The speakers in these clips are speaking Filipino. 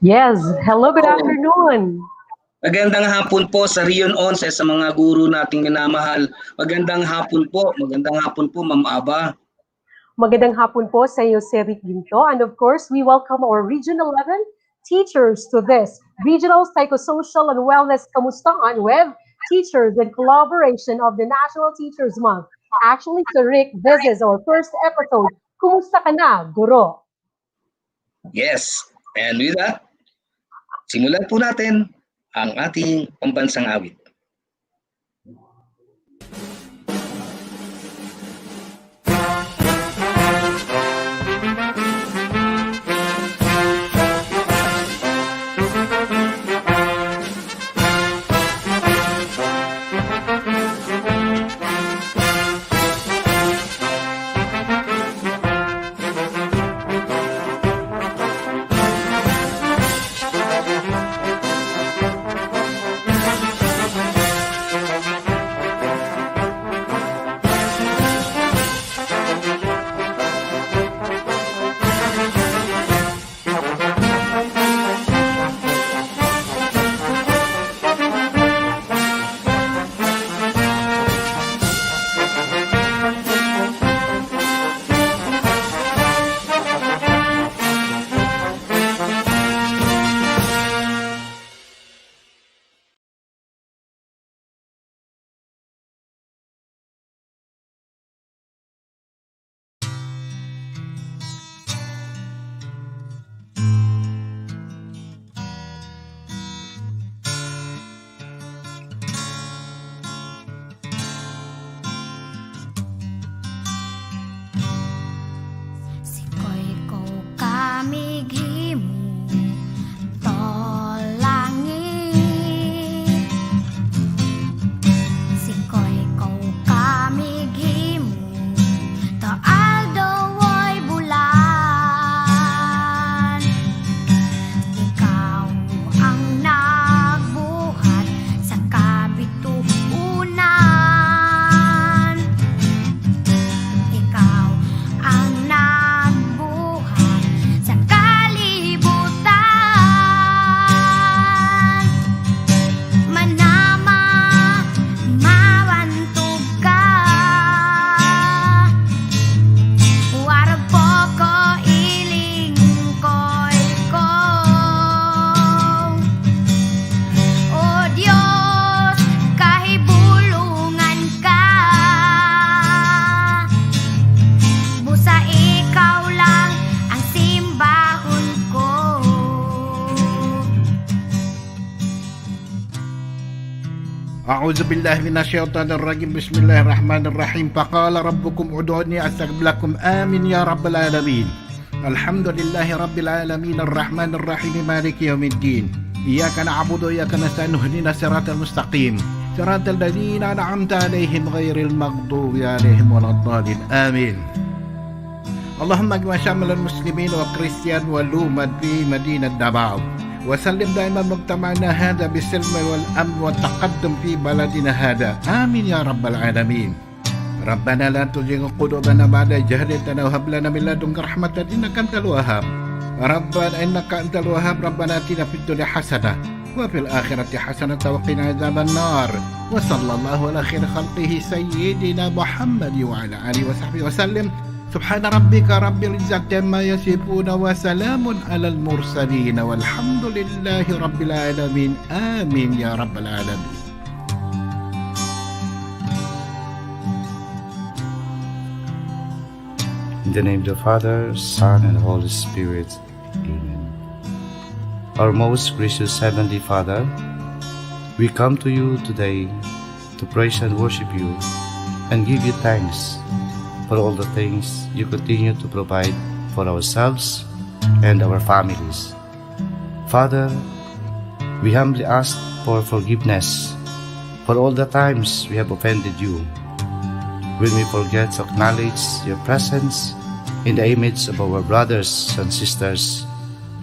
Yes, hello, good afternoon. Magandang hapon po sa Region XI sa mga guro nating minamahal. Magandang hapon po, Ma'am Aba. Magandang hapon po sa iyo, si Rick Ginto. And of course, we welcome our Region 11 teachers to this Regional Psychosocial and Wellness Kamustaan with teachers in collaboration of the National Teachers Month. Actually, so Rick, this is our first episode. Kumusta ka na, guro? Yes, and with that, simulan po natin ang ating pambansang awit. أعوذ بالله من الشيطان الرجيم بسم الله الرحمن الرحيم فقال ربكم ادعوني أستجب لكم آمين يا رب العالمين الحمد لله رب العالمين الرحمن الرحيم مالك يوم الدين إياك نعبد وإياك نستعين اهدنا الصراط المستقيم صراط الذين أنعمت عليهم غير المغضوب عليهم ولا الضالين آمين اللهم اجمع شمل المسلمين والكريستيان والأمة في مدينة دباو وسلم دائما مجتمعنا هذا بالسلم والأمن والتقدم في بلدنا هذا آمين يا رب العالمين ربنا لا تزغ قلوبنا بعد إذ هديتنا وهب لنا من لدنك رحمة إنك أنت الوهاب ربنا إنك أنت الوهاب ربنا آتنا في الدنيا حسنة وفي الآخرة حسنة وقنا عذاب النار وصلى الله على خير خلقه سيدنا محمد وعلى آله وصحبه وسلم سبحان ربك رب العزة عما يصفون وسلام على المرسلين والحمد لله رب العالمين آمين يا رب العالمين. In the name of the Father, Son, and Holy Spirit. Amen. Our most gracious Heavenly Father, we come to you today to praise and worship you and give you thanks for all the things you continue to provide for ourselves and our families. Father, we humbly ask for forgiveness for all the times we have offended you, when we forget to acknowledge your presence in the image of our brothers and sisters,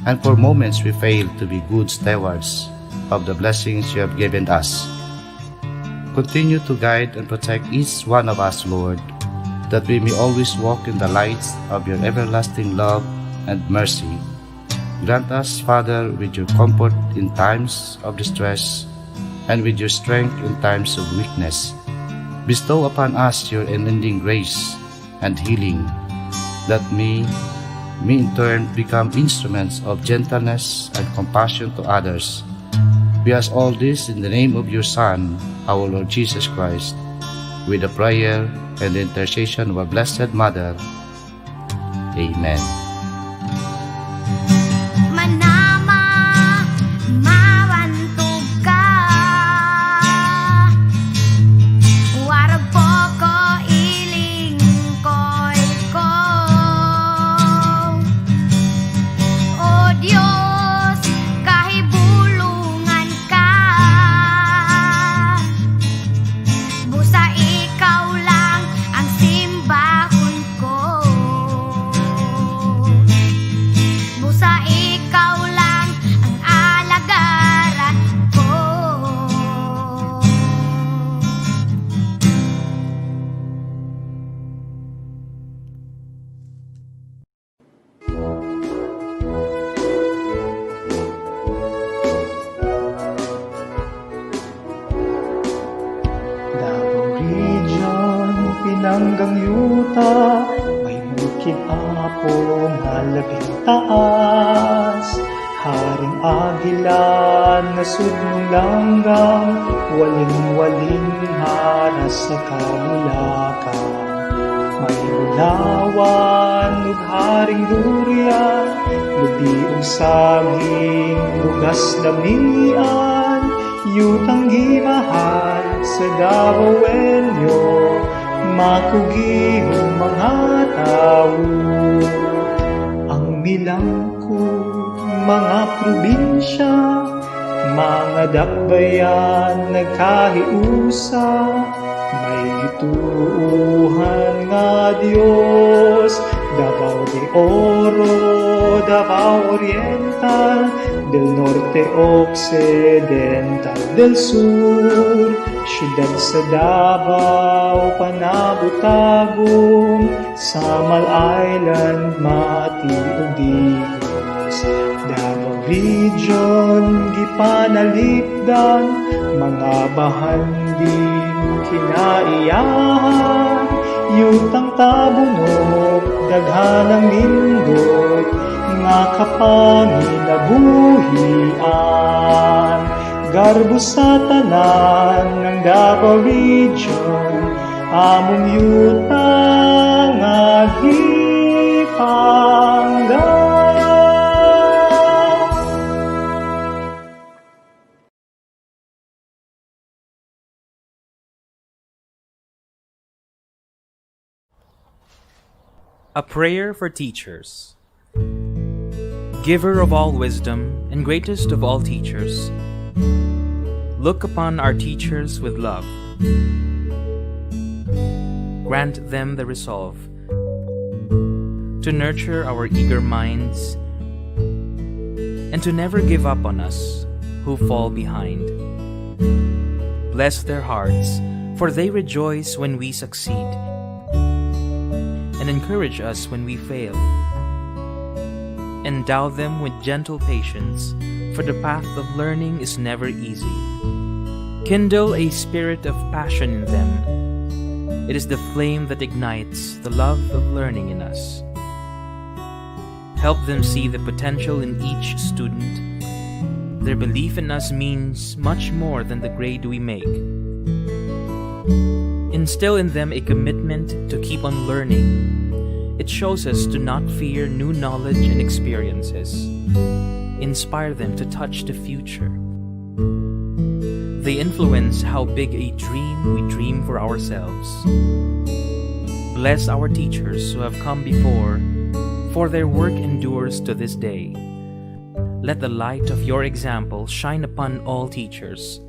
and for moments we fail to be good stewards of the blessings you have given us. Continue to guide and protect each one of us, Lord, that we may always walk in the lights of your everlasting love and mercy. Grant us, Father, with your comfort in times of distress and with your strength in times of weakness. Bestow upon us your unending grace and healing, that we in turn become instruments of gentleness and compassion to others. We ask all this in the name of your Son, our Lord Jesus Christ, with the prayer and the intercession of our Blessed Mother. Amen. Manama, mawantog ka. Warag po ko iling ko'y ko. O Diyos, kahibulungan ka. Busa ikaw lang ang simbahon ko. Busa ikaw lang ang alagaran ko. Davao Region, pinanggang yuta, may bukid apo nga labing taas. Haring agilan na sudnong langgang, walin-walin haras sa kamulakan. May ulawan ug haring durian, lubi ug saging, bugas na mian, yutang gimahal sa Davaoenyo, makugihong mga tao. Ang milangko, mga probinsya, mga dakbayan nagkahiusa, may gituuhan nga Dios. Davao de Oro, Davao Oriental, del Norte Occidental, del Sur, siyudad sa Davao, Panabutagong, Samal Island, Mati ug Digos. Davao Region, gipanalipdan, mga bahanding kinaiyahan, yutang tabunok, daghanang nindot, nga kapanginabuhian. Garbo sa tanan ng Davao Region, among yuta nga gipangga. A prayer for teachers. Giver of all wisdom and greatest of all teachers, look upon our teachers with love. Grant them the resolve to nurture our eager minds and to never give up on us who fall behind. Bless their hearts, for they rejoice when we succeed, and encourage us when we fail. Endow them with gentle patience, for the path of learning is never easy. Kindle a spirit of passion in them. It is the flame that ignites the love of learning in us. Help them see the potential in each student. Their belief in us means much more than the grade we make. Instill in them a commitment to keep on learning. It shows us to not fear new knowledge and experiences. Inspire them to touch the future. They influence how big a dream we dream for ourselves. Bless our teachers who have come before, for their work endures to this day. Let the light of your example shine upon all teachers,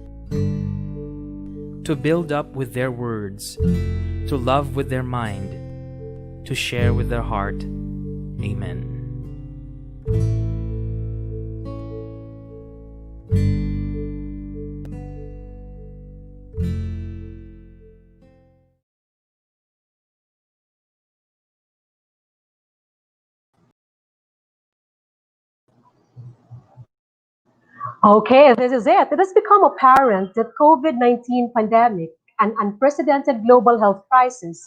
to build up with their words, to love with their mind, to share with their heart. Amen. Okay, this is it. It has become apparent that COVID-19 pandemic, an unprecedented global health crisis,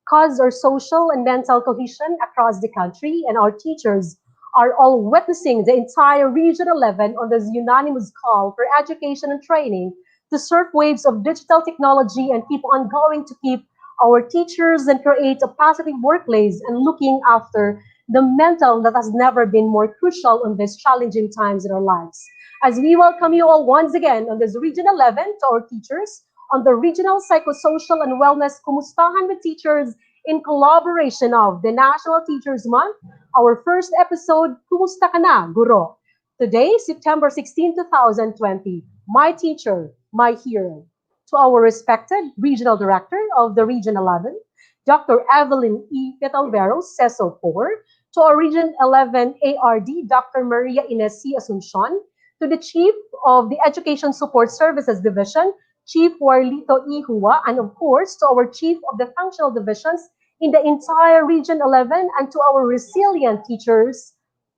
caused our social and mental cohesion across the country, and our teachers are all witnessing the entire Region 11 on this unanimous call for education and training to surf waves of digital technology and keep on going to keep our teachers and create a positive workplace and looking after the mental that has never been more crucial in these challenging times in our lives. As we welcome you all once again on this Region 11 to our teachers on the Regional Psychosocial and Wellness Kumustahan with Teachers in collaboration of the National Teachers Month, our first episode, Kumusta Ka Na, Guro? Today, September 16, 2020, my teacher, my hero. To our respected Regional Director of the Region 11, Dr. Evelyn E. Petalvero, CESO 4, to our Region 11 ARD, Dr. Maria Ines C. Asuncion, to the Chief of the Education Support Services Division, Chief Warlito Ihua, and of course to our Chief of the Functional Divisions in the entire Region 11, and to our resilient teachers,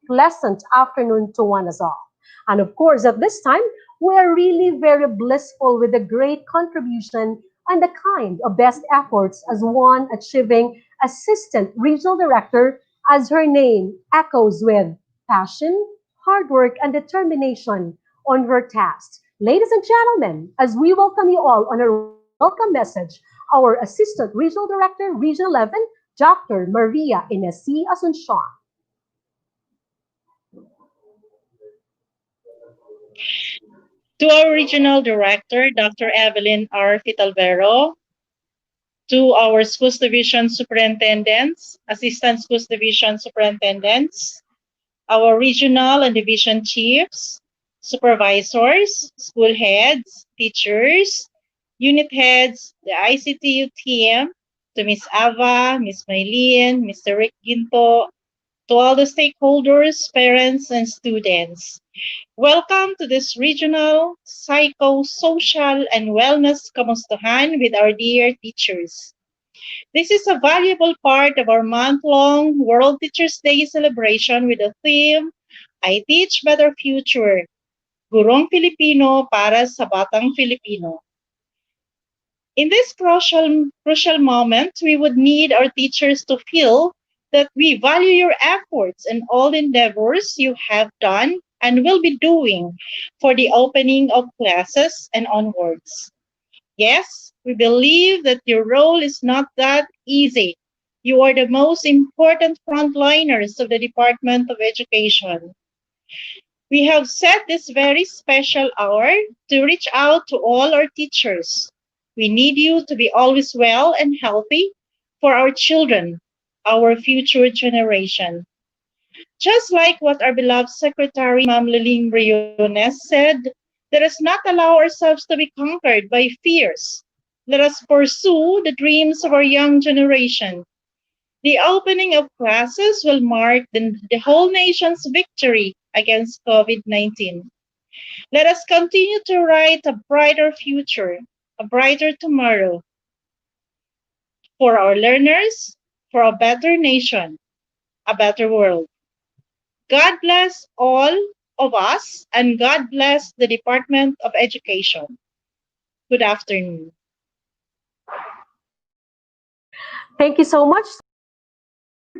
pleasant afternoon to one as all. And of course, at this time, we are really very blissful with the great contribution and the kind of best efforts as one achieving Assistant Regional Director, as her name echoes with passion, hard work, and determination on her task. Ladies and gentlemen, as we welcome you all on our welcome message, our Assistant Regional Director, Region 11, Dr. Maria Inesi Asuncion. To our Regional Director, Dr. Evelyn R. Fitalvero, to our Schools Division Superintendents, Assistant Schools Division Superintendents, our Regional and Division Chiefs, Supervisors, School Heads, Teachers, Unit Heads, the ICTU team, to Ms. Ava, Ms. Maylene, Mr. Rick Ginto, to all the stakeholders, parents, and students. Welcome to this regional psychosocial and wellness kamustahan with our dear teachers. This is a valuable part of our month-long World Teachers Day celebration with the theme, I Teach Better Future, Gurong Filipino para sa Batang Filipino. In this crucial moment, we would need our teachers to feel that we value your efforts and all endeavors you have done and will be doing for the opening of classes and onwards. Yes, we believe that your role is not that easy. You are the most important frontliners of the Department of Education. We have set this very special hour to reach out to all our teachers. We need you to be always well and healthy for our children, our future generation. Just like what our beloved Secretary Ma'am Liling Briones said, let us not allow ourselves to be conquered by fears. Let us pursue the dreams of our young generation. The opening of classes will mark the whole nation's victory against COVID-19. Let us continue to write a brighter future, a brighter tomorrow for our learners, for a better nation, a better world. God bless all of us, and God bless the Department of Education. Good afternoon. Thank you so much,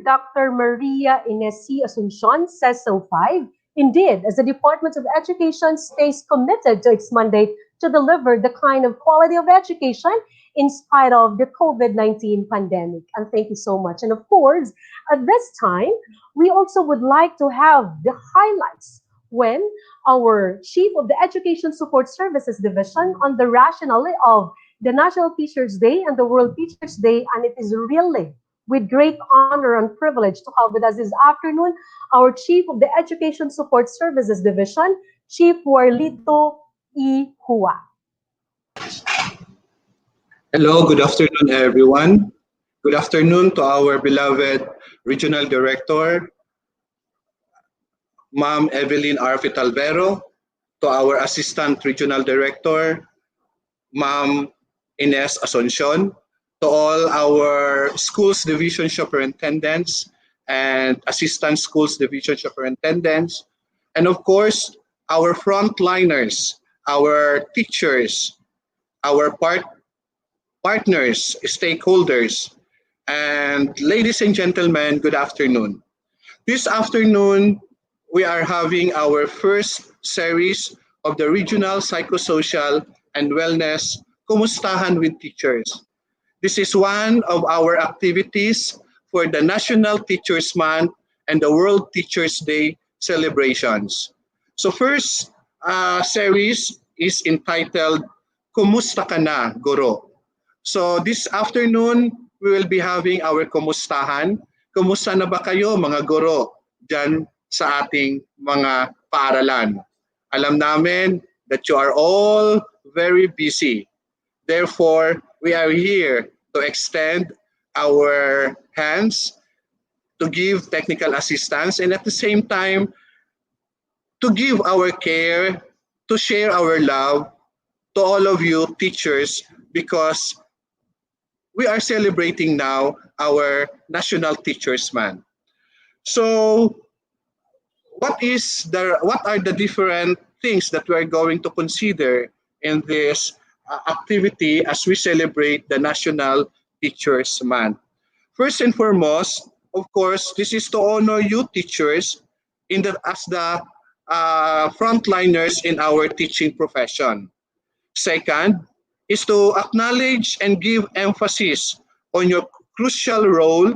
Dr. Maria Inesi Asuncion, CESO 5. Indeed, as the Department of Education stays committed to its mandate to deliver the kind of quality of education in spite of the COVID-19 pandemic. And thank you so much. And of course, at this time, we also would like to have the highlights when our Chief of the Education Support Services Division on the rationale of the National Teachers Day and the World Teachers Day, and it is really with great honor and privilege to have with us this afternoon our Chief of the Education Support Services Division, Chief Warlito E. Hua. Hello, good afternoon, everyone. Good afternoon to our beloved Regional Director, Ma'am Evelyn R. Fitalvero, to our Assistant Regional Director, Ma'am Ines Asuncion, to all our Schools Division Superintendents and Assistant Schools Division Superintendents, and of course, our frontliners, our teachers, our partners, stakeholders, and ladies and gentlemen, good afternoon. This afternoon, we are having our first series of the Regional Psychosocial and Wellness Kumustahan with Teachers. This is one of our activities for the National Teachers Month and the World Teachers Day celebrations. So first series is entitled Kumusta Ka Na, Guro? So this afternoon, we will be having our kumustahan. Kumusta na ba kayo mga guro dyan sa ating mga paaralan? Alam namin that you are all very busy. Therefore, we are here to extend our hands to give technical assistance and at the same time to give our care, to share our love to all of you teachers because we are celebrating now our National Teachers Month. So what are the different things that we're going to consider in this activity as we celebrate the National Teachers Month? First and foremost, of course, this is to honor you teachers as the frontliners in our teaching profession. Second is to acknowledge and give emphasis on your crucial role,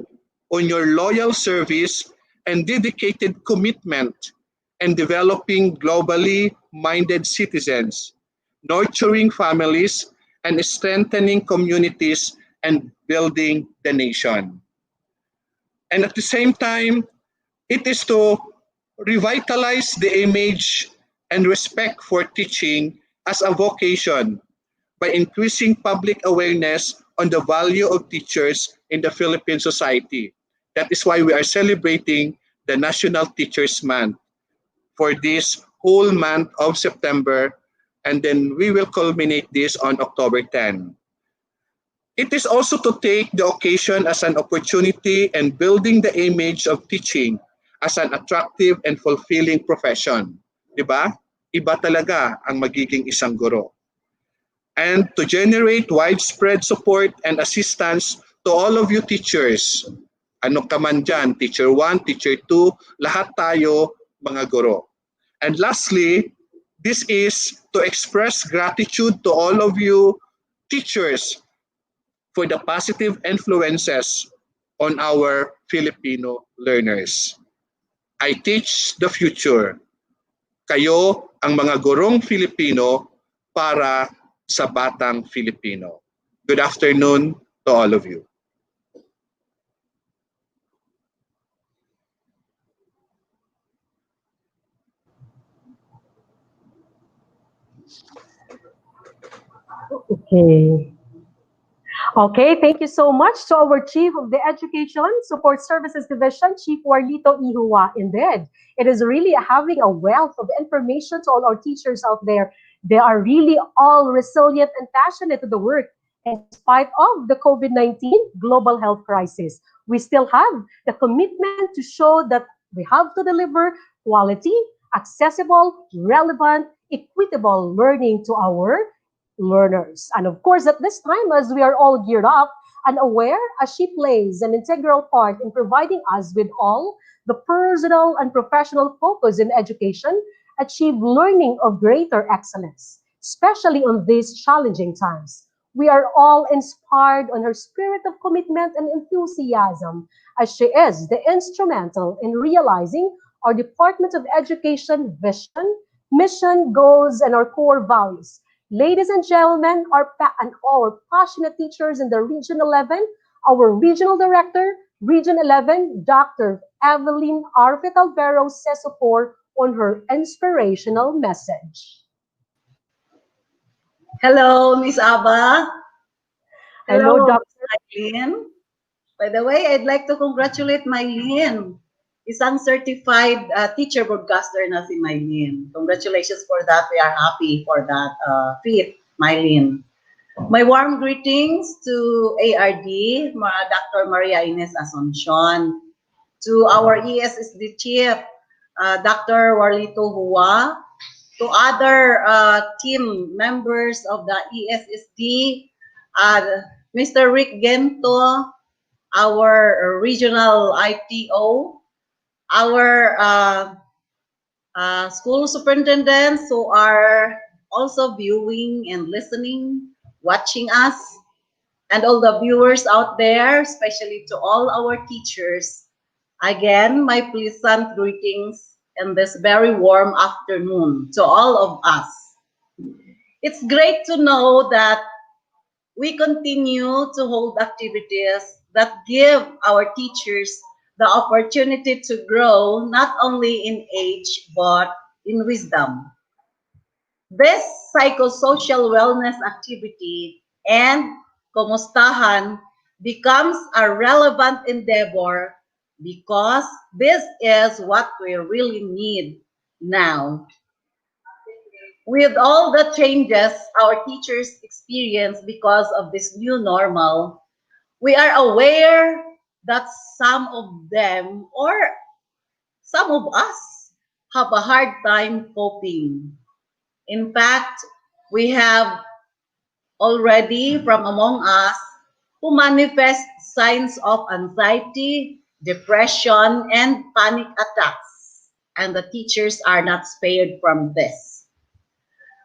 on your loyal service and dedicated commitment in developing globally minded citizens, nurturing families, and strengthening communities and building the nation. And at the same time, it is to revitalize the image and respect for teaching as a vocation by increasing public awareness on the value of teachers in the Philippine society. That is why we are celebrating the National Teachers Month for this whole month of September, and then we will culminate this on October 10. It is also to take the occasion as an opportunity and building the image of teaching as an attractive and fulfilling profession. Diba? Iba talaga ang magiging isang guro. And to generate widespread support and assistance to all of you teachers. Ano ka man dyan, Teacher 1, Teacher 2, lahat tayo mga guro. And lastly, this is to express gratitude to all of you teachers for the positive influences on our Filipino learners. I teach the future. Kayo ang mga gurong Filipino para sa batang Filipino. Good afternoon to all of you. Okay. Okay, thank you so much to our Chief of the Education Support Services Division, Chief Warlito Ihua. Indeed, it is really having a wealth of information to all our teachers out there. They are really all resilient and passionate to the work. In spite of the COVID-19 global health crisis, we still have the commitment to show that we have to deliver quality, accessible, relevant, equitable learning to our learners. And of course, at this time, as we are all geared up and aware, as she plays an integral part in providing us with all the personal and professional focus in education, achieve learning of greater excellence, especially on these challenging times. We are all inspired on her spirit of commitment and enthusiasm, as she is the instrumental in realizing our Department of Education vision, mission, goals, and our core values. Ladies and gentlemen, and our passionate teachers in the Region 11, our Regional Director, Region 11, Dr. Evelyn R. Fitalvero says support on her inspirational message. Hello, Miss Aba. Hello, Dr. Mylene. By the way, I'd like to congratulate Mylene. Isang certified teacher broadcaster na si Mylene. Congratulations for that. We are happy for that feat, Mylene. My warm greetings to ARD, Dr. Maria Ines Asuncion, to our ESSD Chief, Dr. Warlito Hua, to other team members of the ESSD, Mr. Rick Gento, our regional ITO, our school superintendents who are also viewing and listening, watching us, and all the viewers out there, especially to all our teachers. Again, my pleasant greetings in this very warm afternoon to all of us. It's great to know that we continue to hold activities that give our teachers the opportunity to grow not only in age but in wisdom. This psychosocial wellness activity and kumustahan becomes a relevant endeavor because this is what we really need now. With all the changes our teachers experience because of this new normal, we are aware that some of them or some of us have a hard time coping. In fact, we have already from among us who manifest signs of anxiety, depression, and panic attacks. And the teachers are not spared from this.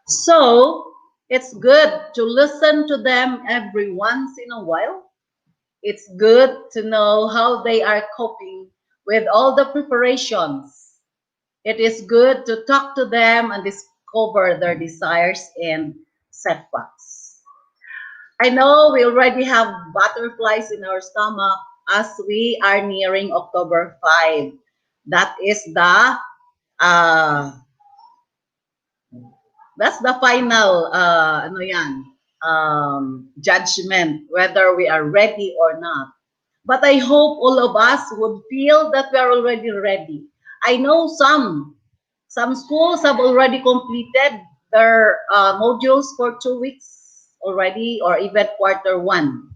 So it's good to listen to them every once in a while. It's good to know how they are coping with all the preparations. It is good to talk to them and discover their desires and setbacks. I know we already have butterflies in our stomach as we are nearing October 5. That is uh, that's the final judgment whether we are ready or not. But I hope all of us would feel that we are already ready. I know some schools have already completed their modules for 2 weeks already, or even quarter 1.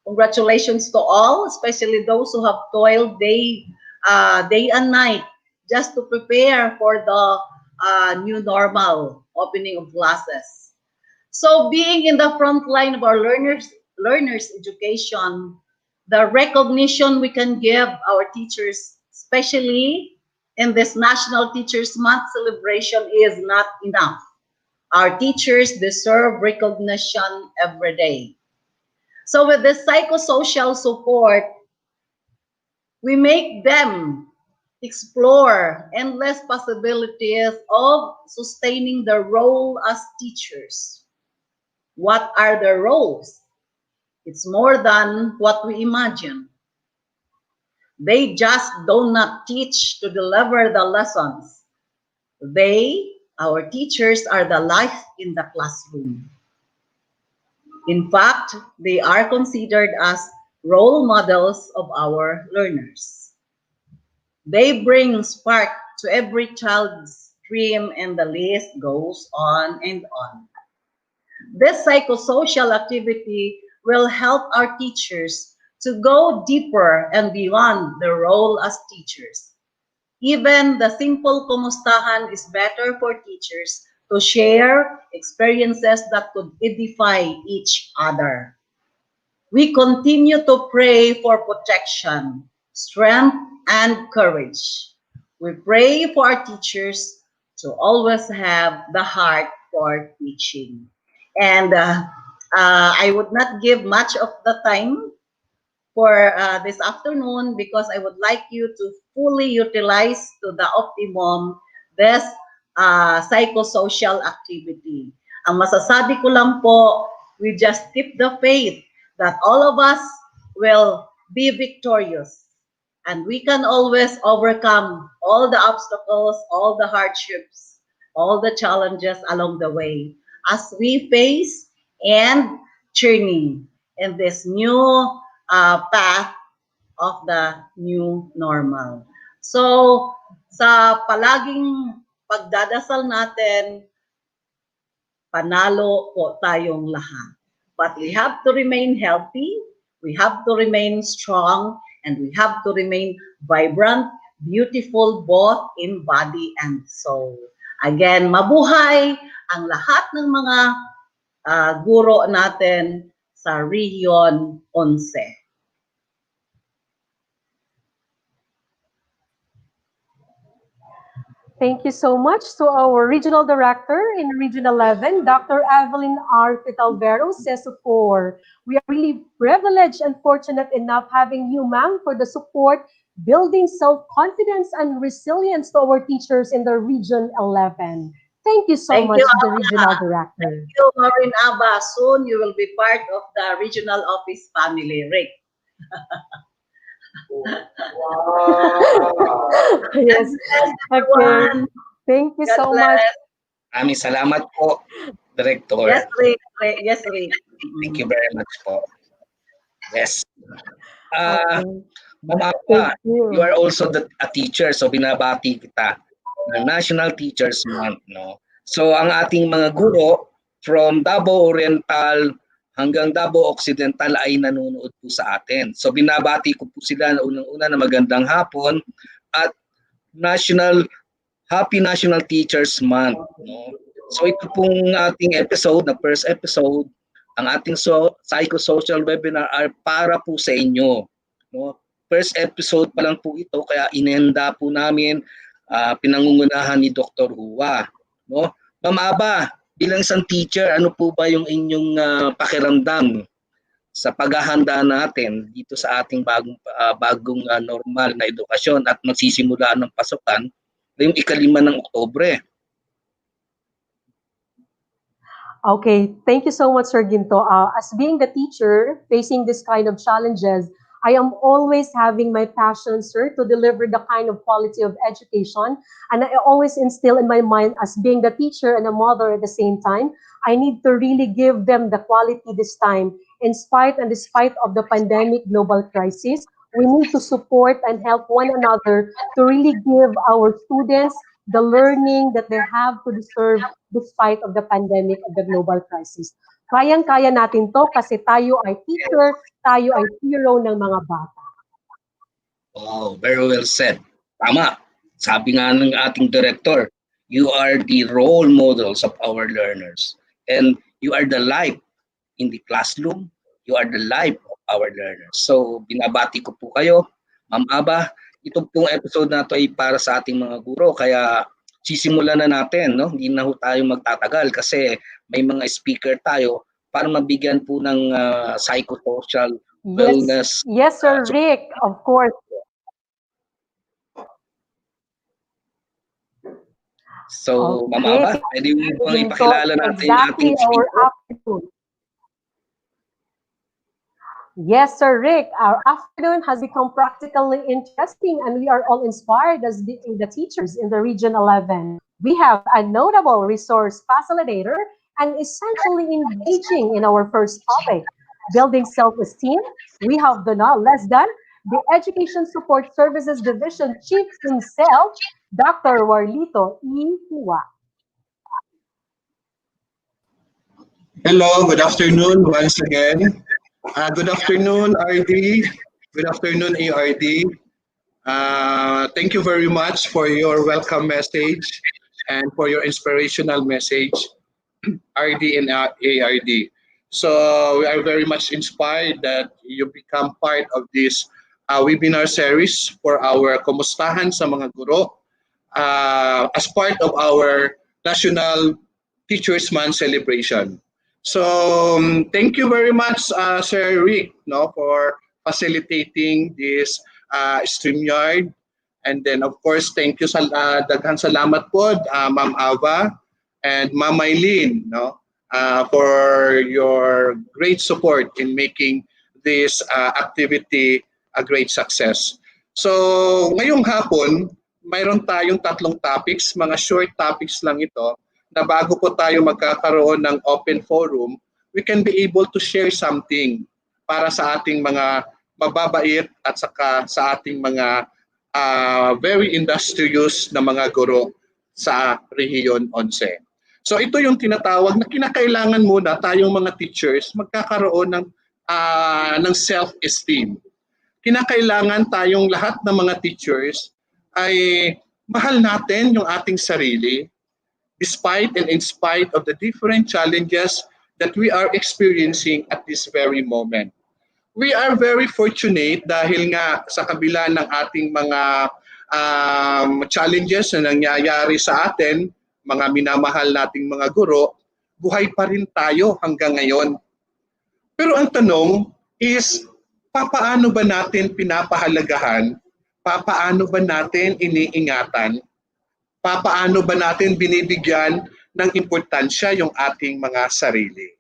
Congratulations to all, especially those who have toiled day and night just to prepare for the new normal opening of classes. So being in the front line of our learners education, the recognition we can give our teachers, especially in this National Teachers Month celebration, is not enough. Our teachers deserve recognition every day. So with this psychosocial support, we make them explore endless possibilities of sustaining their role as teachers. What are their roles? It's more than what we imagine. They just do not teach to deliver the lessons. They, our teachers, are the life in the classroom. In fact, they are considered as role models of our learners. They bring spark to every child's dream, and the list goes on and on. This psychosocial activity will help our teachers to go deeper and beyond their role as teachers. Even the simple kumustahan is better for teachers to share experiences that could edify each other. We continue to pray for protection, strength, and courage. We pray for our teachers to always have the heart for teaching. And I would not give much of the time for this afternoon because I would like you to fully utilize to the optimum this psychosocial activity. Ang masasabi ko lang po, we just keep the faith that all of us will be victorious and we can always overcome all the obstacles, all the hardships, all the challenges along the way as we face and journey in this new path of the new normal. So, sa palaging pagdadasal natin, panalo po tayong lahat. But we have to remain healthy, we have to remain strong, and we have to remain vibrant, beautiful both in body and soul. Again, mabuhay ang lahat ng mga guro natin sa Region 11. Thank you so much to our Regional Director in Region 11, Dr. Evelyn R. Pitalvero, CESU4. We are really privileged and fortunate enough having you, ma'am, for the support, building self-confidence and resilience to our teachers in the Region 11. Thank you so Thank much, you, the Abba. Regional Director. Thank you, Maureen Abba. Soon you will be part of the regional office family, Rick. Yes. God bless Okay. everyone. Thank you God so bless. much. Maraming salamat po, Director. Yes, Rick. Yes, Rick. Thank you very much po. Yes. Okay. Ma'am Abba, Thank you. you are also a teacher, so binabati kita ng National Teachers Month, no? So ang ating mga guro from Davao Oriental hanggang Davao Occidental ay nanonood po sa atin. So binabati ko po sila na unang-una na magandang hapon at Happy National Teachers Month, no? So ito pong ating episode, na first episode, ang ating psychosocial webinar ay para po sa inyo, no? First episode pa lang po ito, kaya inenda po namin, pinangungunahan ni Dr. Hua, no? Ma'am Aba, bilang isang teacher, ano po ba yung inyong pakiramdam sa paghahanda natin dito sa ating bagong normal na edukasyon at magsisimula ng pasukan ngayong 5 ng Oktubre? Okay, thank you so much, Sir Ginto. As being the teacher facing this kind of challenges, I am always having my passion, sir, to deliver the kind of quality of education. And I always instill in my mind, as being the teacher and a mother at the same time, I need to really give them the quality this time. In spite and despite of the pandemic global crisis, we need to support and help one another to really give our students the learning that they have to deserve despite of the pandemic of the global crisis. Kayang-kaya natin to kasi tayo ay teacher, tayo ay hero ng mga bata. Oh, very well said. Tama. Sabi nga ng ating director, you are the role models of our learners. And you are the light in the classroom. You are the life of our learners. So, binabati ko po kayo, Ma'am Aba. Ito pong episode na ito ay para sa ating mga guro. Kaya sisimulan na natin, no? Hindi na ho tayo magtatagal kasi may mga speaker tayo para mabigyan po ng psychosocial wellness. Yes, Sir Rick, of course. So, Okay. Ma'am Aba, pwede mo bang ipakilala natin yung Exactly ating our speaker? afternoon. Yes, Sir Rick, our afternoon has become practically interesting and we are all inspired as the teachers in the Region 11. We have a notable resource facilitator and essentially engaging in our first topic, building self-esteem. We have the not less than the Education Support Services Division Chief himself, Dr. Warlito E. Hua. Hello, good afternoon once again. Good afternoon, RD. Good afternoon, ARD. Thank you very much for your welcome message and for your inspirational message, RD and ARD. So we are very much inspired that you become part of this webinar series for our Kumustahan sa mga guro as part of our National Teachers Month celebration. So thank you very much, Sir Rick, no, for facilitating this StreamYard. And then, of course, thank you sa daghang salamat po, Ma'am Ava and Ma'am Maylene, no, for your great support in making this activity a great success. So ngayong hapon, mayroon tayong 3 topics, mga short topics lang ito, na bago po tayo magkakaroon ng open forum, we can be able to share something para sa ating mga mababait at saka sa ating mga very industrious na mga guro sa Region 11. So ito yung tinatawag na kinakailangan muna tayong mga teachers magkakaroon ng self-esteem. Kinakailangan tayong lahat ng mga teachers ay mahal natin yung ating sarili, despite and in spite of the different challenges that we are experiencing at this very moment. We are very fortunate dahil nga sa kabila ng ating mga challenges na nangyayari sa atin, mga minamahal nating mga guro, buhay pa rin tayo hanggang ngayon. Pero ang tanong is, papaano ba natin pinapahalagahan? Papaano ba natin iniingatan? Papaano ba natin binibigyan ng importansya yung ating mga sarili?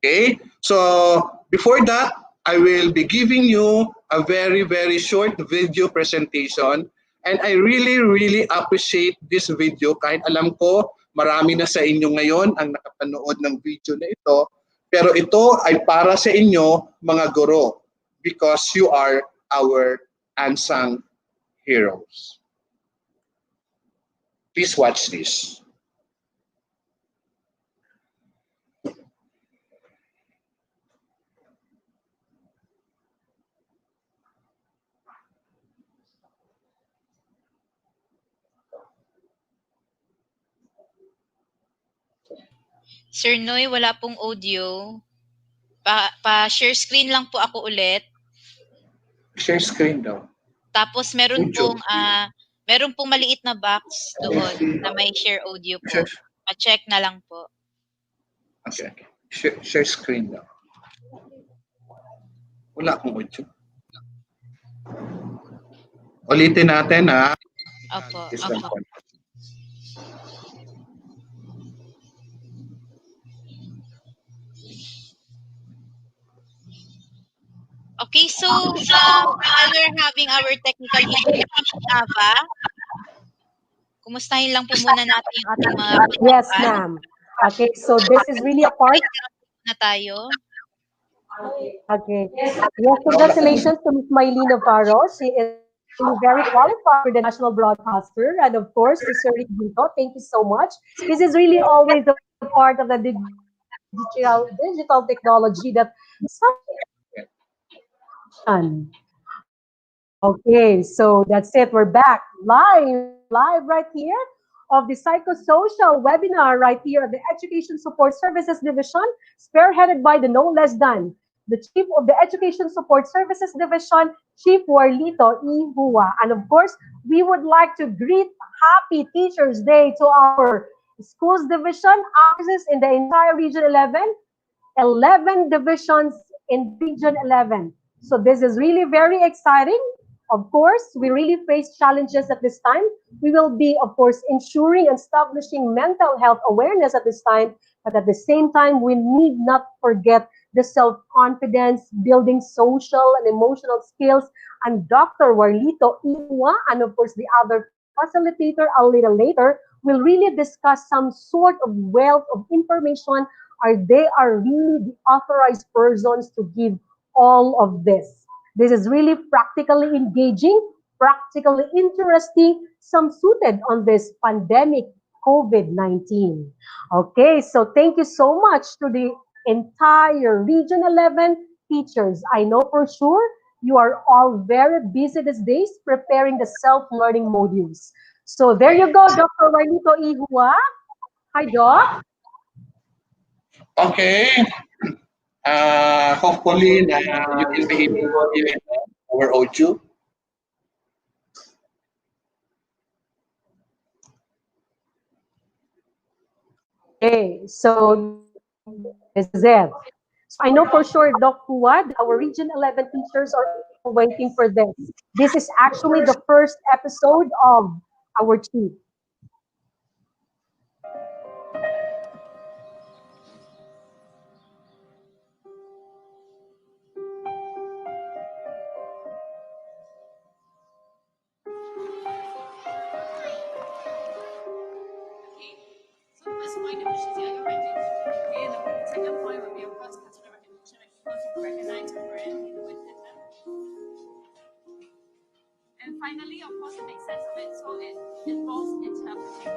Okay? So, before that, I will be giving you a very, very short video presentation. And I really, really appreciate this video. Kahit alam ko, marami na sa inyo ngayon ang nakapanood ng video na ito. Pero ito ay para sa inyo, mga guro. Because you are our unsung heroes. Please watch this. Sir Noy, wala pong audio. Pa-share screen lang po ako ulit. Share screen daw. Tapos meron pong maliit na box doon na may share audio po. Pa-check na lang po. Okay. Share screen daw. Wala akong audio. Ulitin natin ha. Opo. Okay, so while we're having our technical issues, Ava, kumustahin lang po muna natin yung ating mga Yes, ma'am. Okay, so this is really a part. Na tayo. Okay. Yes, congratulations to Ms. Mylene Navarro. She is very qualified for the national broadcaster. And of course, to Sir Rick Ginto, thank you so much. This is really always a part of the digital technology that Okay, so that's it. We're back live right here of the psychosocial webinar right here at the Education Support Services Division, spearheaded by the no less than the Chief of the Education Support Services Division, Chief Warlito E. Hua. And of course, we would like to greet Happy Teachers Day to our schools division offices in the entire Region 11 divisions in Region 11. So this is really very exciting. Of course, we really face challenges at this time. We will be, of course, ensuring and establishing mental health awareness at this time. But at the same time, we need not forget the self-confidence, building social and emotional skills. And Dr. Warlito Iwa, and of course, the other facilitator a little later, will really discuss some sort of wealth of information. They are really the authorized persons to give all of this. This is really practically engaging, practically interesting, some suited on this pandemic COVID-19. Okay, so thank you so much to the entire Region 11 teachers. I know for sure you are all very busy these days preparing the self-learning modules. So there you go, Dr. Warlito Ihua. Hi, Doc. Okay. Hopefully, you will be able to hear our audio. Okay, so this is it. So I know for sure, Doc Huad, our Region 11 teachers are waiting for this. This is actually the first episode of our chief. And finally, of course, it makes sense of it, so it involves interpreting.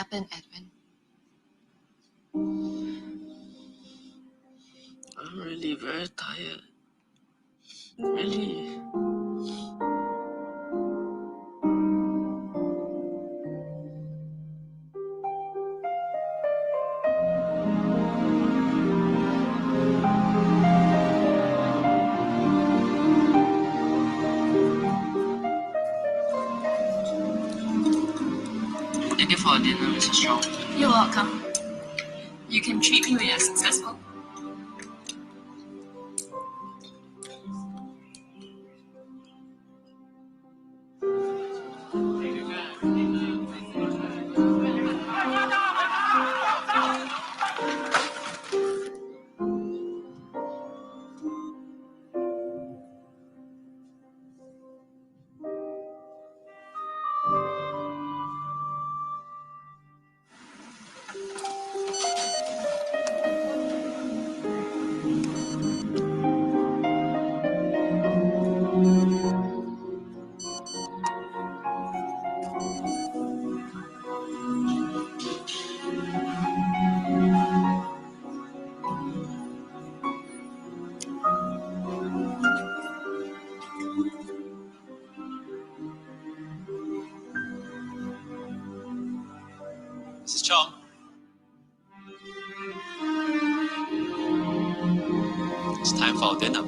happened, Edwin? I'm really very tired. Really. Thank you for dinner, Mrs. Strong. You're welcome. You can treat me when you're successful. Mrs. Chong. It's time for dinner.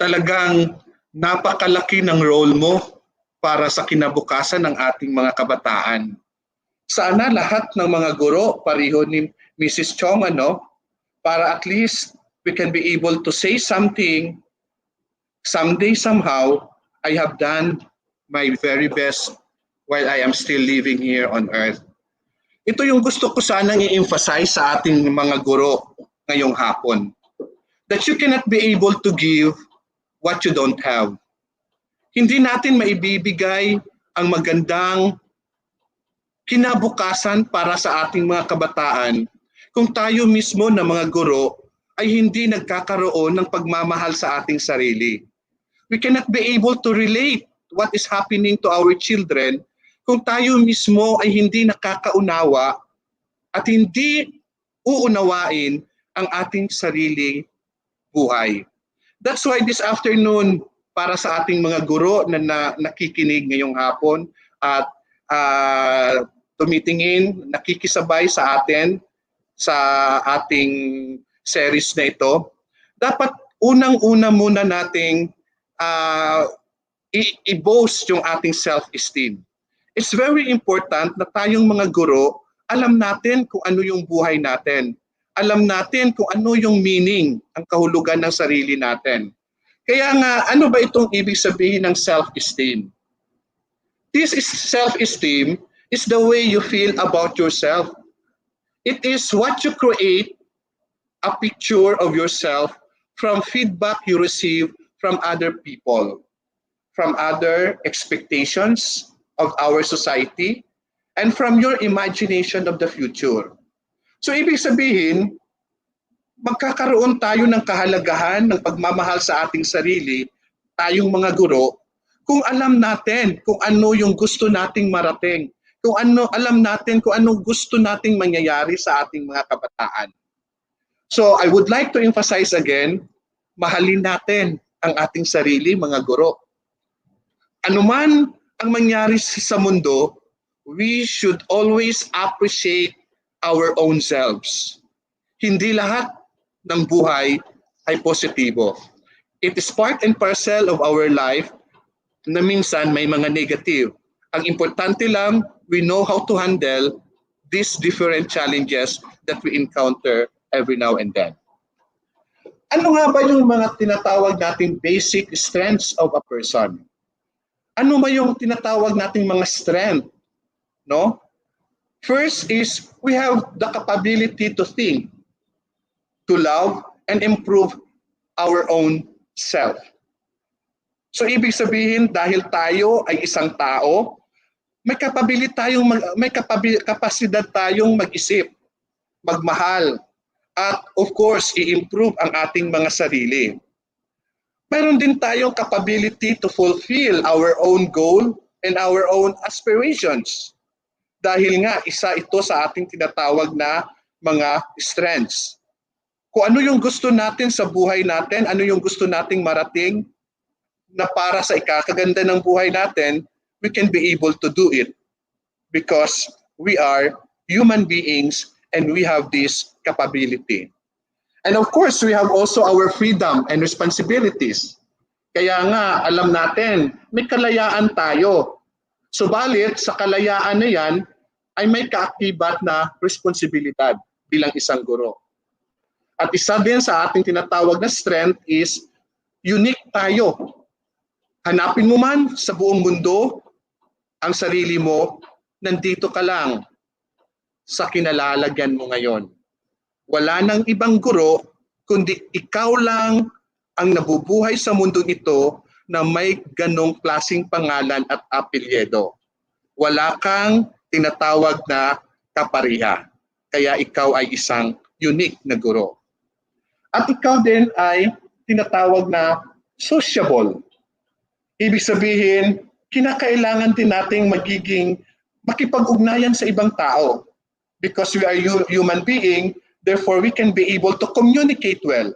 Talagang napakalaki ng role mo para sa kinabukasan ng ating mga kabataan. Sana lahat ng mga guro, pareho ni Mrs. Chong, para at least we can be able to say something, someday, somehow, I have done my very best while I am still living here on earth. Ito yung gusto ko sanang i-emphasize sa ating mga guro ngayong hapon. That you cannot be able to give what you don't have. Hindi natin maibibigay ang magandang kinabukasan para sa ating mga kabataan kung tayo mismo na mga guro ay hindi nagkakaroon ng pagmamahal sa ating sarili. We cannot be able to relate what is happening to our children kung tayo mismo ay hindi nakakaunawa at hindi uunawain ang ating sariling buhay. That's why this afternoon, para sa ating mga guro na nakikinig ngayong hapon at tumitingin, nakikisabay sa atin sa ating series na ito, dapat unang-una muna nating i-boost yung ating self-esteem. It's very important na tayong mga guro, alam natin kung ano yung buhay natin. Alam natin kung ano yung meaning, ang kahulugan ng sarili natin. Kaya nga, ano ba itong ibig sabihin ng self-esteem? This is self-esteem is the way you feel about yourself. It is what you create a picture of yourself from feedback you receive from other people, from other expectations of our society, and from your imagination of the future. So ibig sabihin, magkakaroon tayo ng kahalagahan ng pagmamahal sa ating sarili, tayong mga guro, kung alam natin kung ano yung gusto nating marating, kung ano alam natin kung anong gusto nating mangyayari sa ating mga kabataan. So I would like to emphasize again, mahalin natin ang ating sarili, mga guro. Ano man ang mangyari sa mundo, we should always appreciate our own selves. Hindi lahat ng buhay ay positibo. It is part and parcel of our life na minsan may mga negative. Ang importante lang, we know how to handle these different challenges that we encounter every now and then. Ano nga ba yung mga tinatawag nating basic strengths of a person? Ano ba yung tinatawag nating mga strength? No? First is we have the capability to think, to love, and improve our own self. So ibig sabihin, dahil tayo ay isang tao, may kapasidad tayong mag-isip, magmahal, at of course, i-improve ang ating mga sarili. Mayroon din tayong capability to fulfill our own goal and our own aspirations. Dahil nga, isa ito sa ating tinatawag na mga strengths. Kung ano yung gusto natin sa buhay natin, ano yung gusto nating marating na para sa ikakaganda ng buhay natin, we can be able to do it because we are human beings and we have this capability. And of course, we have also our freedom and responsibilities. Kaya nga, alam natin, may kalayaan tayo. Subalit, sa kalayaan na yan, ay may kaakibat na responsibilidad bilang isang guro. At isa din sa ating tinatawag na strength is unique tayo. Hanapin mo man sa buong mundo ang sarili mo, nandito ka lang sa kinalalagyan mo ngayon. Wala nang ibang guro, kundi ikaw lang ang nabubuhay sa mundong ito na may ganong klaseng pangalan at apelyido. Wala kang tinatawag na kapariha. Kaya ikaw ay isang unique na guro. At ikaw din ay tinatawag na sociable. Ibig sabihin, kinakailangan din nating makipag-ugnayan sa ibang tao. Because we are human being, therefore we can be able to communicate well.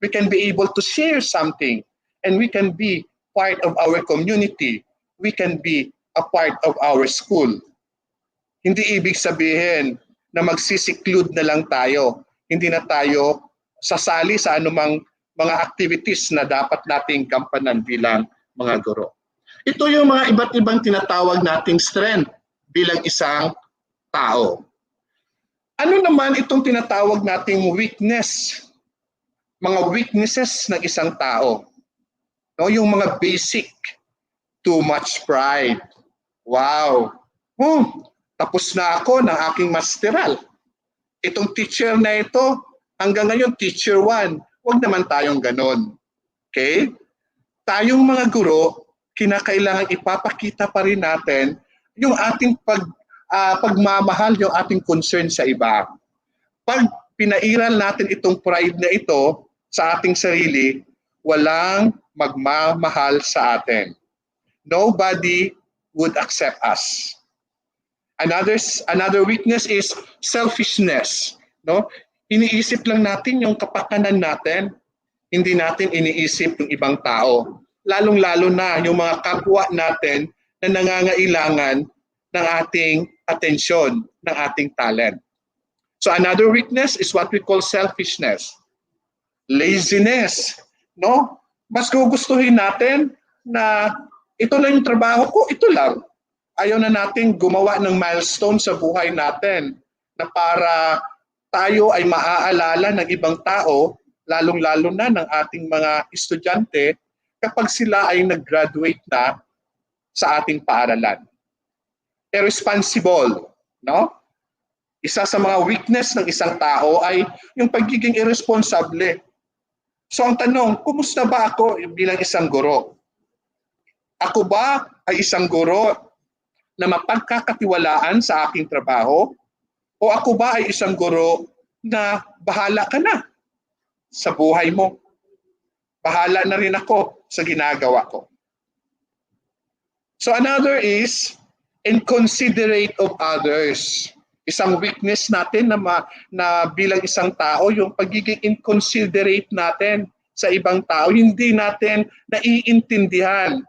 We can be able to share something. And we can be part of our community. We can be a part of our school. Hindi ibig sabihin na magsisiklude na lang tayo. Hindi na tayo sasali sa anumang mga activities na dapat nating gampanan bilang mga guro. Ito yung mga iba't ibang tinatawag nating strength bilang isang tao. Ano naman itong tinatawag nating weakness? Mga weaknesses ng isang tao. No, yung mga basic, too much pride. Wow! Tapos na ako ng aking masteral. Itong teacher na ito, hanggang ngayon, teacher 1. Huwag naman tayong ganon. Okay? Tayong mga guro, kinakailangan ipapakita pa rin natin yung ating pagmamahal, yung ating concern sa iba. Pag pinairal natin itong pride na ito sa ating sarili, walang magmamahal sa atin. Nobody would accept us. Another weakness is selfishness. No? Iniisip lang natin yung kapakanan natin, hindi natin iniisip yung ibang tao. Lalong-lalo na yung mga kapwa natin na nangangailangan ng ating atensyon, ng ating talent. So another weakness is what we call selfishness. Laziness. No? Mas gugustuhin natin na ito lang yung trabaho ko, ito lang. Ayaw na natin gumawa ng milestone sa buhay natin na para tayo ay maaalala ng ibang tao, lalong-lalo na ng ating mga estudyante, kapag sila ay nag-graduate na sa ating paaralan. Irresponsible, no? Isa sa mga weakness ng isang tao ay yung pagiging irresponsible. So ang tanong, kumusta ba ako bilang isang guro? Ako ba ay isang guro na mapagkakatiwalaan sa aking trabaho? O ako ba ay isang guro na bahala ka na sa buhay mo? Bahala na rin ako sa ginagawa ko. So another is inconsiderate of others. Isang weakness natin na bilang isang tao, yung pagiging inconsiderate natin sa ibang tao. Hindi natin naiintindihan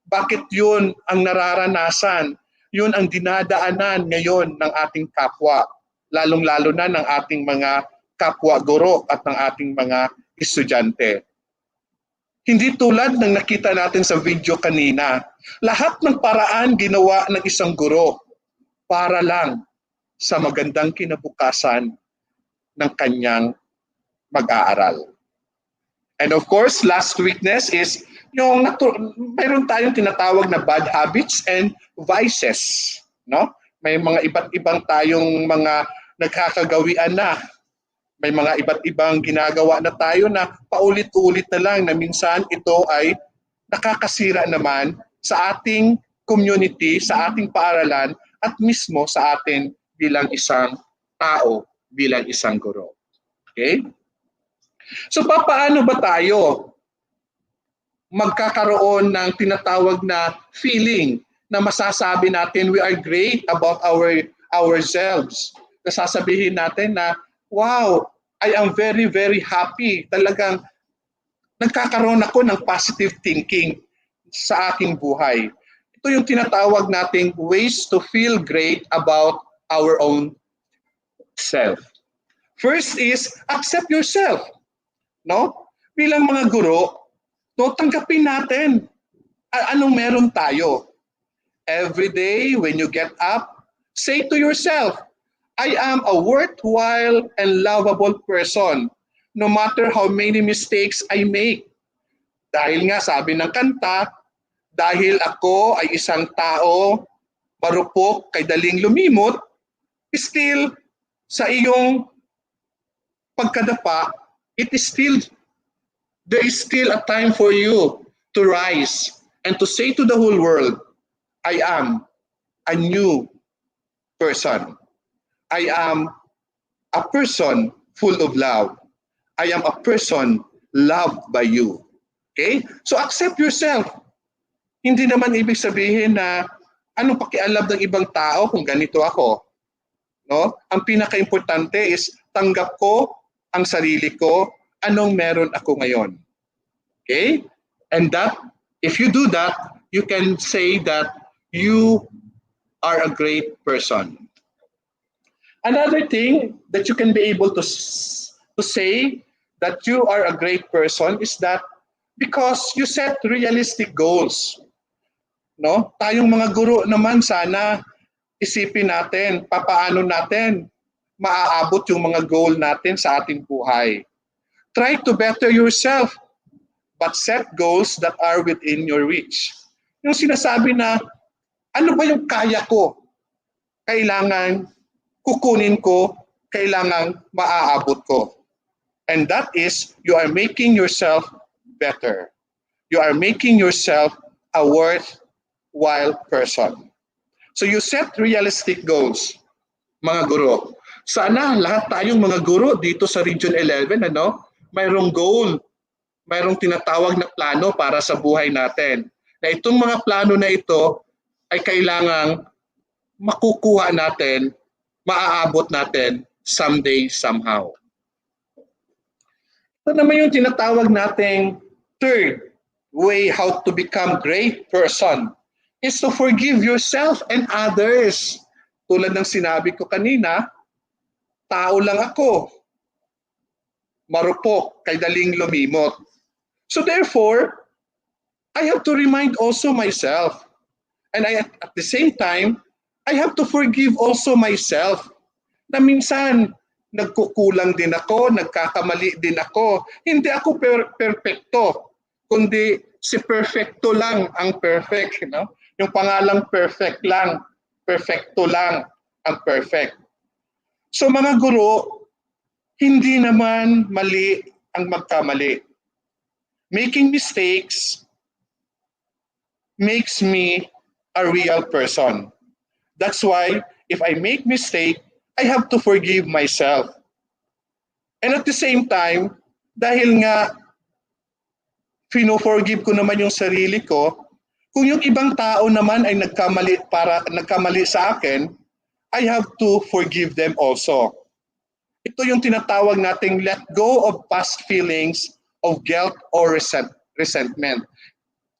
bakit yun ang nararanasan, yun ang dinadaanan ngayon ng ating kapwa, lalong-lalo na ng ating mga kapwa guro at ng ating mga estudyante. Hindi tulad ng nakita natin sa video kanina, lahat ng paraan ginawa ng isang guro para lang sa magandang kinabukasan ng kanyang mag-aaral. And of course, last weakness is yung mayroon tayong tinatawag na bad habits and vices. No? May mga iba't ibang tayong mga nagkakagawian na May mga iba't ibang ginagawa na tayo na paulit-ulit na lang na minsan ito ay nakakasira naman sa ating community, sa ating paaralan, at mismo sa atin bilang isang tao, bilang isang guro. Okay? So paano ba tayo magkakaroon ng tinatawag na feeling na masasabi natin we are great about ourselves? Nasasabihin natin na, wow, I am very, very happy. Talagang nagkakaroon ako ng positive thinking sa aking buhay. Ito yung tinatawag nating ways to feel great about our own self. First is accept yourself. No? Bilang mga guro, no, tanggapin natin anong meron tayo. Every day when you get up, say to yourself, I am a worthwhile and lovable person no matter how many mistakes I make. Dahil nga sabi ng kanta, dahil ako ay isang tao, marupok, kay daling lumimot, still sa iyong pagkadapa, there is still a time for you to rise and to say to the whole world, I am a new person. I am a person full of love. I am a person loved by you. Okay? So accept yourself. Hindi naman ibig sabihin na anong pakialam ng ibang tao kung ganito ako. No? Ang pinaka-importante is tanggap ko ang sarili ko, anong meron ako ngayon. Okay? And that, if you do that, you can say that you are a great person. Another thing that you can be able to say that you are a great person is that because you set realistic goals. No? Tayong mga guro naman sana isipin natin papaano natin maaabot yung mga goal natin sa ating buhay. Try to better yourself but set goals that are within your reach. Yung sinasabi na ano ba yung kaya ko? Kailangan kukunin ko, kailangan maaabot ko. And that is, you are making yourself better. You are making yourself a worthwhile person. So you set realistic goals, mga guro. Sana lahat tayong mga guro dito sa Region 11, mayroong goal, mayroong tinatawag na plano para sa buhay natin. Na itong mga plano na ito ay kailangang makukuha natin, maaabot natin someday, somehow. Ito naman yung tinatawag nating third way how to become great person is to forgive yourself and others. Tulad ng sinabi ko kanina, tao lang ako. Marupok, kay daling lumimot. So therefore, I have to remind also myself. And at the same time, I have to forgive also myself. Na minsan, nagkukulang din ako, nagkakamali din ako. Hindi ako perfecto, kundi si perfecto lang ang perfect. No? Yung pangalang perfect lang, perfecto lang ang perfect. So mga guro, hindi naman mali ang magkamali. Making mistakes makes me a real person. That's why if I make mistake, I have to forgive myself. And at the same time, dahil nga fino-forgive ko naman yung sarili ko, kung yung ibang tao naman ay nagkamali sa akin, I have to forgive them also. Ito yung tinatawag nating let go of past feelings of guilt or resentment.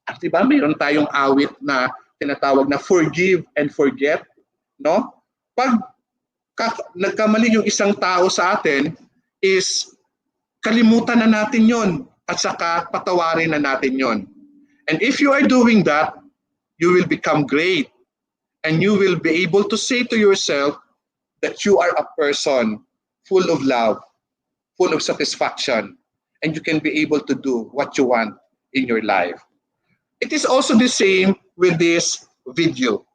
At diba, mayroon tayong awit na tinatawag na forgive and forget, no? Pag nagkamali yung isang tao sa atin is kalimutan na natin yon at saka patawarin na natin yon. And if you are doing that, you will become great and you will be able to say to yourself that you are a person full of love, full of satisfaction, and you can be able to do what you want in your life. It is also the same with this video.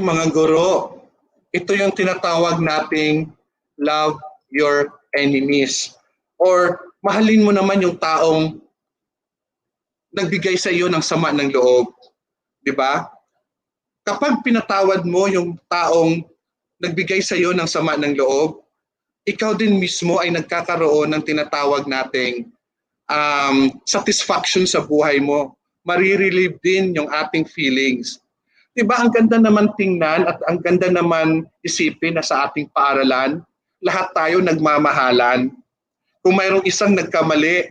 Mga guro, ito yung tinatawag nating love your enemies or mahalin mo naman yung taong nagbigay sa iyo ng sama ng loob, 'di ba? Kapag pinatawad mo yung taong nagbigay sa iyo ng sama ng loob, ikaw din mismo ay nagkakaroon ng tinatawag nating satisfaction sa buhay mo. Marirelieve din yung ating feelings. Diba ang ganda naman tingnan at ang ganda naman isipin na sa ating paaralan, lahat tayo nagmamahalan. Kung mayroong isang nagkamali,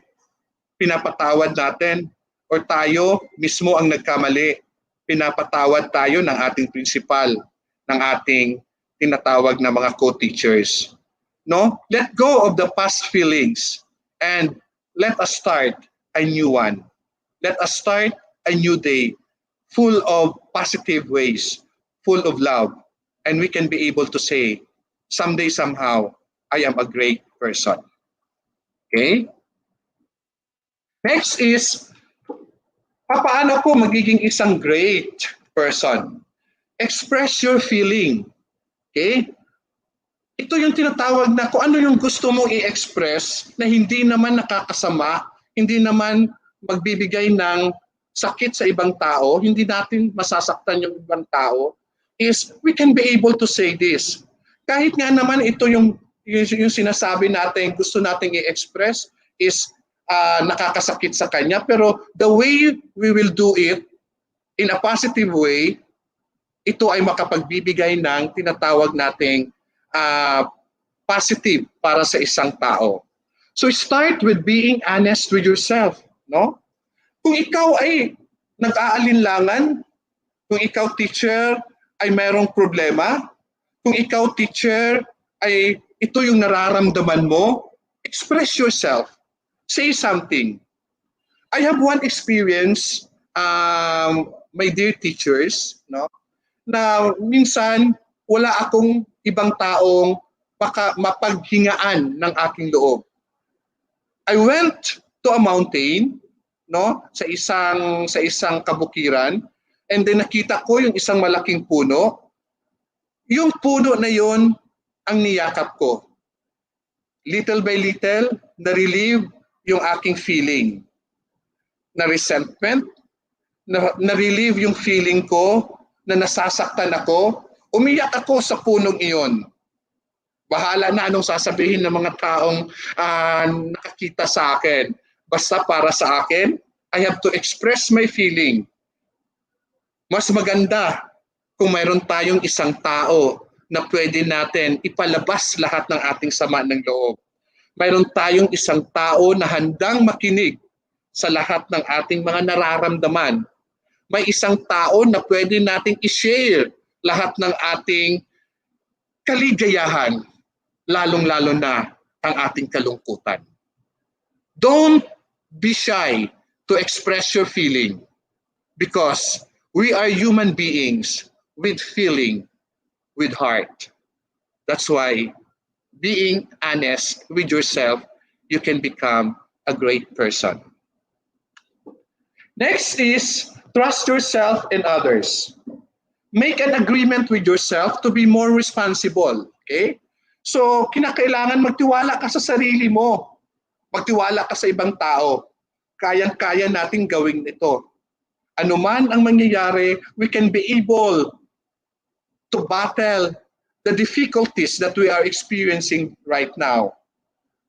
pinapatawad natin. Or tayo mismo ang nagkamali, pinapatawad tayo ng ating principal, ng ating tinatawag na mga co-teachers. No? Let go of the past feelings and let us start a new one. Let us start a new day full of positive ways, full of love, and we can be able to say, someday, somehow, I am a great person. Okay? Next is, paano ko magiging isang great person? Express your feeling. Okay? Ito yung tinatawag na kung ano yung gusto mong i-express na hindi naman nakakasama, hindi naman magbibigay ng sakit sa ibang tao, hindi natin masasaktan yung ibang tao, is we can be able to say this. Kahit nga naman ito yung sinasabi natin, gusto nating i-express is nakakasakit sa kanya, pero the way we will do it in a positive way, ito ay makapagbibigay ng tinatawag nating positive para sa isang tao. So start with being honest with yourself, no? Kung ikaw ay nag-aalinlangan, kung ikaw teacher ay mayroong problema, kung ikaw teacher ay ito yung nararamdaman mo, express yourself. Say something. I have one experience, my dear teachers, no, na minsan wala akong ibang taong mapaghingaan ng aking loob. I went to a mountain, no, sa isang kabukiran, and then nakita ko yung isang malaking puno. Yung puno na yon ang niyakap ko. Little by little, na-relieve yung aking feeling. Na resentment, na-relieve yung feeling ko na nasasaktan ako. Umiyak ako sa punong iyon. Bahala na anong sasabihin ng mga taong nakakita sa akin. Basta para sa akin, I have to express my feeling. Mas maganda kung mayroon tayong isang tao na pwede natin ipalabas lahat ng ating sama ng loob. Mayroon tayong isang tao na handang makinig sa lahat ng ating mga nararamdaman. May isang tao na pwede nating i-share lahat ng ating kaligayahan, lalong-lalo na ang ating kalungkutan. Don't be shy to express your feeling because we are human beings with feeling, with heart. That's why being honest with yourself you can become a great person. Next is trust yourself and others. Make an agreement with yourself to be more responsible. Okay? So, kinakailangan magtiwala ka sa sarili mo. Magtiwala ka sa ibang tao. Kayang-kaya nating gawin ito. Ano man ang mangyayari, we can be able to battle the difficulties that we are experiencing right now.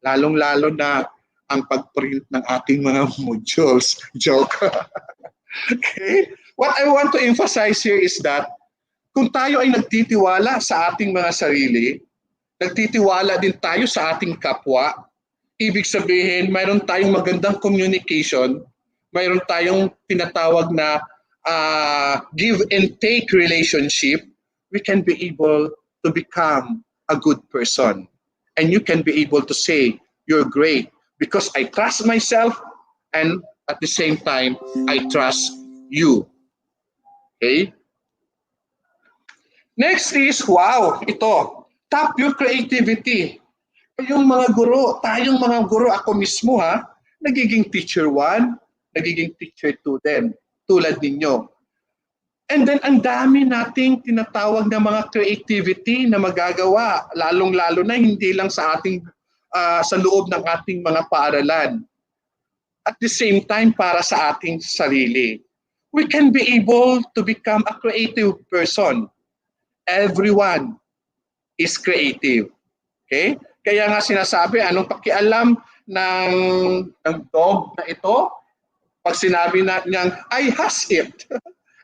Lalong-lalo na ang pag-print ng ating mga modules. Joke. Okay? What I want to emphasize here is that kung tayo ay nagtitiwala sa ating mga sarili, nagtitiwala din tayo sa ating kapwa, ibig sabihin, mayroon tayong magandang communication, mayroon tayong tinatawag na give and take relationship, we can be able to become a good person. And you can be able to say, you're great, because I trust myself and at the same time, I trust you. Okay? Next is, wow, ito, tap your creativity. Yung mga guro, tayong mga guro, ako mismo ha, nagiging teacher 1, nagiging teacher 2 din, tulad ninyo. And then ang dami nating tinatawag na mga creativity na magagawa, lalong-lalo na hindi lang sa ating sa loob ng ating mga paaralan. At the same time, para sa ating sarili. We can be able to become a creative person. Everyone is creative. Okay? Kaya nga sinasabi, anong pakialam ng dog na ito? Pag sinabi niyang, I has it.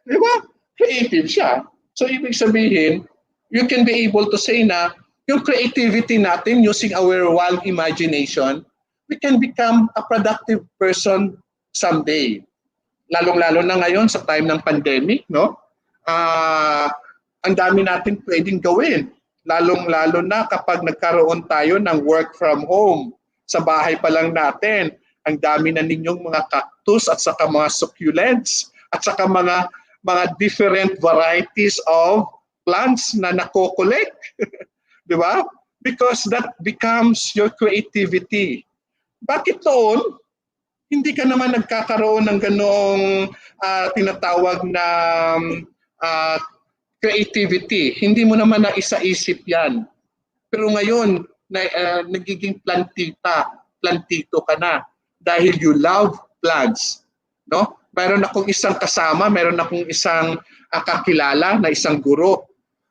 Di ba? Creative siya. So, ibig sabihin, you can be able to say na yung creativity natin using our wild imagination, we can become a productive person someday. Lalong-lalo na ngayon sa time ng pandemic, no? Ang dami natin pwedeng gawin. Lalong-lalo na kapag nagkaroon tayo ng work from home. Sa bahay pa lang natin, ang dami na ninyong mga cactus at saka mga succulents at saka mga different varieties of plants na nako-collect. Di ba? Because that becomes your creativity. Bakit noon, hindi ka naman nagkakaroon ng ganong tinatawag na creativity. Hindi mo naman na isa-isip yan. Pero ngayon, nagiging plantito ka na dahil you love plants. No? Mayroon akong isang kasama, mayroon akong isang kakilala na isang guro.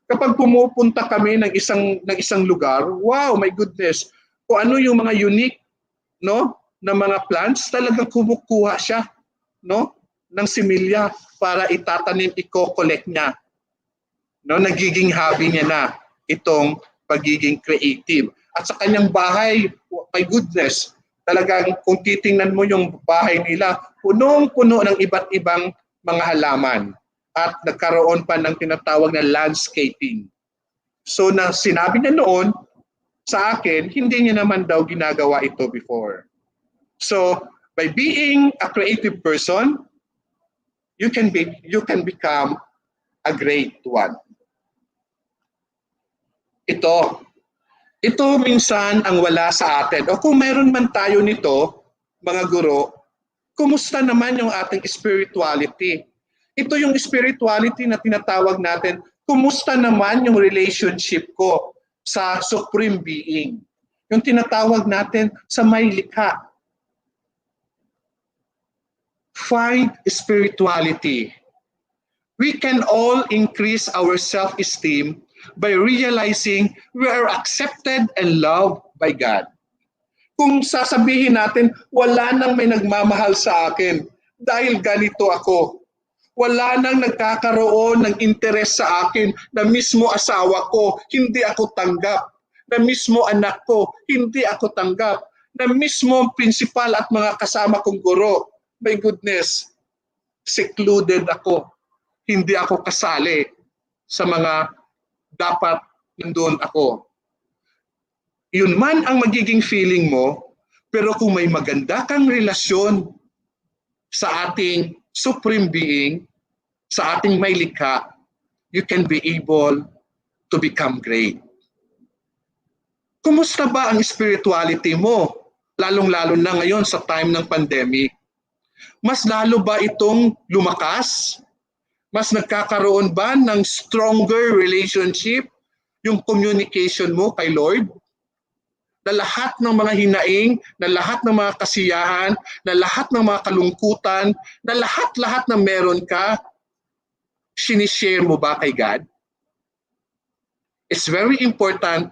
Kapag pumupunta kami ng isang lugar, wow, my goodness, kung ano yung mga unique, no, na mga plants, talagang kumukuha siya, no, ng similya para itatanim, i-collect niya. No, nagiging hobby niya na itong pagiging creative. At sa kanyang bahay, my goodness, talagang kung titingnan mo yung bahay nila, punong-puno ng iba't ibang mga halaman. At nagkaroon pa ng tinatawag na landscaping. So na sinabi niya noon sa akin, hindi niya naman daw ginagawa ito before. So by being a creative person, you can become a great one. Ito minsan ang wala sa atin. O kung meron man tayo nito, mga guro, kumusta naman yung ating spirituality? Ito yung spirituality na tinatawag natin, kumusta naman yung relationship ko sa Supreme Being? Yung tinatawag natin sa may likha. Find spirituality. We can all increase our self-esteem by realizing we are accepted and loved by God. Kung sasabihin natin, wala nang may nagmamahal sa akin dahil ganito ako. Wala nang nagkakaroon ng interes sa akin na mismo asawa ko, hindi ako tanggap. Na mismo anak ko, hindi ako tanggap. Na mismo principal at mga kasama kong guro. My goodness, secluded ako. Hindi ako kasali sa mga dapat nandun ako. Yun man ang magiging feeling mo, pero kung may maganda kang relasyon sa ating Supreme Being, sa ating may likha, you can be able to become great. Kumusta ba ang spirituality mo? lalong-lalo na ngayon sa time ng pandemic. Mas lalo ba itong lumakas? Mas nagkakaroon ba ng stronger relationship yung communication mo kay Lord? Na lahat ng mga hinaing, na lahat ng mga kasiyahan, na lahat ng mga kalungkutan, na lahat-lahat na meron ka, sinishare mo ba kay God? It's very important,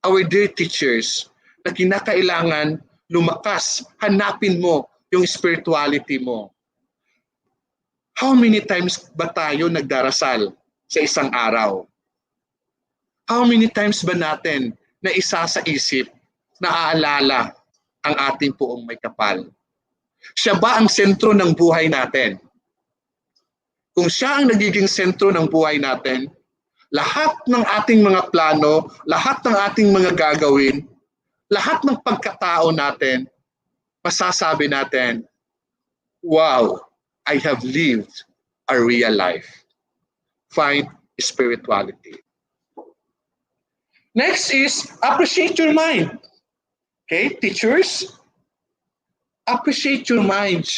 our dear teachers, na kinakailangan lumakas, hanapin mo yung spirituality mo. How many times ba tayo nagdarasal sa isang araw? How many times ba natin na isa sa isip, naaalala ang ating poong may kapal? Siya ba ang sentro ng buhay natin? Kung siya ang nagiging sentro ng buhay natin, lahat ng ating mga plano, lahat ng ating mga gagawin, lahat ng pagkatao natin, masasabi natin, wow, I have lived a real life. Find spirituality. Next is appreciate your mind. Okay, teachers, appreciate your mind.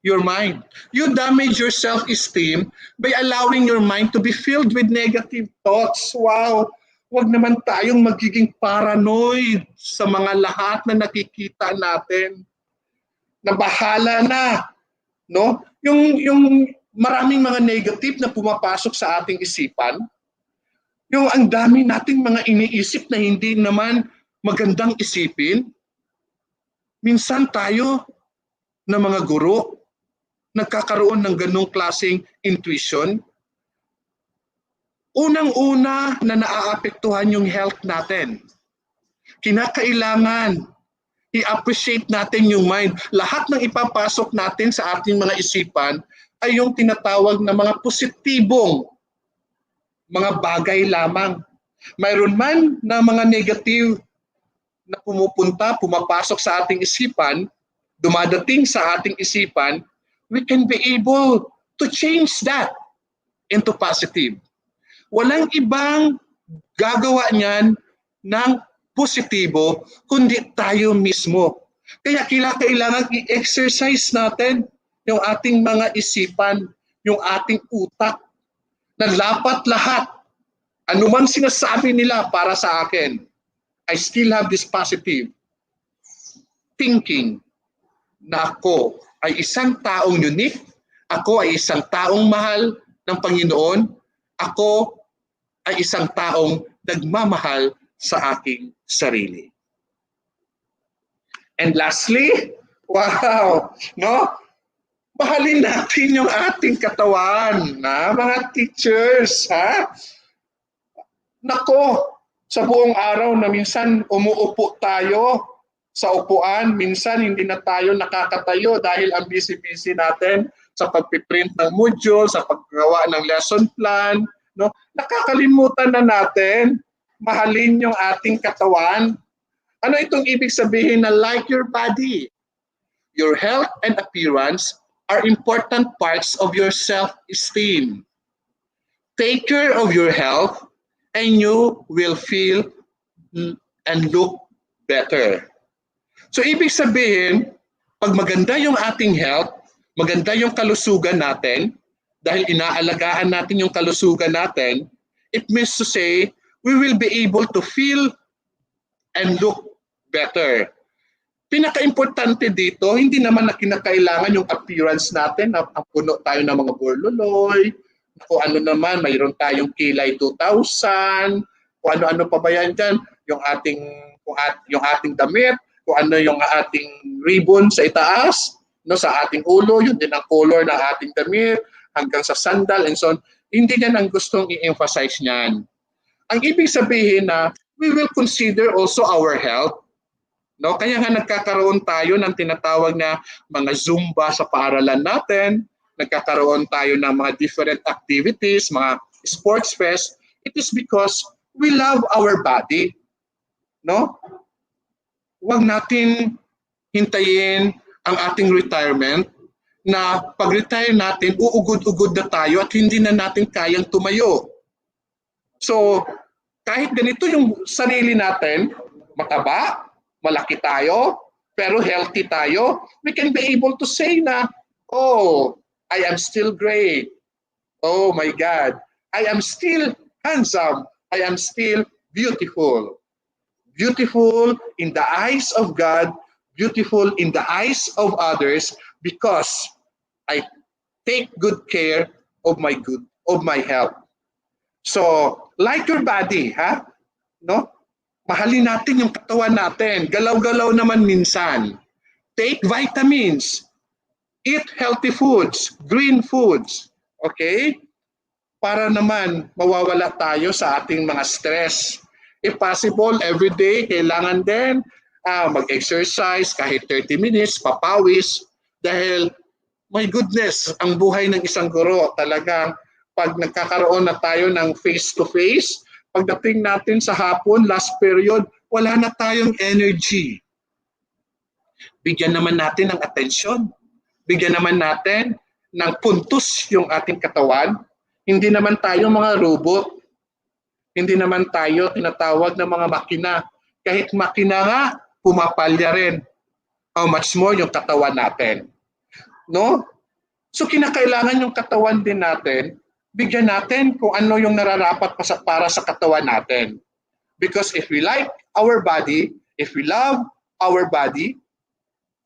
Your mind. You damage your self-esteem by allowing your mind to be filled with negative thoughts. Wow, wag naman tayong magiging paranoid sa mga lahat na nakikita natin. Na bahala na, no? Yung maraming mga negative na pumapasok sa ating isipan, yung ang dami nating mga iniisip na hindi naman magandang isipin. Minsan tayo na mga guro, nagkakaroon ng ganong klaseng intuition. Unang-una na naaapektuhan yung health natin. Kinakailangan i-appreciate natin yung mind. Lahat ng ipapasok natin sa ating mga isipan ay yung tinatawag na mga positibong mga bagay lamang. Mayroon man na mga negative na pumapasok sa ating isipan, dumadating sa ating isipan, we can be able to change that into positive. Walang ibang gagawa niyan ng positibo kundi tayo mismo. Kaya kailangan i-exercise natin yung ating mga isipan, yung ating utak, na dapat lahat, anuman sinasabi nila para sa akin, I still have this positive thinking na ako ay isang taong unique, ako ay isang taong mahal ng Panginoon, ako ay isang taong nagmamahal sa aking sarili. And lastly, wow, no? Mahalin natin yung ating katawan, na mga teachers, ha? Nako, sa buong araw na minsan umuupo tayo sa upuan, minsan hindi na tayo nakakatayo dahil ang busy-busy natin sa pagpiprint ng module, sa paggawa ng lesson plan, no? Nakakalimutan na natin mahalin yung ating katawan. Ano itong ibig sabihin na like your body? Your health and appearance are important parts of your self-esteem. Take care of your health and you will feel and look better. So ibig sabihin, pag maganda yung ating health, maganda yung kalusugan natin, dahil inaalagaan natin yung kalusugan natin, it means to say, we will be able to feel and look better. Pinaka-importante dito, hindi naman na kinakailangan yung appearance natin na puno tayo ng mga burluloy, kung ano naman, mayroon tayong kilay 2,000, kung ano-ano pa ba yan dyan, yung ating damit, kung ano yung ating ribbon sa itaas, no, sa ating ulo, yun din ang color ng ating damit, hanggang sa sandal, and so on. Hindi yan ang gustong i-emphasize niyan. Ang ibig sabihin na we will consider also our health. No, kaya nga nagkakaroon tayo ng tinatawag na mga Zumba sa paaralan natin, nagkakaroon tayo ng mga different activities, mga sports fest. It is because we love our body. No? Huwag natin hintayin ang ating retirement na pag-retire natin, uugod-ugod na tayo at hindi na natin kayang tumayo. So, kahit ganito yung sarili natin, mataba, malaki tayo, pero healthy tayo, we can be able to say na, oh, I am still great. Oh my God, I am still handsome. I am still beautiful. Beautiful in the eyes of God, beautiful in the eyes of others, because I take good care of my health. So, like your body, ha? No? Mahalin natin yung katawan natin. Galaw-galaw naman minsan. Take vitamins. Eat healthy foods, green foods. Okay? Para naman mawawala tayo sa ating mga stress. If possible, every day, kailangan din mag-exercise kahit 30 minutes, papawis. Dahil, my goodness, ang buhay ng isang guro talagang pag nagkakaroon na tayo ng face-to-face, pagdating natin sa hapon, last period, wala na tayong energy. Bigyan naman natin ng atensyon. Bigyan naman natin ng puntos yung ating katawan. Hindi naman tayo mga robot. Hindi naman tayo tinatawag na mga makina. Kahit makina nga, pumapalya rin. How much more yung katawan natin. No? So kinakailangan yung katawan din natin, bigyan natin kung ano yung nararapat para sa katawan natin. Because if we like our body, if we love our body,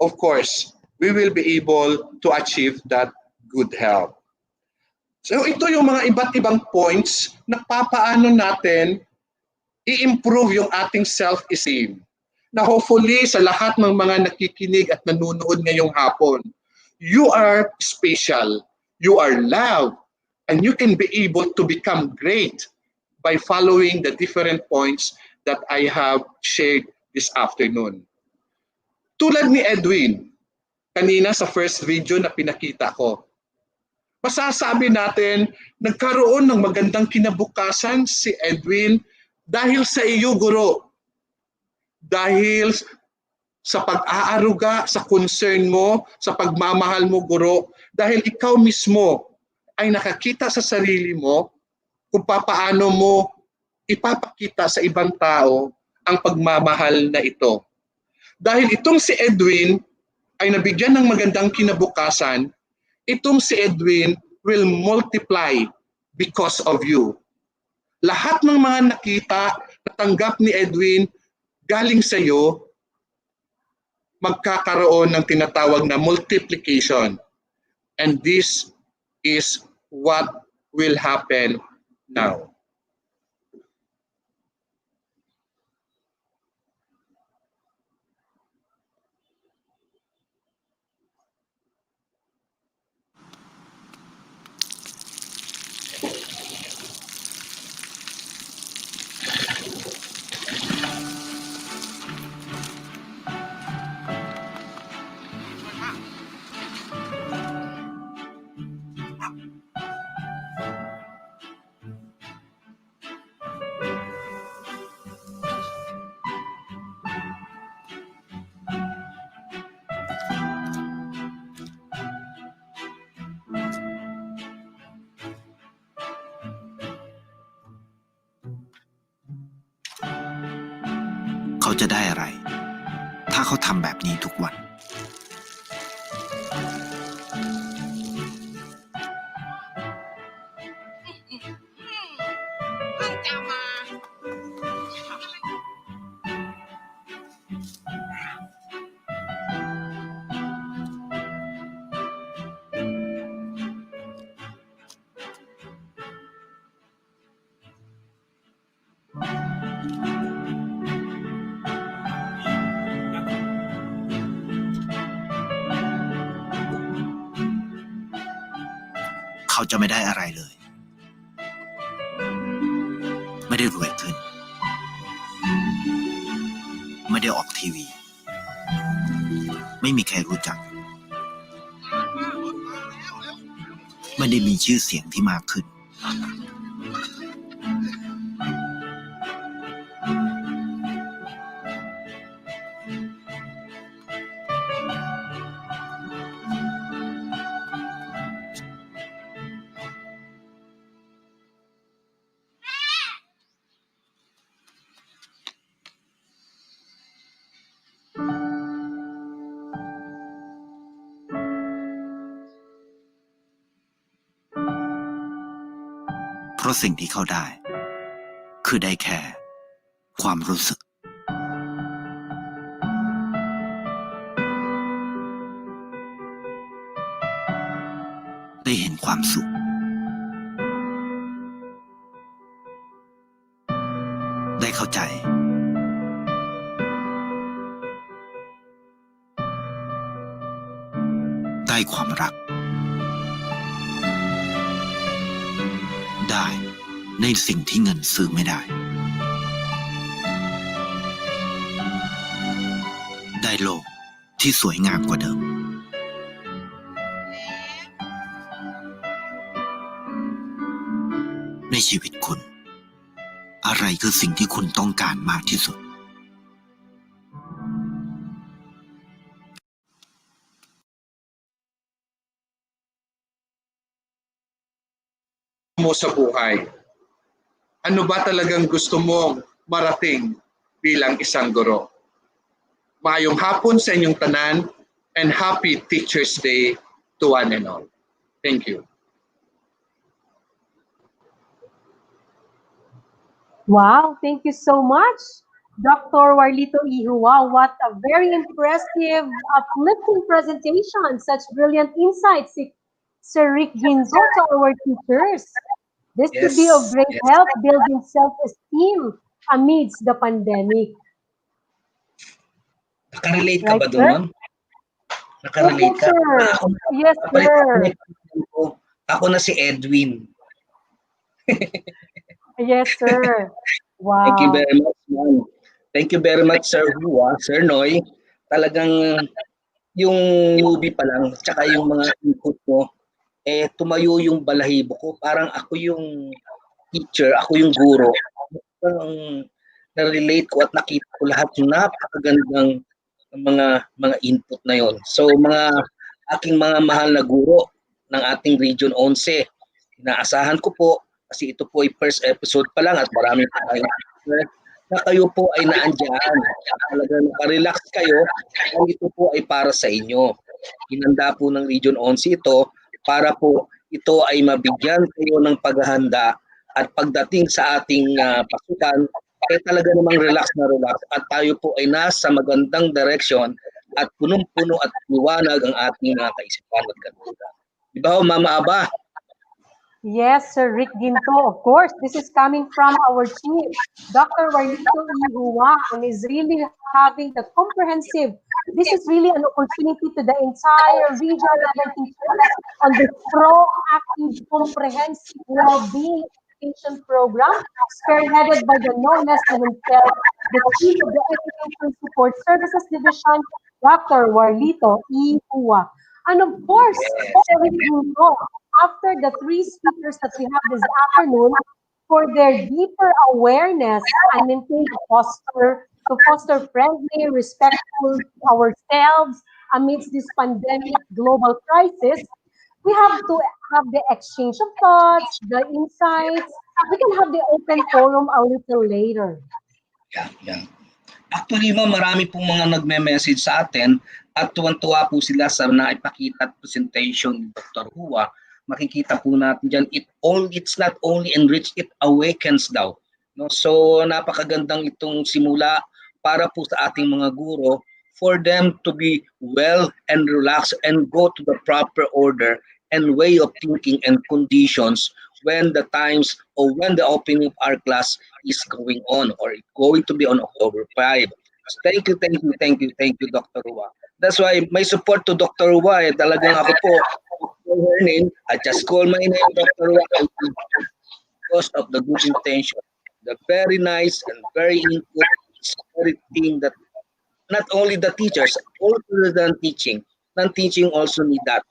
of course, we will be able to achieve that good health. So ito yung mga iba't ibang points na papaano natin i-improve yung ating self-esteem. Na hopefully sa lahat ng mga nakikinig at nanonood ngayong hapon, you are special, you are loved, and you can be able to become great by following the different points that I have shared this afternoon. Tulad ni Edwin, kanina sa first video na pinakita ko, masasabi natin, nagkaroon ng magandang kinabukasan si Edwin dahil sa iyo, guro. Dahil sa pag-aaruga, sa concern mo, sa pagmamahal mo, guro, dahil ikaw mismo ay nakakita sa sarili mo kung paano mo ipapakita sa ibang tao ang pagmamahal na ito. Dahil itong si Edwin ay nabigyan ng magandang kinabukasan, itong si Edwin will multiply because of you. Lahat ng mga nakita, natanggap ni Edwin, galing sa iyo, magkakaroon ng tinatawag na multiplication. And this is what will happen now.เขาจะได้อะไร ถ้าเขาทำแบบนี้ทุกวัน เขาจะไม่ได้อะไรเลย ไม่ได้รวยขึ้น ไม่ได้ออกทีวี ไม่มีใครรู้จัก ไม่ได้มีชื่อเสียงที่มากขึ้น เ เพราะสิ่งที่เขาได้ คือได้แค่ความรู้สึก ได้เห็นความสุข ได้เข้าใจ ได้ความรัก ได้ในสิ่งที่เงินซื้อไม่ได้ ได้โลกที่สวยงามกว่าเดิม ในชีวิตคุณ อะไรคือสิ่งที่คุณต้องการมากที่สุด Mo sa buhay? Ano ba talagang gusto mong marating bilang isang guro? Maayong hapon sa inyong tanan and happy Teachers Day to one and all. Thank you. Wow, thank you so much, Dr. Warlito Ihua. What a very impressive, uplifting presentation. Such brilliant insights, Sir Rick Ginzo, to our teachers. This could be of great help building self-esteem amidst the pandemic. Nakarelate ka ba Right, doon, sir? ma'am? Nakarelate ka? sir. Yes, sir. Ako na si Edwin. Yes, sir. Wow. Thank you very much, ma'am. Thank you very much, Sir Hua, Sir Noy. Talagang yung movie pa lang, tsaka yung mga input mo, tumayo yung balahibo ko. Parang ako yung teacher, ako yung guro. Parang na-relate ko at nakita ko lahat yung napakagandang mga input na yon. So mga aking mga mahal na guro ng ating Region 11, inaasahan ko po, kasi ito po ay first episode pa lang at marami pa tayong na kayo po ay naandyan. Talagang nakarelax kayo, at ito po ay para sa inyo. Hinanda po ng Region 11 ito para po ito ay mabigyan kayo ng paghahanda at pagdating sa ating pasukan, talaga namang relax na relax at tayo po ay nasa magandang direction at punong-puno at liwanag ang ating mga kaisipan at kaluluwa. Di ba, Mama Aba? Yes, Sir Rick Ginto, of course. This is coming from our chief, Dr. Warlito Ihua, and is really having the comprehensive. This is really an opportunity to the entire Region 11 teachers on the proactive, comprehensive well-being education program, spearheaded by the no less than himself, the chief of the Education Support Services Division, Dr. Warlito Ihua. And of course, Sir Rick Ginto, after the three speakers that we have this afternoon, for their deeper awareness and maintain the posture to foster friendly, respectful ourselves amidst this pandemic global crisis, we have to have the exchange of thoughts, the insights. We can have the open forum a little later. Yeah. Actually, marami pong mga nagme-message sa atin at tuwan-tuwa po sila sa naipakita at presentation ni Dr. Hua. Makikita po natin dyan, it's not only enrich, it awakens daw. No? So, napakagandang itong simula para po sa ating mga guro for them to be well and relaxed and go to the proper order and way of thinking and conditions when the times or when the opening of our class is going on or going to be on October 5. So thank you, Dr. Hua. That's why my support to Dr. Hua, talagang ako po, her name, I just call my name, Dr. Hua, because of the good intention, the very nice and very input, very thing that not only the teachers, also the non-teaching also need that.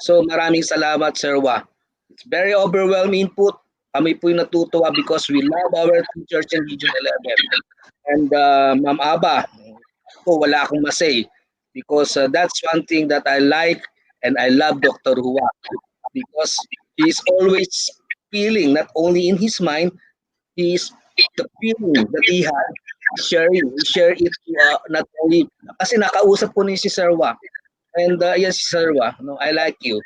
So maraming salamat, Sir Hua. It's very overwhelming input. Kami po'y natutuwa because we love our teachers in Region 11. And Ma'am Aba, wala akong masay because that's one thing that I like and I love Dr. Hua because he's always feeling, not only in his mind, he's the feeling that he had, share it not only, kasi nakausap po ni si Sir Hua. And yes, Sir Hua, no, I like you.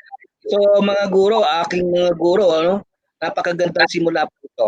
So mga guro, aking mga guro, Napakagandang simula po ito.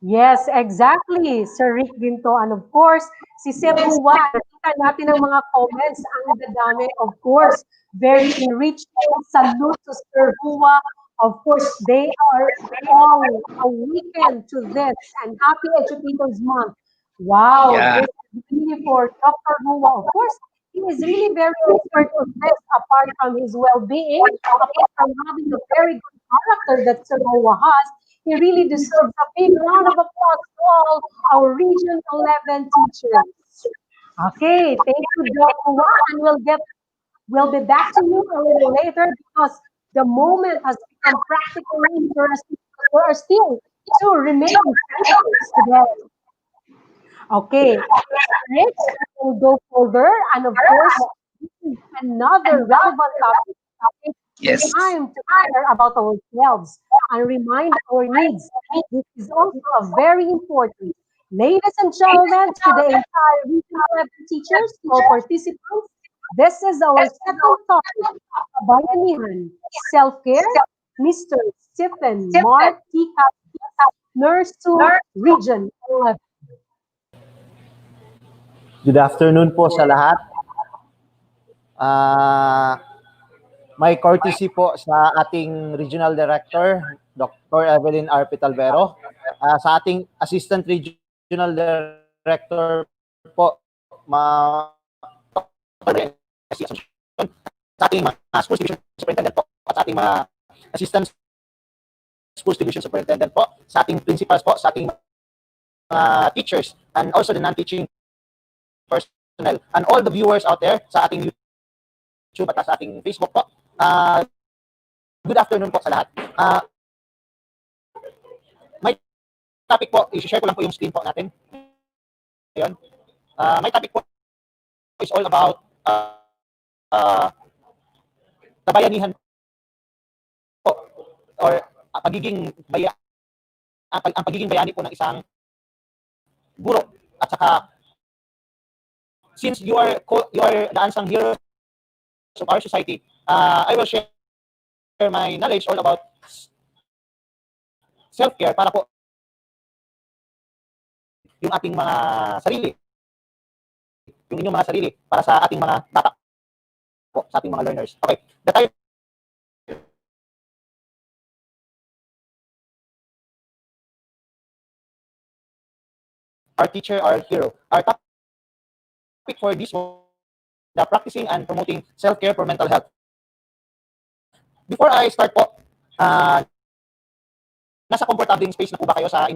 Yes, exactly, Sir Rick Ginto. And of course, si Sir Huwa, nakita natin ang mga comments, ang dadami. Of course, very enriching. Salute to Sir Huwa. Of course, they are all awakened to this. And happy Educators Month. Wow, Yeah. this is really for Dr. Huwa. Of course, he is really very expert on this, apart from his well-being, apart from having a very good character that Sir Huwa has. He really deserves a big round of applause to all our Region 11 teachers. Okay, thank you, Dr. Juan, and we'll be back to you a little later because the moment has become practically interesting. There are still two remaining sessions today. Okay, next we'll go further, and of course, this is another relevant topic. It's Yes. time to care about ourselves and remind our needs. This is also a very important. Ladies and gentlemen, to the entire Regional 11 teachers or participants, this is our second topic, Bayanihan, self-care, Mr. Stephen Mark T. Nurse to Region 11. Good afternoon po sa lahat. May courtesy po sa ating Regional Director, Dr. Evelyn R. Pitalvero, sa ating Assistant Regional Director po, sa ating mga Schools Division Superintendent po, at sa ating mga Assistant Schools Division Superintendent po, sa ating principals po, sa ating mga teachers, and also the non-teaching personnel, and all the viewers out there sa ating YouTube at sa ating Facebook po. Good afternoon po sa lahat. May topic po, i-share ko lang po yung screen po natin. Ayun. May topic po is all about kabayanihan po, or pagiging ang pagiging bayani po ng isang guro, at saka since you are the unsung heroes of our society, I will share my knowledge all about self-care para po yung ating mga sarili, yung inyong mga sarili, para sa ating mga bata po, sa ating mga learners. Okay, the title our teacher, our hero. Our topic for this was the practicing and promoting self-care for mental health. Before I start po, nasa comfortable space na po ba kayo sa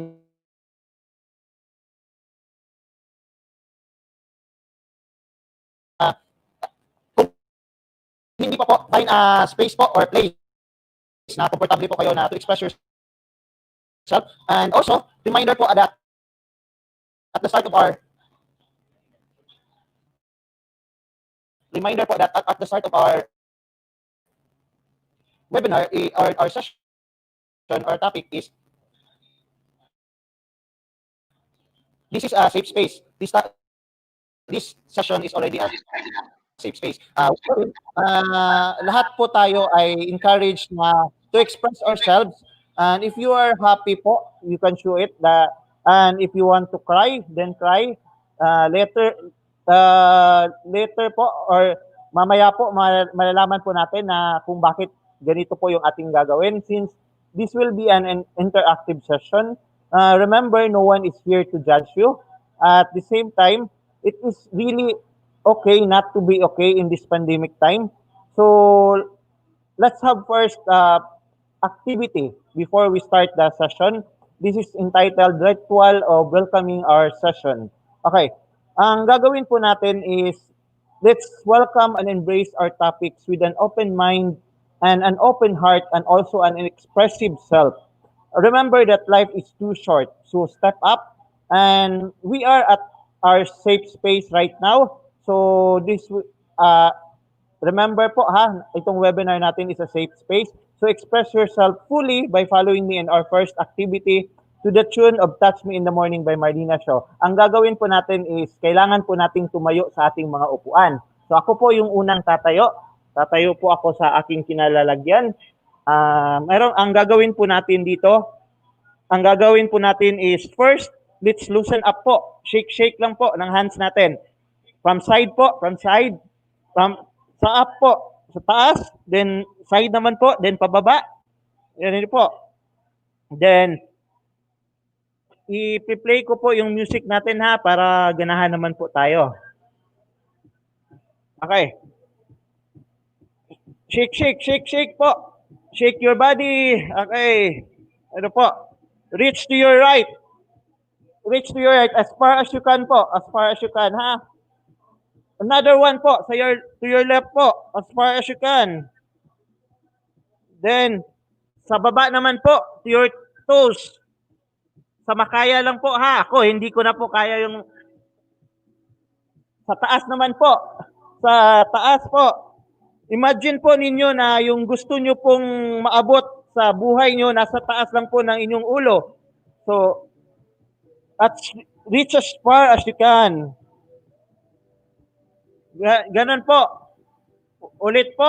kung hindi pa po, find a space po or place na comfortable po kayo na to express yourself. And also, reminder po that at the start of our webinar, our session, our topic is, this is a safe space. This session is already a safe space. Lahat po tayo ay encouraged na to express ourselves, and if you are happy po, you can show it. And if you want to cry, then cry. Later po, or mamaya po, malalaman po natin na kung bakit ganito po yung ating gagawin, since this will be an interactive session. Remember, no one is here to judge you. At the same time, it is really okay not to be okay in this pandemic time. So let's have first activity before we start the session. This is entitled Ritual of Welcoming Our Session. Okay, ang gagawin po natin is, let's welcome and embrace our topics with an open mind and an open heart, and also an expressive self. Remember that life is too short, so step up, and we are at our safe space right now. So remember po itong webinar natin is a safe space. So express yourself fully by following me in our first activity, to the tune of Touch Me in the Morning by Marlena Shaw. Ang gagawin po natin is, kailangan po nating tumayo sa ating mga upuan. So ako po yung unang tatayo. Tatayo po ako sa aking kinalalagyan. Ang gagawin po natin dito, is first, let's loosen up po. Shake lang po ng hands natin. From side, sa up po, sa taas, then side naman po, then pababa. Yan po. Then, i-play ko po yung music natin ha, para ganahan naman po tayo. Okay. Shake po. Shake your body. Okay. Ano po? Reach to your right. As far as you can po. As far as you can, ha? Another one po. To your left po. As far as you can. Then, sa baba naman po. To your toes. Sa makaya lang po, ha? Ako, hindi ko na po kaya yung... Sa taas naman po. Sa taas po. Imagine po ninyo na yung gusto nyo pong maabot sa buhay nyo, nasa taas lang po ng inyong ulo. So, reach as far as you can. Ganon po. Ulit po,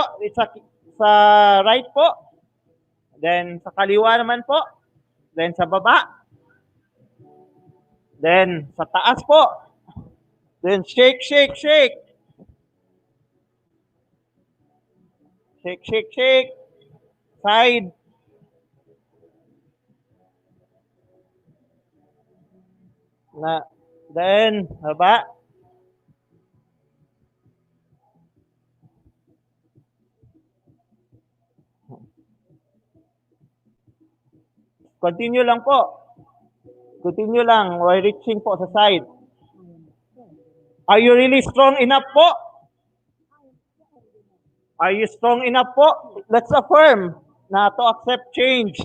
sa right po. Then, sa kaliwa naman po. Then, sa baba. Then, sa taas po. Then, shake. Shake. Side. Then, baba. Continue lang po. While reaching po sa side. Are you really strong enough po? Are you strong enough po? Let's affirm na to accept change.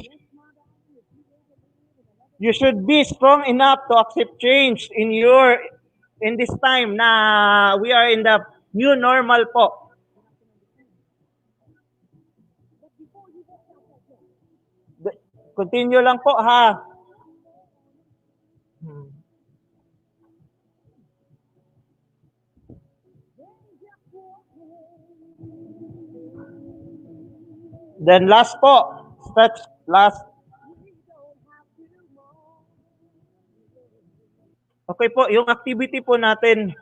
You should be strong enough to accept change in this time na we are in the new normal po. Continue lang po, ha. Then last po, stretch last. Okay po, yung activity po natin,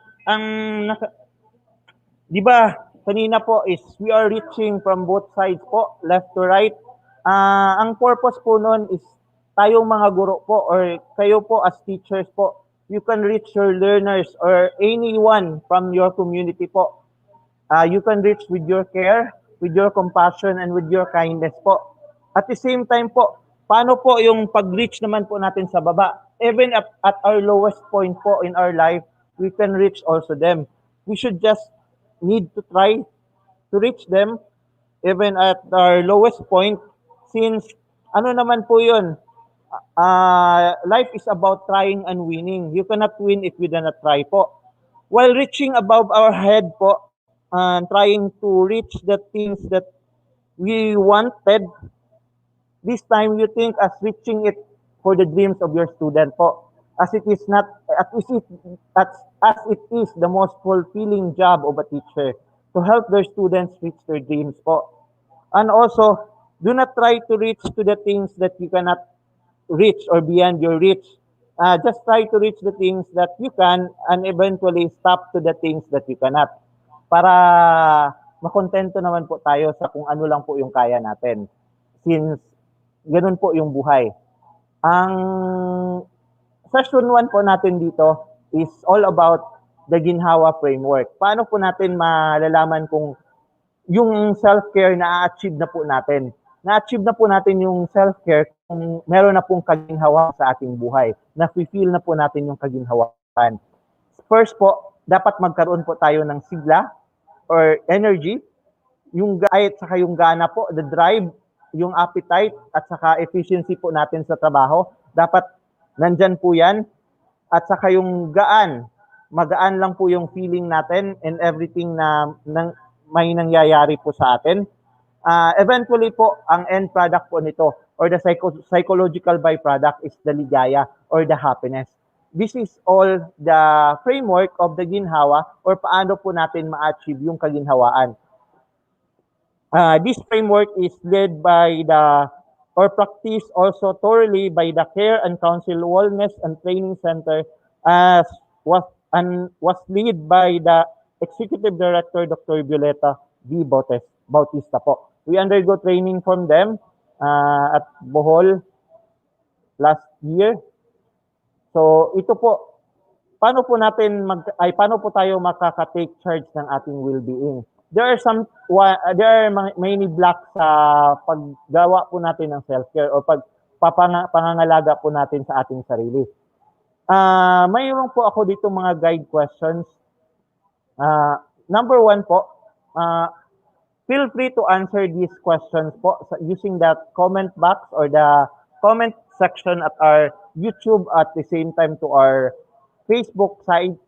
di ba, kanina po is we are reaching from both sides po, left to right. Ang purpose po nun is tayong mga guro po or kayo po as teachers po, you can reach your learners or anyone from your community po. You can reach with your care, with your compassion, and with your kindness po. At the same time po, paano po yung pag-reach naman po natin sa baba? Even at our lowest point po in our life, we can reach also them. We should just need to try to reach them even at our lowest point since ano naman po yun, life is about trying and winning. You cannot win if you do not try po. While reaching above our head po, and trying to reach the things that we wanted, this time you think as reaching it for the dreams of your student po. As it is the most fulfilling job of a teacher to help their students reach their dreams po. And also, do not try to reach to the things that you cannot reach or beyond your reach. Just try to reach the things that you can and eventually stop to the things that you cannot. Para makontento naman po tayo sa kung ano lang po yung kaya natin. Since ganun po yung buhay. Ang session 1 po natin dito is all about the Ginhawa framework. Paano po natin malalaman kung yung self-care na-achieve na po natin? Na-achieve na po natin yung self-care kung meron na pong kaginhawa sa ating buhay. Na-feel na po natin yung kaginhawaan. First po, dapat magkaroon po tayo ng sigla or energy, yung at saka yung gana po, the drive, yung appetite, at saka efficiency po natin sa trabaho. Dapat nandyan po yan. At saka yung gaan, magaan lang po yung feeling natin and everything na may nangyayari po sa atin. Eventually po, ang end product po nito or the psychological byproduct is the ligaya or the happiness. This is all the framework of the ginhawa or paano po natin ma-achieve yung kaginhawaan. This framework is led by or practiced also thoroughly by the Care and Counsel Wellness and Training Center, as was led by the Executive Director Dr. Violeta D. Bautista po. We undergo training from them at Bohol last year. So ito po, paano po tayo makaka-take charge ng ating well-being? There are many blocks sa paggawa po natin ng self-care o pangangalaga po natin sa ating sarili. Mayroon po ako dito mga guide questions. Number 1 po, feel free to answer these questions po using the comment box or the comment section at our YouTube at the same time to our Facebook side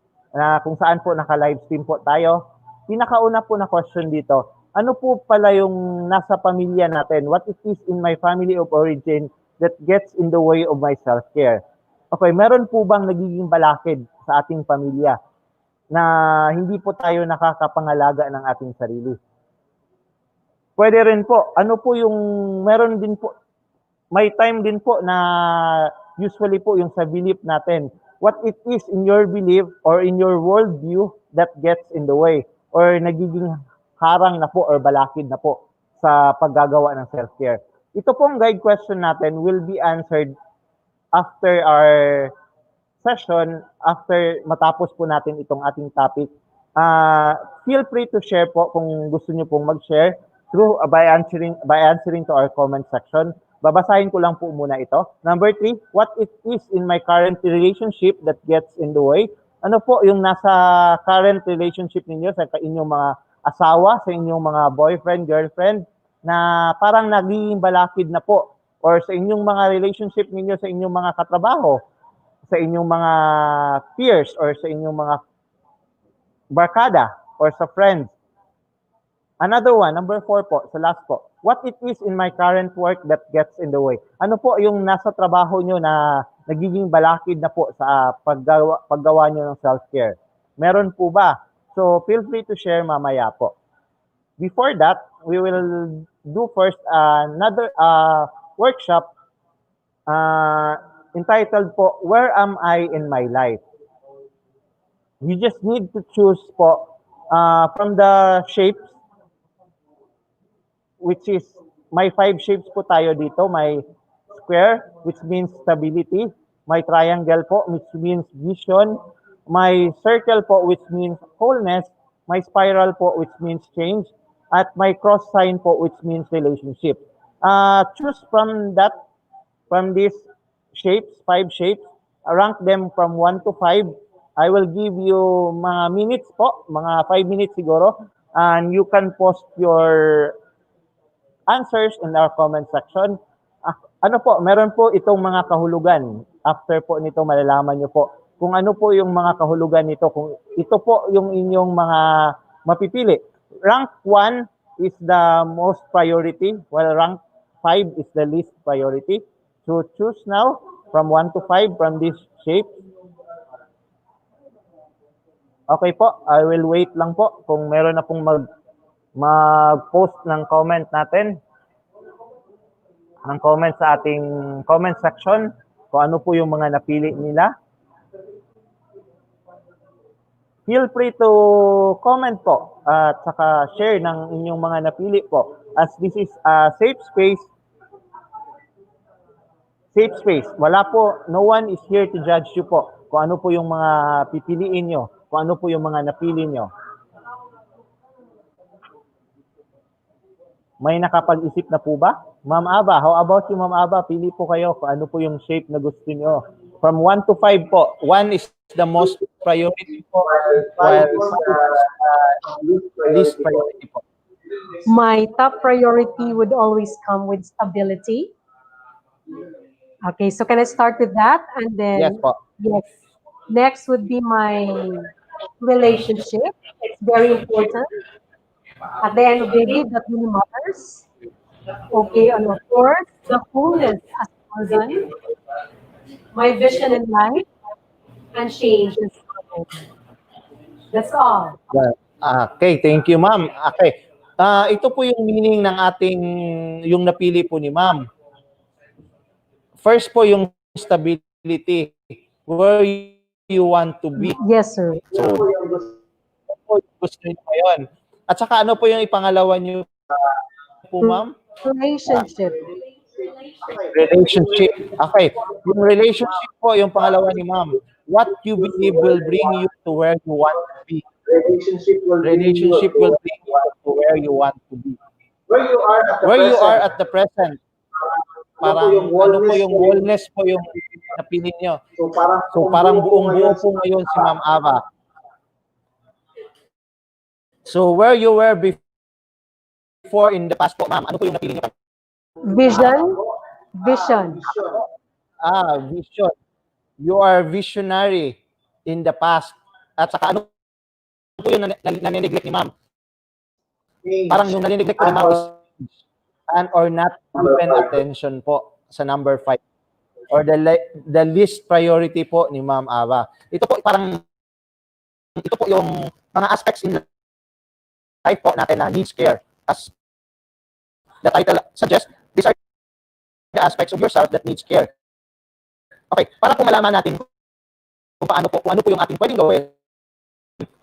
kung saan po naka-live stream po tayo. Pinakauna po na question dito, ano po pala yung nasa pamilya natin? What it is in my family of origin that gets in the way of my self-care? Okay, meron po bang nagiging balakid sa ating pamilya na hindi po tayo nakakapangalaga ng ating sarili? Pwede rin po, ano po yung, meron din po, may time din po na usually po yung sa belief natin, what it is in your belief or in your worldview that gets in the way or nagiging harang na po or balakid na po sa paggagawa ng self-care. Ito pong guide question natin will be answered after our session, after matapos po natin itong ating topic. Feel free to share po kung gusto niyo pong mag-share through by answering to our comment section. Babasahin ko lang po muna ito. Number 3, what it is in my current relationship that gets in the way? Ano po yung nasa current relationship ninyo sa inyong mga asawa, sa inyong mga boyfriend, girlfriend, na parang nagiging balakid na po? Or sa inyong mga relationship ninyo sa inyong mga katrabaho, sa inyong mga peers, or sa inyong mga barkada, or sa friends. Another one, number 4 po, sa last po. What it is in my current work that gets in the way? Ano po yung nasa trabaho nyo na nagiging balakid na po sa paggawa nyo ng self-care? Meron po ba? So, feel free to share mamaya po. Before that, we will do first another workshop entitled po, Where Am I in My Life? You just need to choose po from the shapes, which is, may 5 shapes po tayo dito. May square, which means stability. May triangle po, which means vision. May circle po, which means wholeness. May spiral po, which means change. At may cross sign po, which means relationship. Choose from these shapes, 5 shapes. Rank them from 1 to 5. I will give you mga minutes po, mga 5 minutes siguro. And you can post your answers in our comment section. Ano po, meron po itong mga kahulugan. After po nito, malalaman nyo po kung ano po yung mga kahulugan nito. Kung ito po yung inyong mga mapipili. Rank 1 is the most priority, while rank 5 is the least priority. So choose now from 1 to 5 from this shape. Okay po, I will wait lang po kung meron na pong mag-post ng comment natin, ng comment sa ating comment section, kung ano po yung mga napili nila. Feel free to comment po at saka share ng inyong mga napili po, as this is a safe space. Safe space. Wala po, no one is here to judge you po kung ano po yung mga pipiliin nyo, kung ano po yung mga napili nyo. May nakapag-isip na po ba? Ma'am Aba, how about you, Ma'am Aba? Pili po kayo kung ano po yung shape na gusto nyo. From 1 to 5 po. 1 is the most priority po, while least priority po. My top priority would always come with stability. Okay, so can I start with that? And then, Yes po. Yes. Next would be my relationship. It's very important. At the end of the day, that really matters. Okay, and of course, the wholeness as a person, my vision in life, and change is coming. That's all. Okay, thank you, ma'am. Okay. Ito po yung meaning ng ating, yung napili po ni ma'am. First po yung stability, where you want to be. Yes, sir. So, gusto niyo po yun. At saka ano po yung ipangalawa niyo po, ma'am? Relationship. Relationship. Okay. Yung relationship po, yung pangalawa ni ma'am. What you believe will bring you to where you want to be. Relationship will bring you to where you want to be. Where you are at the present. Parang ano po yung wholeness po yung napili nyo. So parang buong-buo po ngayon si Ma'am Ava. So where you were before in the past po, ma'am, ano po yung napili nyo? Vision. Vision. Vision. You are visionary in the past. At saka ano po yung nanineglect ni ma'am? Parang yung nanineglect ko ni ma'am is and or not given attention po sa number 5 or the least priority po ni Ma'am Ava. Ito po yung mga aspects in life po natin na needs care. As the title suggests, these are the aspects of yourself that needs care. Okay, para po malaman natin kung ano po yung ating pwedeng gawin,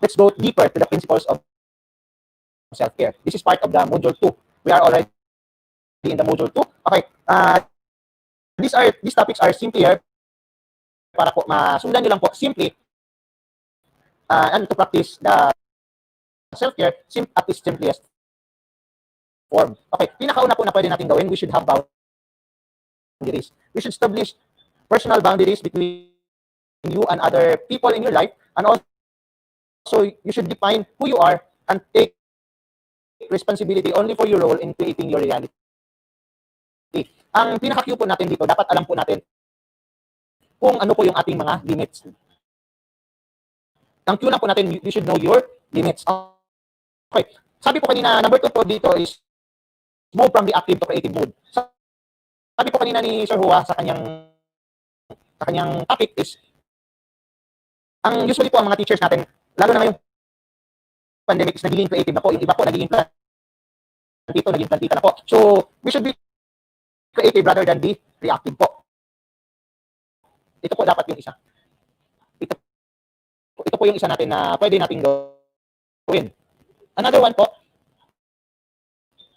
let's go deeper to the principles of self-care. This is part of the module 2. We are already in the module 2. Okay. These topics are simply here para po masundan nyo lang po simply and to practice the self-care at its simplest form. Okay. Pinakauna po na pwede natin gawin, we should have boundaries. We should establish personal boundaries between you and other people in your life, and also you should define who you are and take responsibility only for your role in creating your reality. Ang pinaka-cue po natin dito, dapat alam po natin kung ano po yung ating mga limits. Ang cue lang po natin, you should know your limits. Okay. Sabi po kanina, number 2 po dito is move from the active to creative mode. Sabi po kanina ni Sir Hua sa kanyang topic is, ang usually po ang mga teachers natin, lalo na ngayong pandemic, is nagiging creative na po. Yung iba po nagiging plantito na po. So, we should be creative rather than be reactive po. Ito po dapat yung isa. Ito po yung isa natin na pwede natin gawin. Another one po,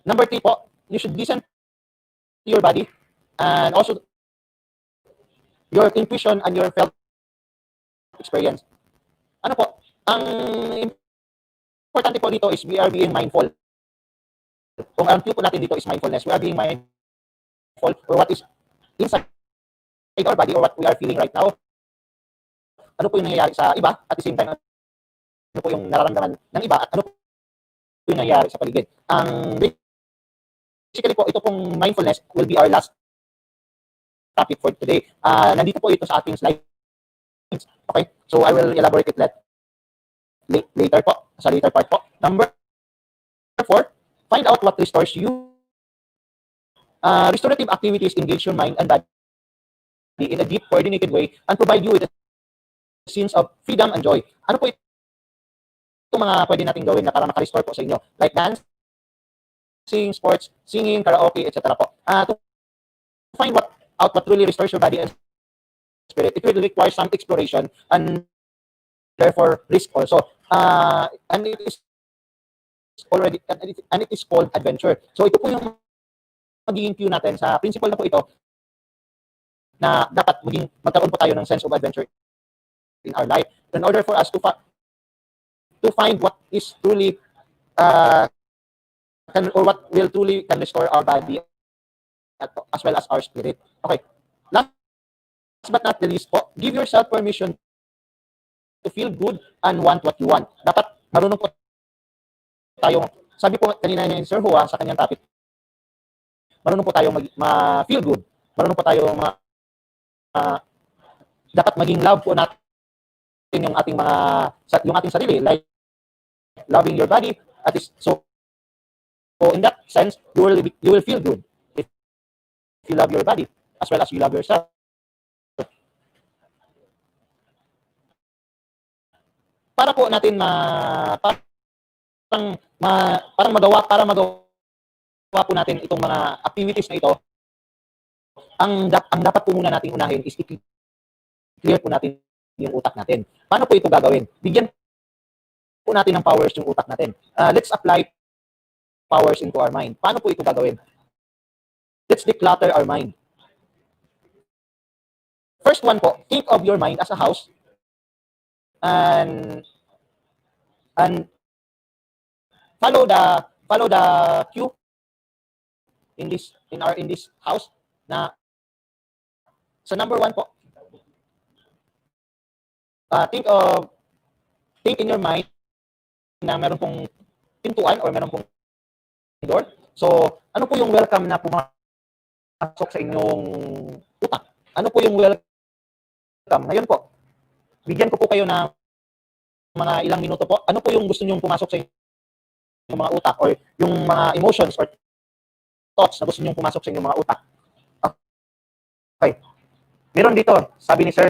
number 3 po, you should listen to your body and also your intuition and your felt experience. Ano po, ang importante po dito is we are being mindful. Kung ang cue po natin dito is mindfulness, we are being mindful for what is inside our body or what we are feeling right now. Ano po yung nangyayari sa iba at the same time, ano po yung nararamdaman ng iba at ano po yung nangyayari sa paligid. Basically po, ito pong mindfulness will be our last topic for today. Nandito po ito sa ating slides. Okay? So I will elaborate it later po, sa later part po. Number 4, find out what restores you. Restorative activities engage your mind and body in a deep, coordinated way and provide you with a sense of freedom and joy. Ano po ito mga pwede natin gawin na para maka-restore po sa inyo? Like dancing, sports, singing, karaoke, etc. po. To find out what truly restores your body and spirit, it will require some exploration and therefore risk also. And it is called adventure. So ito po yung magiging cue natin sa principle na po ito na dapat magkaroon po tayo ng sense of adventure in our life in order for us to find what is truly or what will truly can restore our body as well as our spirit. Okay. Last but not the least po, give yourself permission to feel good and want what you want. Dapat marunong po tayo, sabi po kanina ni Sir Hua sa kanyang topic, marunong po tayo ma-feel good. Marunong po tayo dapat maging love po natin yung ating sarili, like loving your body. So in that sense, you will feel good if you love your body as well as you love yourself. Para po natin parang magawa po natin itong mga activities na ito, ang dapat po muna nating unahin is i-clear po natin yung utak natin. Paano po ito gagawin? Bigyan po natin ng powers yung utak natin. Let's apply powers into our mind. Paano po ito gagawin? Let's declutter our mind. First one po, think of your mind as a house and follow the cue in this house na sa number one po, think in your mind na meron pong pintuan or meron pong door. So, ano po yung welcome na pumasok sa inyong utak? Ano po yung welcome? Ngayon po, bigyan ko po kayo ng mga ilang minuto po. Ano po yung gusto nyong pumasok sa inyong mga utak or yung mga emotions or thoughts na gusto nyong pumasok sa inyong mga utak? Okay. Meron dito, sabi ni Sir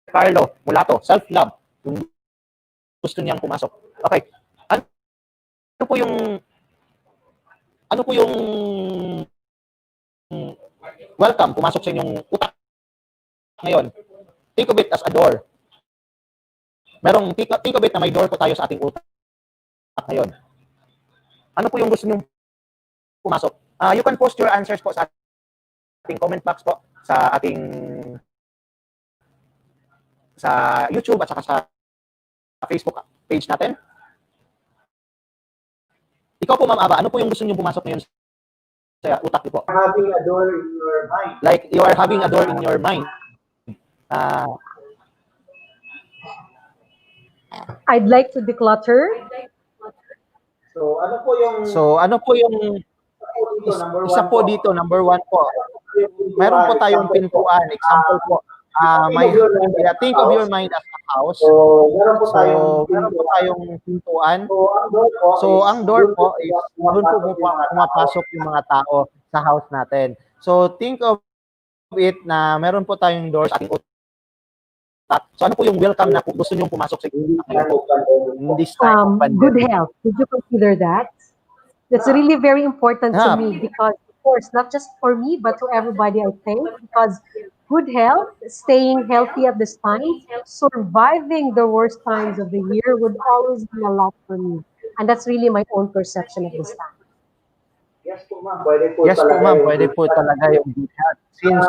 Carlo Mulato, self-love. Yung gusto niyang pumasok. Okay. Ano po yung welcome pumasok sa inyong utak ngayon? Think of it as a door. Think of it na may door po tayo sa ating utak ngayon. Ano po yung gusto niyong pumasok? You can post your answers po sa ating comment box po sa ating sa YouTube at saka sa Facebook page natin. Ikaw po, Ma'am Aba, ano po yung gusto niyong pumasok ngayon sa utak niyo po? Having a door in your mind. Like you are having a door in your mind. I'd like to declutter. So, ano po yung isa po dito, number one po. Meron po tayong pintuan. Example po, think of your mind as a house. So, meron po tayong pintuan. So, ang door po is doon po pumapasok yung mga tao sa house natin. So, think of it na meron po tayong door sa ating utak. So, ano po yung welcome na gusto niyong pumasok sa this time? Good health. Did you consider that? That's really very important to me because, of course, not just for me, but to everybody, I think, because good health, staying healthy at this time, surviving the worst times of the year would always be a lot for me. And that's really my own perception at this time. Yes po, ma'am. Pwede po talaga yung good health. Since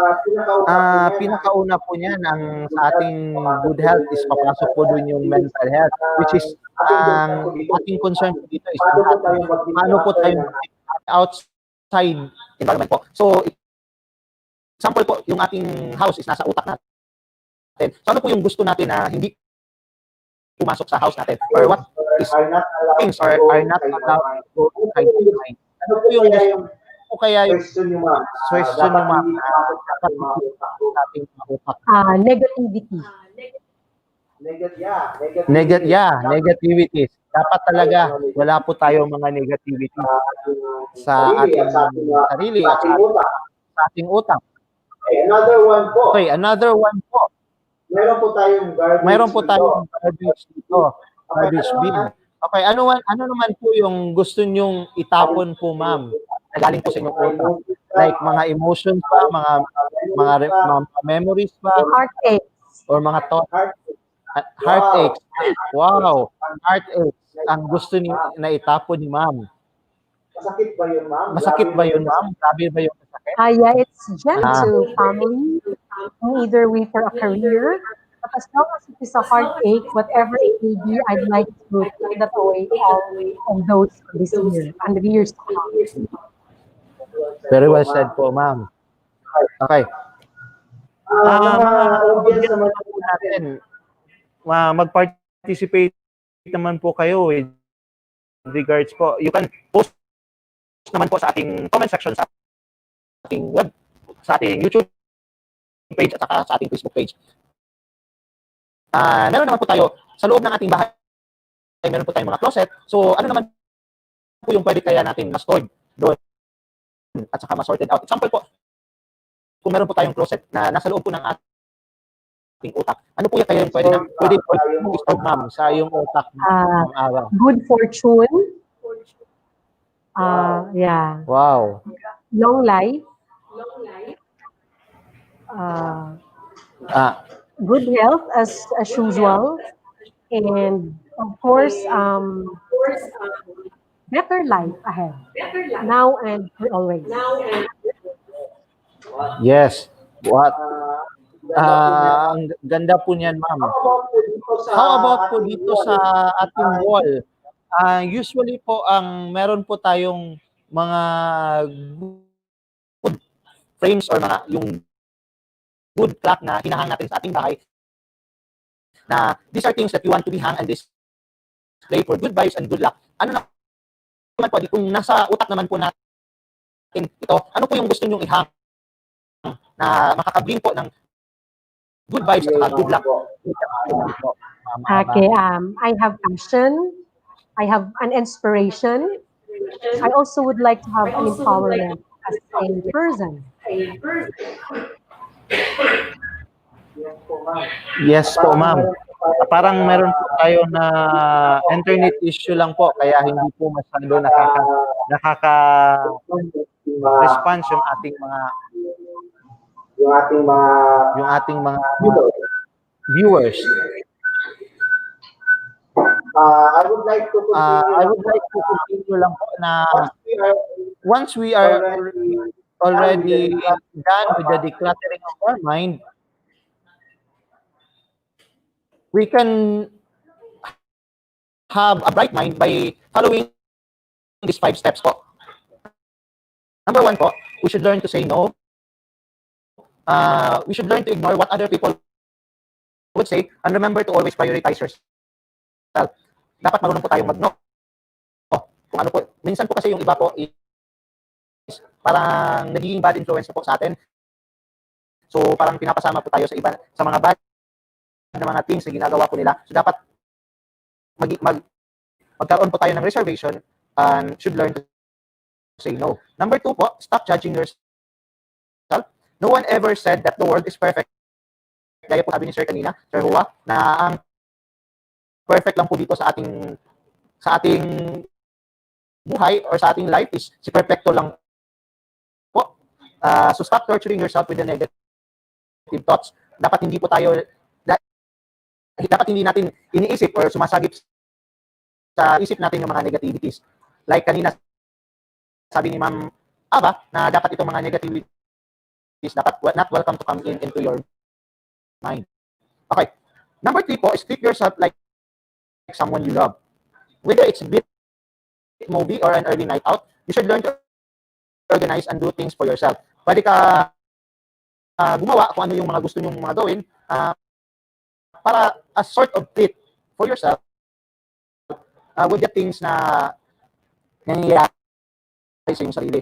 pinakauna po niyan ang sa ating good health is papasok po dun yung mental health, which is ating concern po dito is paano po tayo outside environment po. So, example po, yung ating house is nasa utak natin. So, ano po yung gusto natin na hindi pumasok sa house natin? Or what is things are not allowed to go inside the mind? Ano po yung question yung mga dapat utak? Negativity. Negativities. Dapat talaga wala po tayong mga negativity sa ating sarili at sa ating utak. Okay, another one po. Meron po tayong garbage dito. Garbage bin. Okay, ano naman po yung gusto nyong itapon po, ma'am? Galing po sa inyong utak. Like mga emotions pa, mga memories pa, heartaches or mga thoughts. Heartaches. Wow, heartaches. Ang gusto niyo na itapon ni ma'am. Masakit ba yun, ma'am? Grabe ba yung masakit? Yeah, it's to family, either way for a career. But as long as it is a heartache, whatever it may be, I'd like to put that away all of those this year and the years to come. Very well said po, ma'am. Okay. Mga audience naman po natin, mag-participate naman po kayo with regards po. You can post naman po sa ating comment section sa ating web, sa ating YouTube page at saka sa ating Facebook page. Meron naman po tayo sa loob ng ating bahay, meron po tayong mga closet. So, ano naman po yung pwede kaya natin ma-stored doon at saka ma-sorted out. Example po, kung meron po tayong closet na nasa loob po ng utak. Ano po yung kaya pwede mong start, ma'am, sa yung utak ng araw? Good fortune. Yeah. Wow. Long life. Good health as usual. And of course, better life ahead. Now and for always. Yes. What? Ang ganda po niyan, ma'am. How about po dito sa ating wall? Usually po, meron po tayong mga good frames or mga yung good clock na hinahang natin sa ating bahay. Na these are things that you want to be hang and display for good vibes and good luck. Ano naman po, kung nasa utak naman po natin ito, ano po yung gusto nyong ihang na makakabring po ng good vibes at good luck? Okay, I have passion. I have an inspiration. I also would like to have an empowerment as a person. Yes po, ma'am. Parang meron po tayo na internet issue lang po, kaya hindi po masyado nakaka-response yung ating mga viewers. I would like to continue lang po na once we are already done with the decluttering of our mind, we can have a bright mind by following these 5 steps po. Number 1 po, we should learn to say no. We should learn to ignore what other people would say and remember to always prioritize yourself. Dapat marunong po tayong mag-no. Kung ano po, minsan po kasi yung iba po is parang nagiging bad influence po sa atin. So parang pinapasama po tayo sa iba, sa mga bad na mga things na ginagawa po nila. So dapat magkaroon po tayo ng reservation and should learn to say no. Number 2 po, stop judging yourself. No one ever said that the world is perfect. Kaya po sabi ni Sir kanina, Sir Hua, na ang perfect lang po dito sa ating buhay or sa ating life is si perfecto lang po. So stop torturing yourself with the negative thoughts. Dapat hindi natin iniisip or sumasagip sa isip natin yung mga negativities. Like kanina, sabi ni Ma'am Ava, na dapat itong mga negativities dapat not welcome to come into your mind. Okay. Number 3 po is treat yourself like someone you love. Whether it's a bit movie or an early night out, you should learn to organize and do things for yourself. Pwede ka gumawa kung ano yung mga gusto nyong mga gawin para a sort of treat for yourself with the things na nangyayari sa iyong sarili.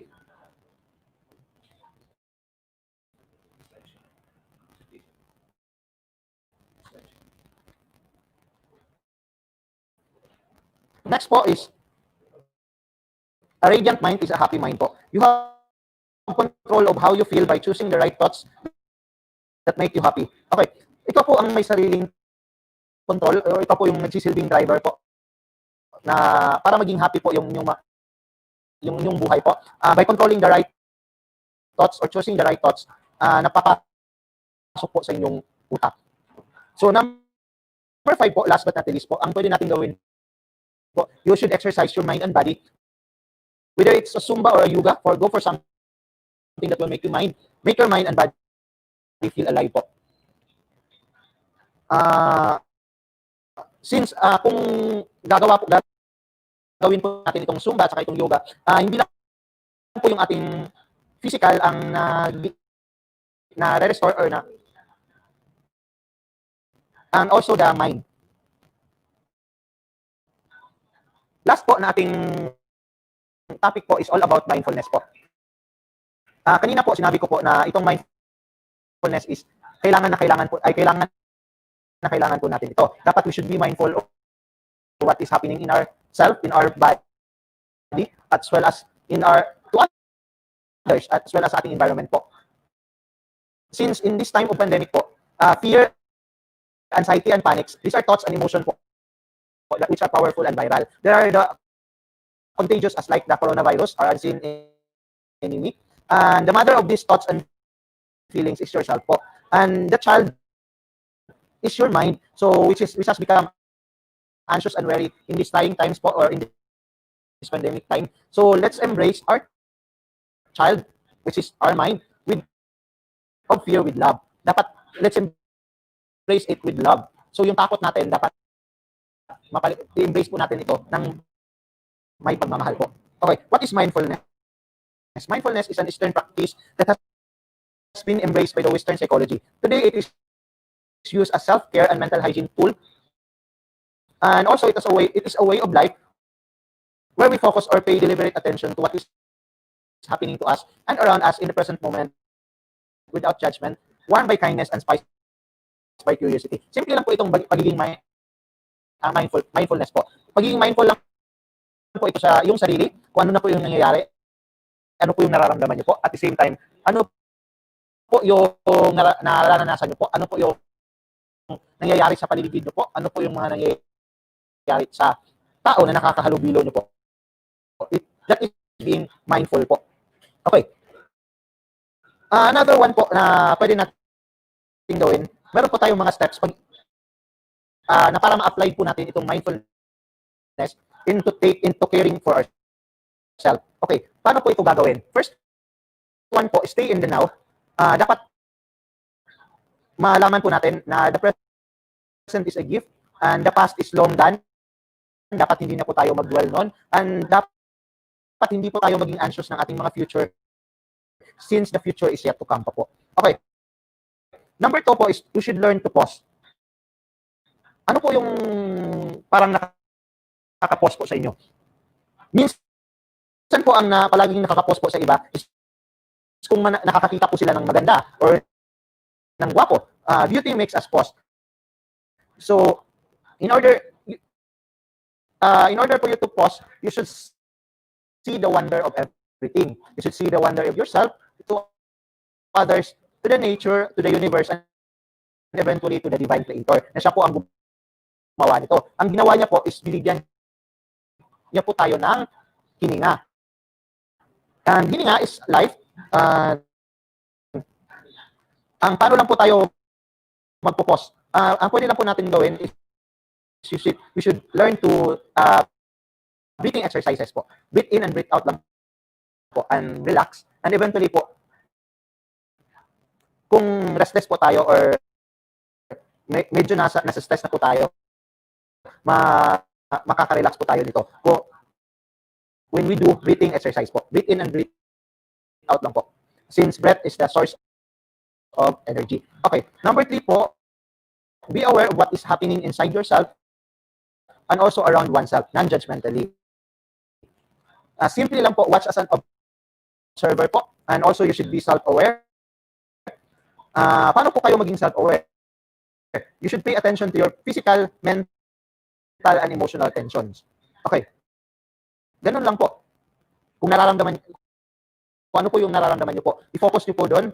Next po is, a radiant mind is a happy mind po. You have control of how you feel by choosing the right thoughts that make you happy. Okay, ito po ang may sariling control, o ito po yung nagsisilbing driver po na para maging happy po yung buhay po. By controlling the right thoughts or choosing the right thoughts, napapasok po sa inyong utak. So number 5 po, last but not least po, ang pwede natin gawin po, you should exercise your mind and body. Whether it's a Zumba or a yoga, go for something that will make your mind and body feel alive po. Since kung gawin po natin itong Zumba at itong yoga, hindi lang po yung ating physical ang na-restore or and also the mind. Last po na ating topic po is all about mindfulness po. Kanina po sinabi ko po na itong mindfulness is kailangan po natin ito. Dapat we should be mindful of what is happening in ourselves, in our body, as well as to others, as well as ating environment po. Since in this time of pandemic po, fear anxiety and panics, these are thoughts and emotions which are powerful and viral. There are the contagious as like the coronavirus are unseen enemy. And the mother of these thoughts and feelings is yourself po. And the child is your mind. So which has become anxious and worried in these trying times po, or in this pandemic time. So let's embrace our child, which is our mind, with of fear with love. Dapat let's embrace it with love. So yung takot natin dapat i-embrace po natin ito ng may pagmamahal po. Okay, what is mindfulness? Mindfulness is an Eastern practice that has been embraced by the Western psychology. Today, it is used as self-care and mental hygiene tool, and also it is a way of life where we focus or pay deliberate attention to what is happening to us and around us in the present moment without judgment, warmed by kindness and spiced by curiosity. Simple lang po itong pagiging mindfulness po. Pagiging mindful lang po ito sa iyong sarili, kung ano na po yung nangyayari, ano po yung nararamdaman niyo po, at the same time, ano po yung nararanasan niyo po, ano po yung nangyayari sa paligid niyo po, ano po yung mga nangyayari sa tao na nakakahalubilo niyo po. That is being mindful po. Okay. Another one po na pwede natin gawin, meron po tayong mga steps na para ma-apply po natin itong mindfulness into caring for ourselves. Okay, paano po ito gagawin? First one po, stay in the now. Dapat malaman po natin na the present is a gift and the past is long done. Dapat hindi na po tayo mag-dwell noon, and dapat hindi po tayo maging anxious ng ating mga future since the future is yet to come pa po. Okay. Number 2 po is you should learn to pause. Ano po yung parang nakaka-pause po sa inyo? Minsan po ang palaging nakaka-pause po sa iba is kung nakakakita po sila ng maganda or ng gwapo. Beauty makes us pause. So, in order for you to pause, you should see the wonder of everything. You should see the wonder of yourself, to others, to the nature, to the universe, and eventually to the divine creator. Na siya po ang gumawa nito. Ang ginawa niya po is binigyan niya po tayo ng hininga. And hininga is life. Ang paano lang po tayo magpo-pause. Ang pwede lang po natin gawin is we should learn to breathing exercises po. Breathe in and breathe out lang po and relax. And eventually po, kung restless po tayo or medyo nasa stress na po tayo, makaka-relax po tayo dito. When we do breathing exercise po, breathe in and breathe out lang po. Since breath is the source of energy. Okay, number 3 po, be aware of what is happening inside yourself and also around oneself, non-judgmentally. Simply lang po, watch as an observer po, and also you should be self-aware. Paano po kayo maging self-aware? You should pay attention to your physical, mental, and emotional tensions. Okay. Ganun lang po. Kung ano po yung nararamdaman niyo po, i-focus niyo po doon.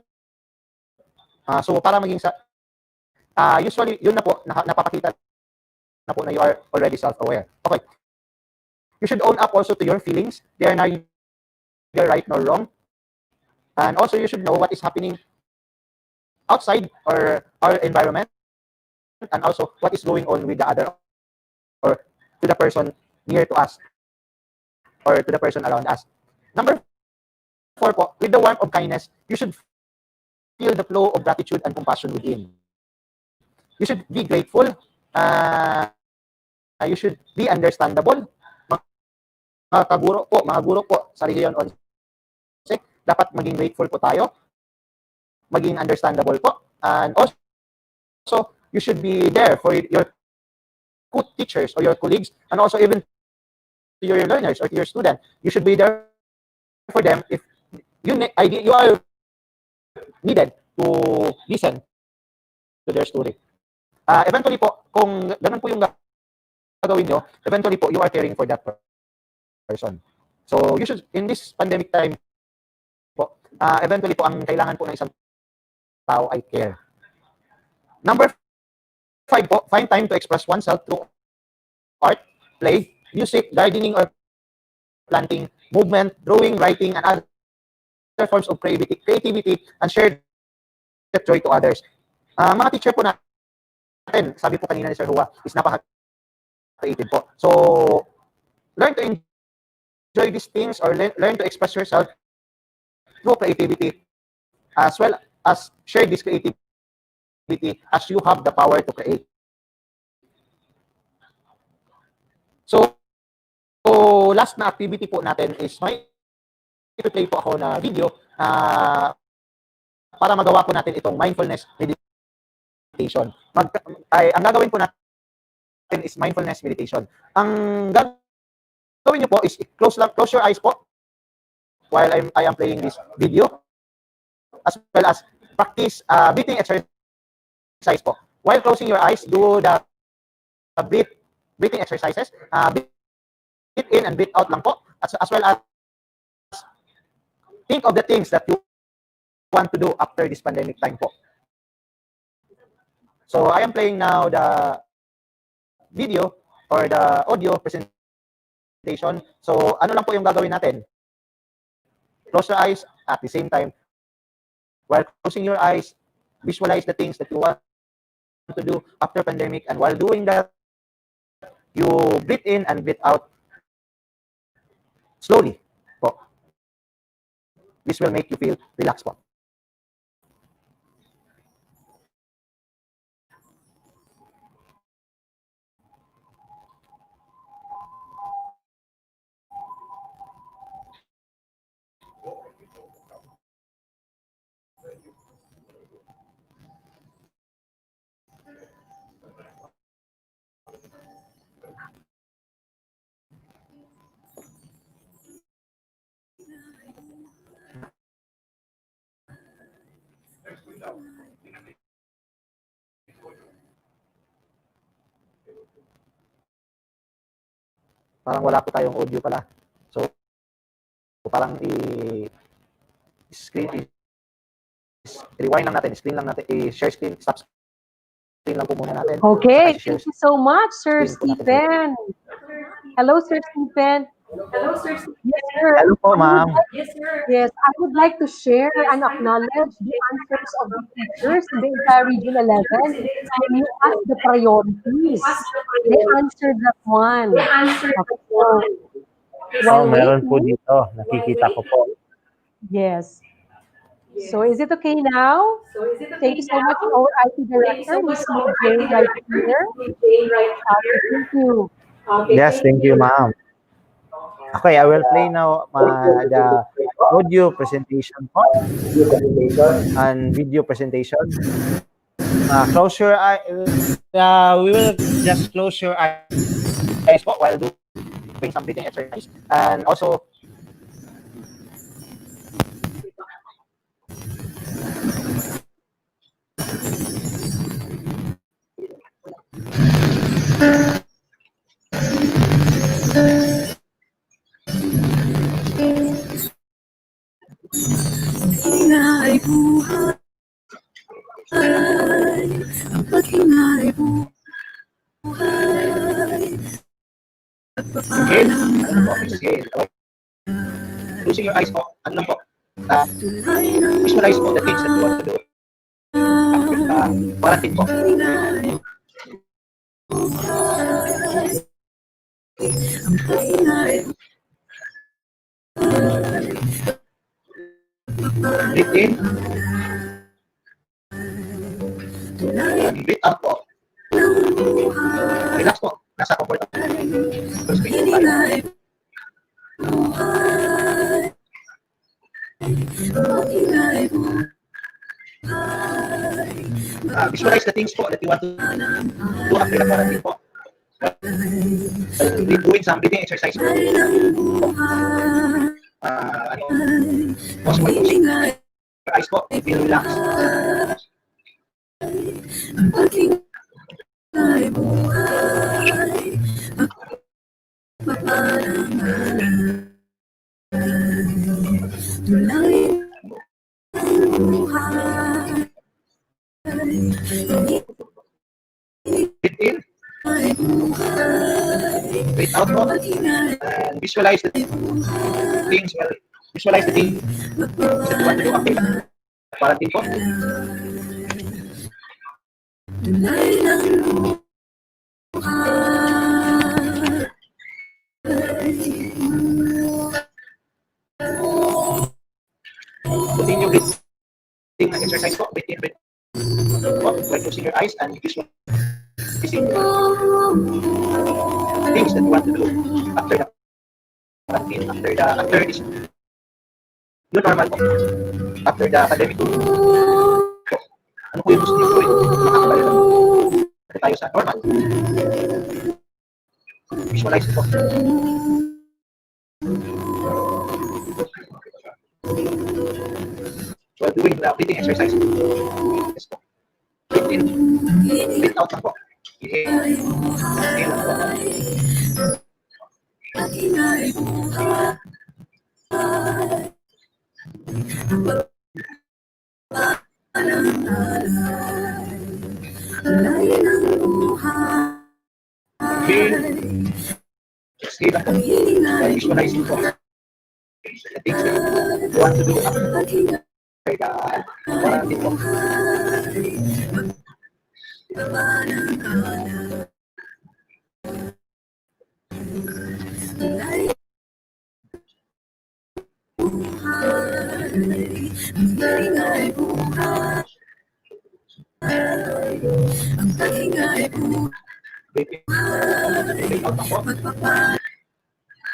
So, para maging usually, yun na po, napapakita na po na you are already self-aware. Okay. You should own up also to your feelings. They are neither right nor wrong. And also, you should know what is happening outside or our environment, and also what is going on with the other or to the person near to us or to the person around us. Number 4 po, with the warmth of kindness, you should feel the flow of gratitude and compassion within. You should be grateful. You should be understandable. Mga guro po sa Region XI, dapat maging grateful po tayo, maging understandable po, and also you should be there for your teachers or your colleagues, and also even to your learners or to your student. You should be there for them if you are needed to listen to their story. Eventually po, kung ganun po yung gagawin nyo, eventually po, you are caring for that person. So, you should, in this pandemic time po, eventually po, ang kailangan po ng isang tao ay care. Number find time to express oneself through art, play, music, gardening or planting, movement, drawing, writing, and other forms of creativity and share that joy to others. Mga teacher po natin, sabi po kanina ni Sir Hua, is napaka-creative po. So, learn to enjoy these things or learn to express yourself through creativity as well as share this creativity as you have the power to create. So last na activity po natin is may i-play po ako na video para magawa po natin itong mindfulness meditation. Ang gagawin po natin is mindfulness meditation. Ang gagawin nyo po is close your eyes po while I am playing this video, as well as practice breathing exercise po. While closing your eyes, do the breathing exercises. Breathe in and breathe out lang po. As well as think of the things that you want to do after this pandemic time po. So I am playing now the video or the audio presentation. So ano lang po yung gagawin natin? Close your eyes at the same time. While closing your eyes, visualize the things that you want to do after pandemic, and while doing that, you breathe in and breathe out slowly po. This will make you feel relaxed po. Parang wala po tayong audio pala. So parang rewind lang natin, screen lang natin, i-share screen, stop screen lang po muna natin. Okay, thank you so much, Sir Stephen. Hello, Sir Stephen. Hello, sir. Yes, sir. Hello po, ma'am. Yes, sir. Yes, I would like to share and acknowledge the answers of the teachers in the entire Region 11 when you asked the priorities. They answered that one. Oh, meron po dito. Nakikita ko po. Yes. So is it okay now? Thank you so much, our IT director, Ms. Jane, right here. Thank you. Yes, thank you, ma'am. Okay, I will play now the audio presentation po and video presentation. Close your eye. We will just close your eyes po while doing some breathing exercise, and also Paghinga ay buhay. Ang paghinga ay buhay. closing your eyes po. Ano lang po? Visualize po the things that you want to do. Parating po. Ang paghinga ay Breathe in. Breathe out po. Relax po. Nasa comfort. Visualize the things po that you want to do after the quarantine po. Doing some breathing exercise po. Pause po. Your eyes po. Feel relaxed. ang paghinga ay buhay. Tulay ang buhay. out po and visualize the things, well, visualize the things that you want to do after quarantine po. Continue breathing exercise po. Breathe in, breathe po. By closing your eyes and visualizing things that you want to do after the quarantine, after this new normal po. After the pandemic. Ano po yung gusto niyo gawin? Makakabalik na tayo sa normal. Visualize po. While doing the breathing exercise, yes po. Breathe in, breathe out lang po. Inhale, exhale lang po. Inhale, exhale lang po. While visualizing po the things that you want to do after the quarantine po.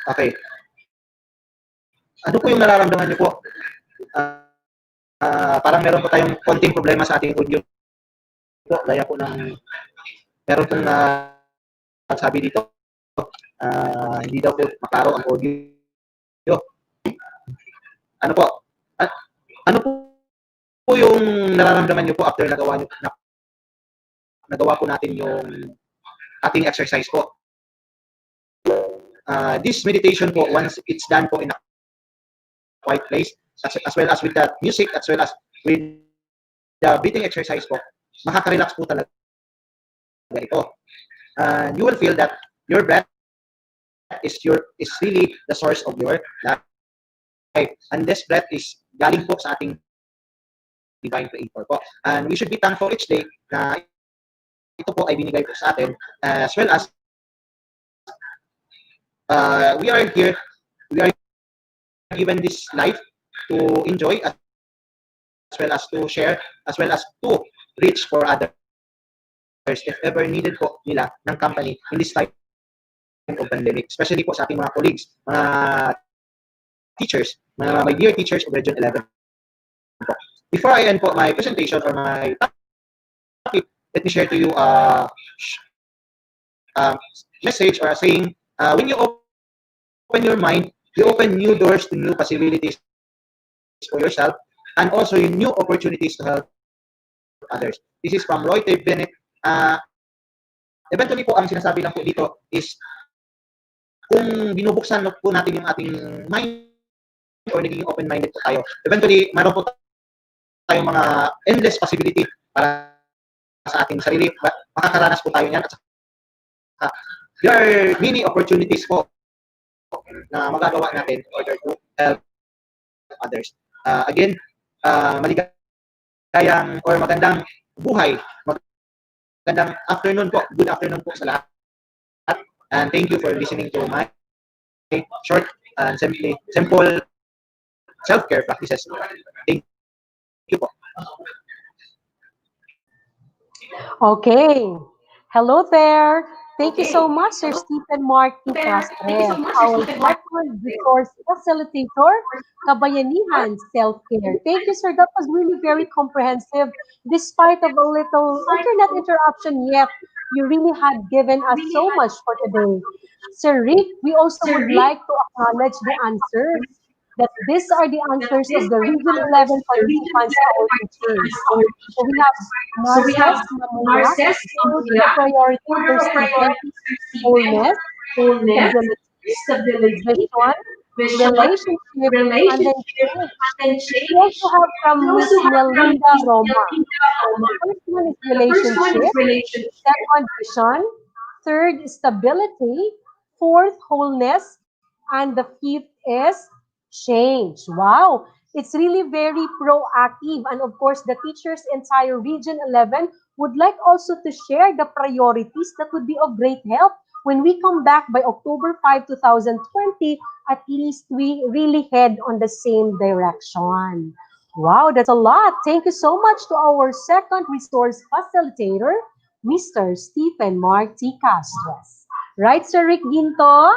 Okay. Ano po yung nararamdaman niyo po? Parang meron po tayong konting problema sa ating audio. Gaya po ng meron pong sabi dito, hindi daw po maklaro ang audio. Ano po? Ano po yung nararamdaman niyo po after nagawa po natin yung ating exercise po? This meditation po, once it's done po in a quiet place, as well as with the music, as well as with the breathing exercise po, makaka-relax po talaga ito. You will feel that your breath is really the source of your life. And this breath is galing po sa ating divine creator po. And we should be thankful each day na ito po ay binigay po sa atin, as well as we are given this life to enjoy, as well as to share, as well as to reach for others if ever needed po nila ng company in this time of pandemic, especially po sa ating mga colleagues, mga teachers, my dear teachers of Region 11 po. Before I end po my presentation or my topic, let me share to you a message or a saying. When you open your mind, you open new doors to new possibilities for yourself and also new opportunities to help others. This is from Roy T. Bennett. Eventually po, ang sinasabi lang po dito is kung binubuksan po natin yung ating mind or naging open-minded po tayo, eventually, mayroon po tayong mga endless possibility para sa ating sarili. Makakaranas po tayo niyan. At there are many opportunities po na magagawa natin in order to help others. Again, maligayang or magandang buhay, magandang afternoon po. Good afternoon po sa lahat. And thank you for listening to my short and simple self-care practices. Thank you po. Okay. Hello there. Thank you so much, Sir Stephen Martin Castret, our record resource facilitator, Kabayanihan Self-Care. Thank you, sir. That was really very comprehensive. Despite of a little internet interruption, yet you really had given us so much for today. Sir Rick, we also would like to acknowledge the answers, that these are the answers of the Region 11 participants to our teachings. So we have Narces, Mamaya, food, the priority of their students, wholeness, stability, vision, relationship, and then change. We also have from Miss Melinda Roma. The first one is relationship, second, vision, third, stability, fourth, wholeness, and the fifth is change. Wow, it's really very proactive. And of course, the teachers entire Region 11 would like also to share the priorities that would be of great help when we come back by October 5, 2020. At least we really head on the same direction. Wow, that's a lot. Thank you so much to our second resource facilitator, Mr. Stephen Mark T. Castros. Right, Sir Rick Ginto?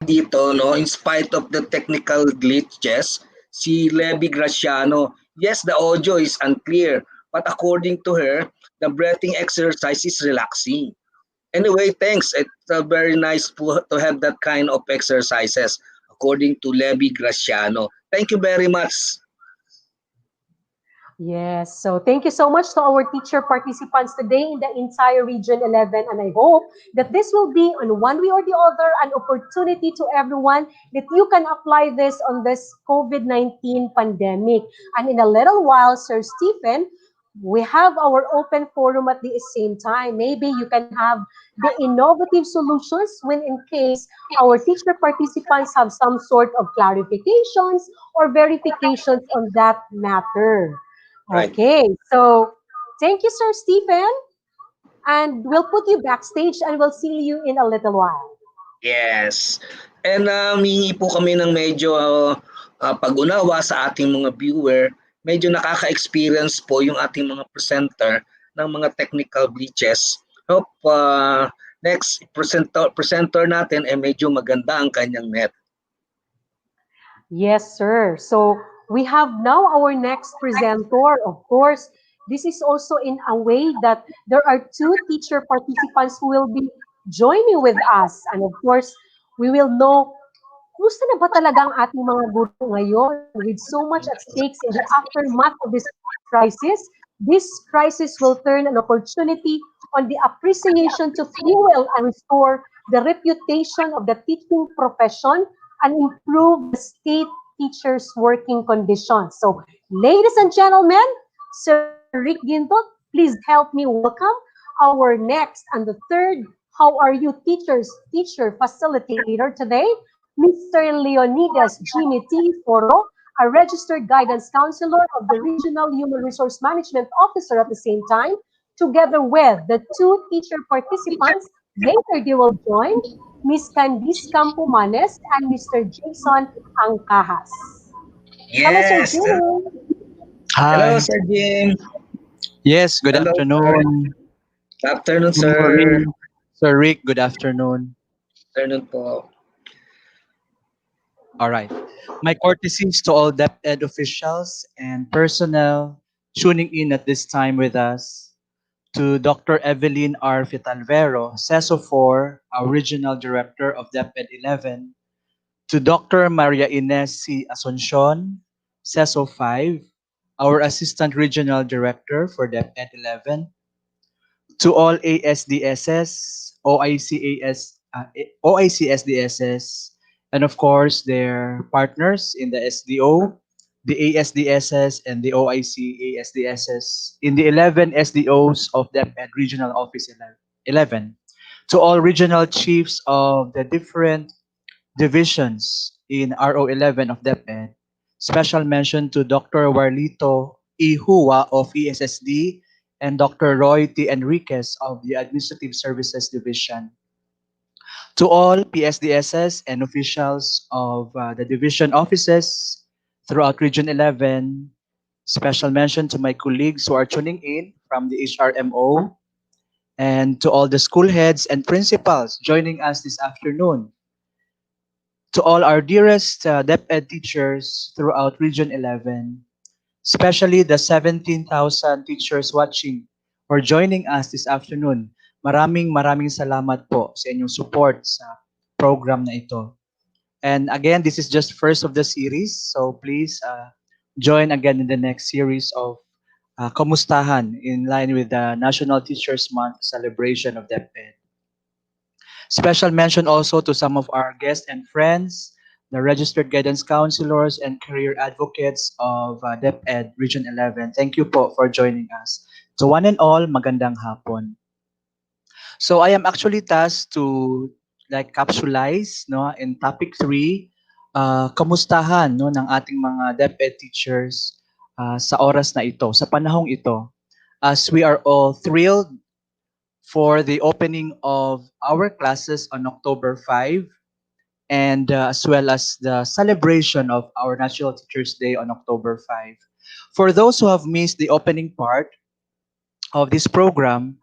Dito, no, in spite of the technical glitches, si Levi Graciano, yes, the audio is unclear, but according to her, the breathing exercise is relaxing. Anyway, thanks. It's very nice to have that kind of exercises, according to Levi Graciano. Thank you very much. Yes, so thank you so much to our teacher participants today in the entire Region 11, and I hope that this will be on one way or the other an opportunity to everyone that you can apply this on this COVID-19 pandemic. And in a little while, Sir Stephen, we have our open forum at the same time. Maybe you can have the innovative solutions when in case our teacher participants have some sort of clarifications or verifications on that matter. Right. Okay, so thank you, Sir Stephen, and we'll put you backstage and we'll see you in a little while. Yes. And humingi po kami ng medyo pag-unawa sa ating mga viewer. Medyo nakaka-experience po yung ating mga presenter ng mga technical glitches. Hope next presenter natin ay medyo maganda ang kanyang net. Yes, sir. So we have now our next presenter. Of course, this is also in a way that there are two teacher participants who will be joining with us. And of course, we will know kumusta na ba talaga ang ating mga guro ngayon with so much at stakes in the aftermath of this crisis? This crisis will turn an opportunity on the appreciation to fuel and restore the reputation of the teaching profession and improve the state teachers' working conditions. So, ladies and gentlemen, Sir Rick Ginto, please help me welcome our next and the third How Are You teacher facilitator today, Mr. Leonidas Jimmy T. Foro, a registered guidance counselor of the Regional Human Resource Management Officer at the same time, together with the two teacher participants. Later they will join Ms. Candice Campomanes and Mr. Jason Angcahas. Hello, Sir Yes. Jimmy. Hello, Hi. Sir Jim. Yes, good Hello, afternoon. Good afternoon, Good sir. morning. Sir Rick, good afternoon. Afternoon po. All right. My courtesies to all DepEd officials and personnel tuning in at this time with us. To Dr. Evelyn R. Fitalvero, CESO 4, our Regional Director of DepEd 11. To Dr. Maria Ines C. Asuncion, CESO 5, our Assistant Regional Director for DepEd 11. To all ASDSS, OICSDSS, and of course their partners in the SDO, the ASDSS, and the OIC ASDSS in the 11 SDOs of DepEd Regional Office 11. To all regional chiefs of the different divisions in RO11 of DepEd. Special mention to Dr. Warlito E. Hua of ESSD and Dr. Roy T. Enriquez of the Administrative Services Division. To all PSDSS and officials of the division offices throughout Region 11, special mention to my colleagues who are tuning in from the HRMO, and to all the school heads and principals joining us this afternoon. To all our dearest DepEd teachers throughout Region 11, especially the 17,000 teachers watching or joining us this afternoon. Maraming salamat po sa inyong support sa program na ito. And again, this is just first of the series, so please join again in the next series of Kamustahan in line with the National Teachers Month celebration of DepEd. Special mention also to some of our guests and friends, the registered guidance counselors and career advocates of DepEd Region 11. Thank you po for joining us. To one and all, magandang hapon. So I am actually tasked to like capsulize no in topic 3 kamustahan no ng ating mga DepEd teachers sa oras na ito, sa panahong ito. As we are all thrilled for the opening of our classes on October 5 and as well as the celebration of our National Teachers Day on October 5. For those who have missed the opening part of this program,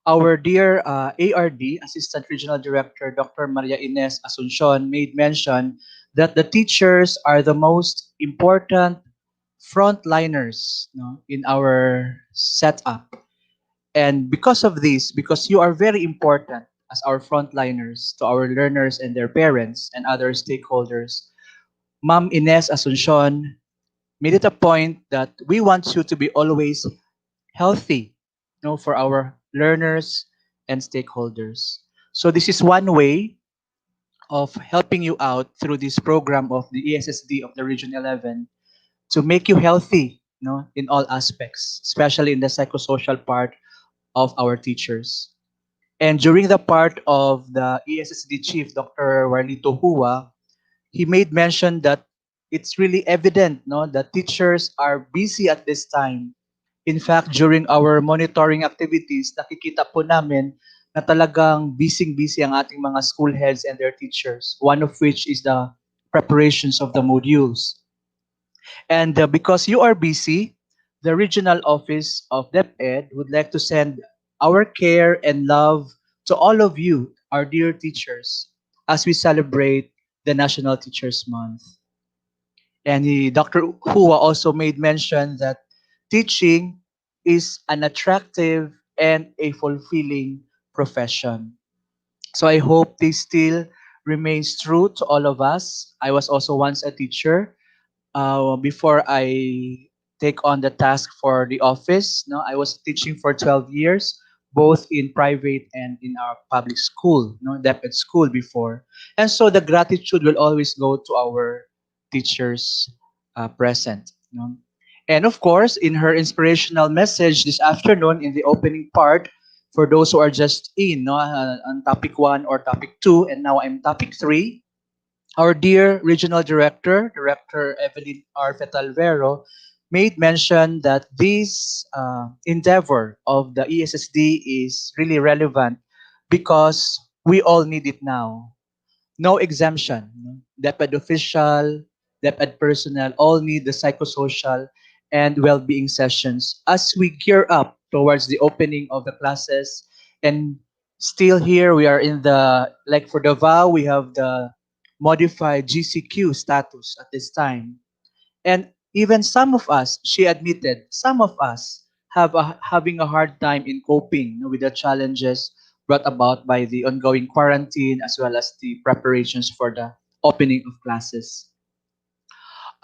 our dear ARD, Assistant Regional Director Dr. Maria Ines Asuncion, made mention that the teachers are the most important frontliners no, in our setup. And because of this, because you are very important as our frontliners to our learners and their parents and other stakeholders, Ma'am Ines Asuncion made it a point that we want you to be always healthy for our learners and stakeholders. So this is one way of helping you out through this program of the ESSD of the Region 11 to make you healthy in all aspects, especially in the psychosocial part of our teachers. And during the part of the ESSD chief, Dr. Warlito Hua, he made mention that it's really evident that teachers are busy at this time. In fact, during our monitoring activities, nakikita po namin na talagang busy-busy ang ating mga school heads and their teachers, one of which is the preparations of the modules. And because you are busy, the regional office of DepEd would like to send our care and love to all of you, our dear teachers, as we celebrate the National Teachers Month. And Dr. Hua also made mention that teaching is an attractive and a fulfilling profession. So I hope this still remains true to all of us. I was also once a teacher before I take on the task for the office. No, I was teaching for 12 years, both in private and in our public school, DepEd school before. And so the gratitude will always go to our teachers present. And of course, in her inspirational message this afternoon in the opening part, for those who are just on topic 1 or topic 2, and now I'm topic 3, our dear regional director, Director Evelyn R. Fetalvero, made mention that this endeavor of the ESSD is really relevant because we all need it now. No exemption. DepEd official, DepEd personnel all need the psychosocial and well-being sessions as we gear up towards the opening of the classes. And still here, we are in the, like for the vow, we have the modified GCQ status at this time. And even some of us, she admitted, some of us having a hard time in coping with the challenges brought about by the ongoing quarantine as well as the preparations for the opening of classes.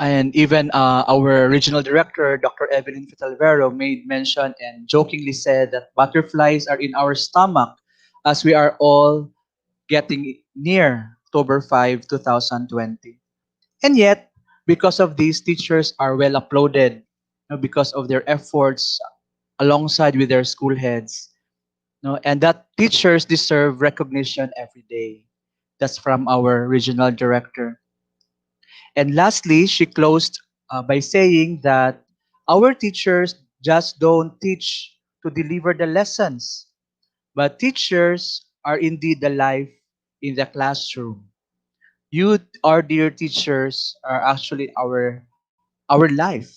And even our regional director, Dr. Evelyn Fitalvero, made mention and jokingly said that butterflies are in our stomach as we are all getting near October 5, 2020. And yet, because of these, teachers are well uploaded because of their efforts alongside with their school heads. And that teachers deserve recognition every day. That's from our regional director. And lastly, she closed by saying that our teachers just don't teach to deliver the lessons, but teachers are indeed the life in the classroom. You, our dear teachers, are actually our life,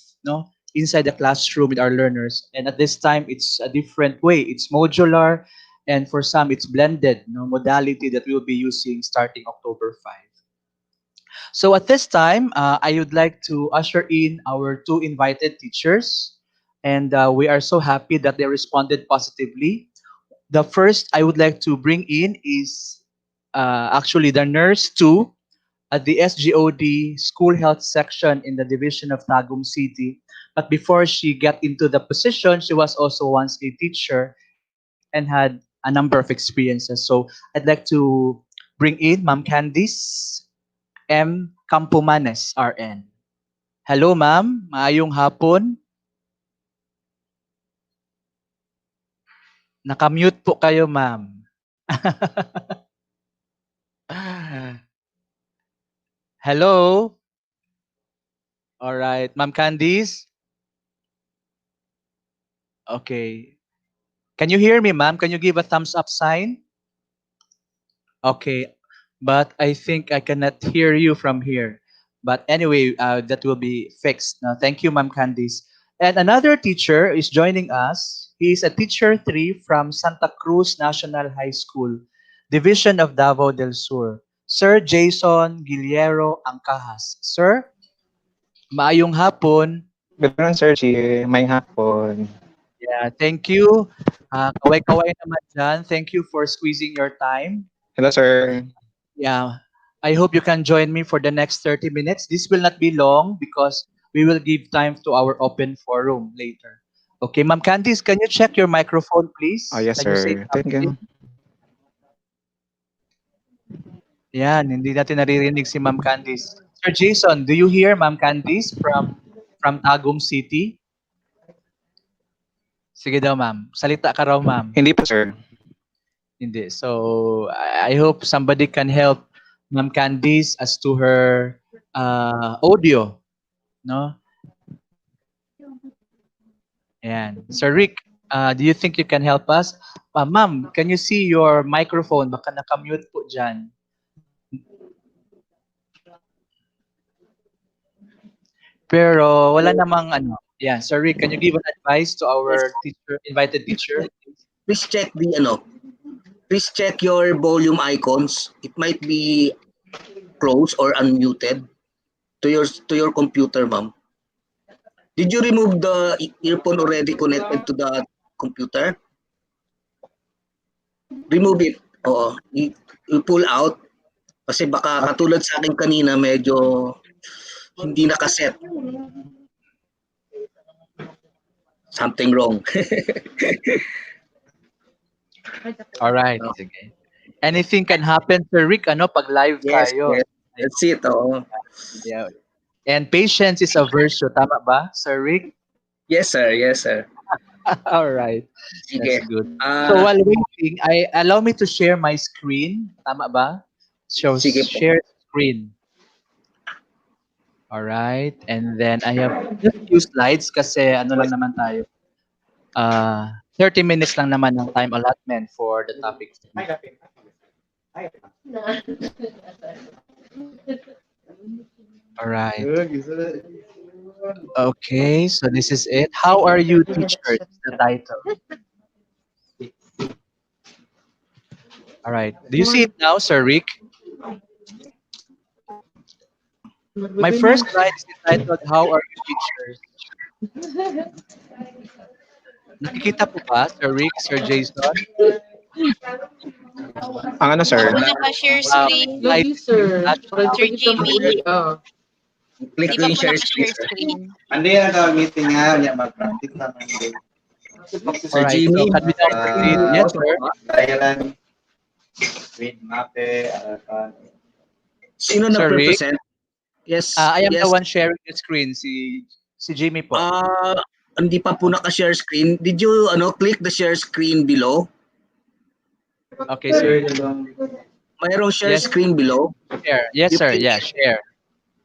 inside the classroom with our learners. And at this time, it's a different way. It's modular, and for some, it's blended, modality that we'll be using starting October 5. So at this time, I would like to usher in our two invited teachers, and we are so happy that they responded positively. The first I would like to bring in is actually the nurse 2 at the SGOD School Health Section in the Division of Tagum City. But before she got into the position, she was also once a teacher and had a number of experiences. So I'd like to bring in Ma'am Candice M. Campomanes, RN. Hello, ma'am. Maayong hapon. Nakamute po kayo, ma'am. Hello? All right. Ma'am Candice? Okay. Can you hear me, ma'am? Can you give a thumbs up sign? Okay. But I think I cannot hear you from here. But anyway, that will be fixed. Now, thank you, Ma'am Candice. And another teacher is joining us. He is a teacher 3 from Santa Cruz National High School, Division of Davao del Sur. Sir Jason Guillermo Angcahas. Sir, maayong hapon. Good afternoon, Sir G. May hapon. Yeah, thank you. Kaway-kaway naman dyan. Thank you for squeezing your time. Hello, sir. Yeah, I hope you can join me for the next 30 minutes. This will not be long because we will give time to our open forum later. Okay, Ma'am Candice, can you check your microphone, please? Oh, yes, Can you say sir. Thank something? you. Yan, hindi natin naririnig si Ma'am Candice. Sir Jason, do you hear Ma'am Candice from Tagum City? Sige daw, ma'am. Salita ka raw, ma'am. Hindi po, sir. Hindi. So, I hope somebody can help Ma'am Candice as to her audio. No? Ayan. Sir Rick, do you think you can help us? Ma'am, can you see your microphone? Baka nakamute po dyan. Pero wala namang ano. Yeah, Sir Rick, can you give an advice to our teacher, invited teacher? Please check please check your volume icons. It might be closed or unmuted to your computer, ma'am. Did you remove the earphone already connected to the computer? Remove it. Oo. You pull out. Kasi baka katulad sa akin kanina, medyo hindi nakaset. Something wrong. All right. Sige. Anything can happen, Sir Rick, ano, pag live Yes, tayo. yes. That's it. Oo. Yeah. And patience is a virtue. Tama ba, Sir Rick? Yes, sir. Yes, sir. All right. Sige. That's good. So while waiting, allow me to share my screen. Tama ba? So Sige po. share screen. All right. And then I have just few slides kasi ano lang naman tayo. 30 minutes lang naman ang time allotment for the topic. All right. Okay, so this is it. How are you, teachers? The title. All right. Do you see it now, Sir Rick? My first slide is entitled, How are you, teachers? Nakikita po ba, Sir Rick, Sir Jason? Ang ano, sir? Ako naka-share screen. Sir Jimmy. Click Di ba yung po share naka-share screen, sir. screen? Hindi na daw meeting nga, niya mag-practice naman din. All right, so can we now proceed? Yes, sir. Diagram, with mape, arakan. Sino Sir Rick? nag-represent? Yes. I am yes. the one sharing the screen, si Jimmy po. Hindi pa po naka-share screen. Did you click the share screen below? Okay, sir. Mayroong share Yes. screen below. Share. Yes, You sir. click Yeah, it. share.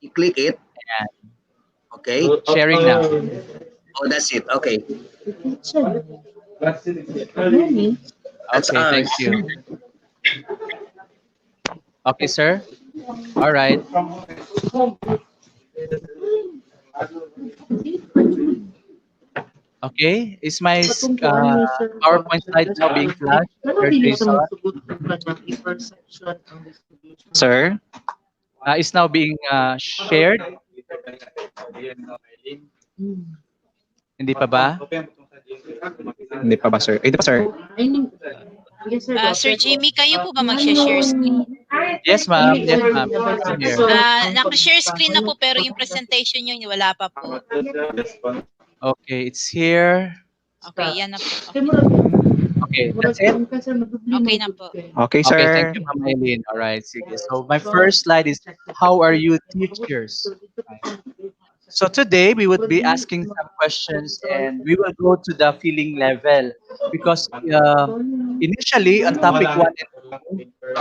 You click it. Ayan. Okay. Sharing now. Oh, that's it. Okay. That's Okay, thank ours. you. Okay, sir. All right. Okay, is my PowerPoint slide now being flashed? Sir Jason? Sir? Is now being shared? Hindi pa ba? Hindi pa ba, sir? Hindi pa, sir. Sir Jimmy, kayo po ba mag-share screen? Yes, ma'am. Yes, ma'am. I'm here. Naka-share screen na po pero yung presentation nyo wala pa po. Okay, it's here. Okay, yan na po. Okay, that's it. Okay na po. Okay, sir. Okay, thank you, Ma'am Eileen. All right, sige. So my first slide is, how are you, teachers? So today we would be asking some questions and we will go to the feeling level because initially on topic 1 and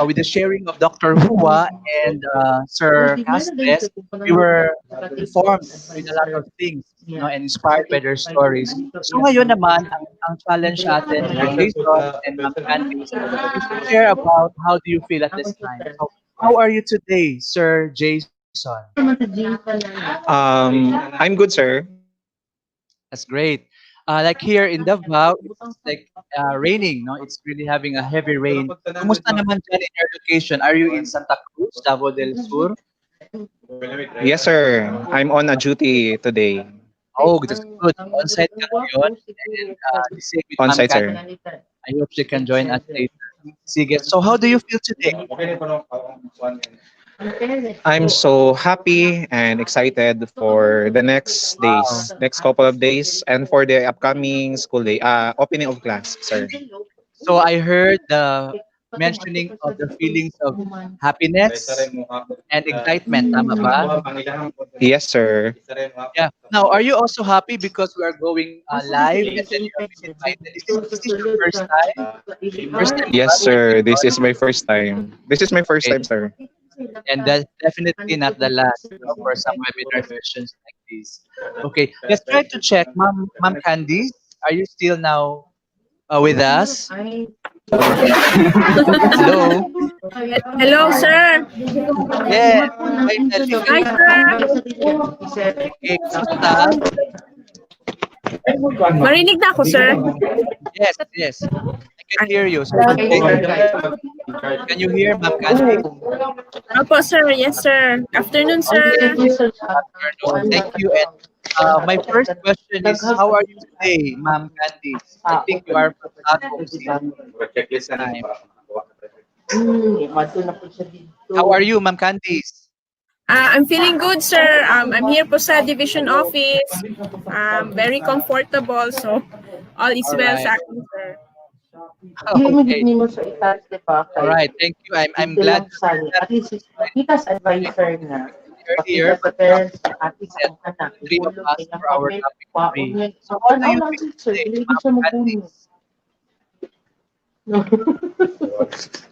with the sharing of Dr. Hua and Sir Castres, we were informed with a lot of things, and inspired by their stories. So ngayon naman, ang challenge atin, Sir Jason and Ma'am Candice, is to share about how do you feel at this time. So, how are you today, Sir Jason? I'm good, sir. That's great. Like here in Davao, it's like raining, no? It's really having a heavy rain. Kumusta naman dyan in your location? Are you in Santa Cruz, Davao del Sur? Yes, sir. I'm on a duty today. Oh, that's good. On-site ka ngayon. And the same with Ma'am On-site, sir. Candy. I hope she can join us later. Sige. So how do you feel today? I'm so happy and excited for the next days, next couple of days, and for the upcoming school day, opening of class, sir. So I heard the mentioning of the feelings of happiness and excitement. Tama ba? Yes, sir. Yeah. Now, are you also happy because we are going live and then you're being invited? Is this your first time? First time Yes, ba being sir. This invited? is my first time. This is my first Okay. time, sir. And that's definitely not the last, for some webinar sessions like this. Okay, let's try to check. Ma'am Candy, are you still now with us? Hello? Hello, sir. Yes, finally. Hi, sir. Okay, kumusta? Marinig na ako, sir. Yes, yes. I can hear you. So, can you hear Ma'am Candy? Opo, sir. Yes, sir. Afternoon, sir. Afternoon. Thank you. And my first question is, how are you today, Ma'am Candy? I think you are from Stockholm this time. How are you, Ma'am Candice? I'm feeling good, sir. I'm here po sa division office. Very comfortable, so all is All well right. sa akin, sir. Okay. All right. Thank you. I'm glad to hear that. Earlier, but we said three of us for our topic today. So, how do you feel today, Ma'am Candice?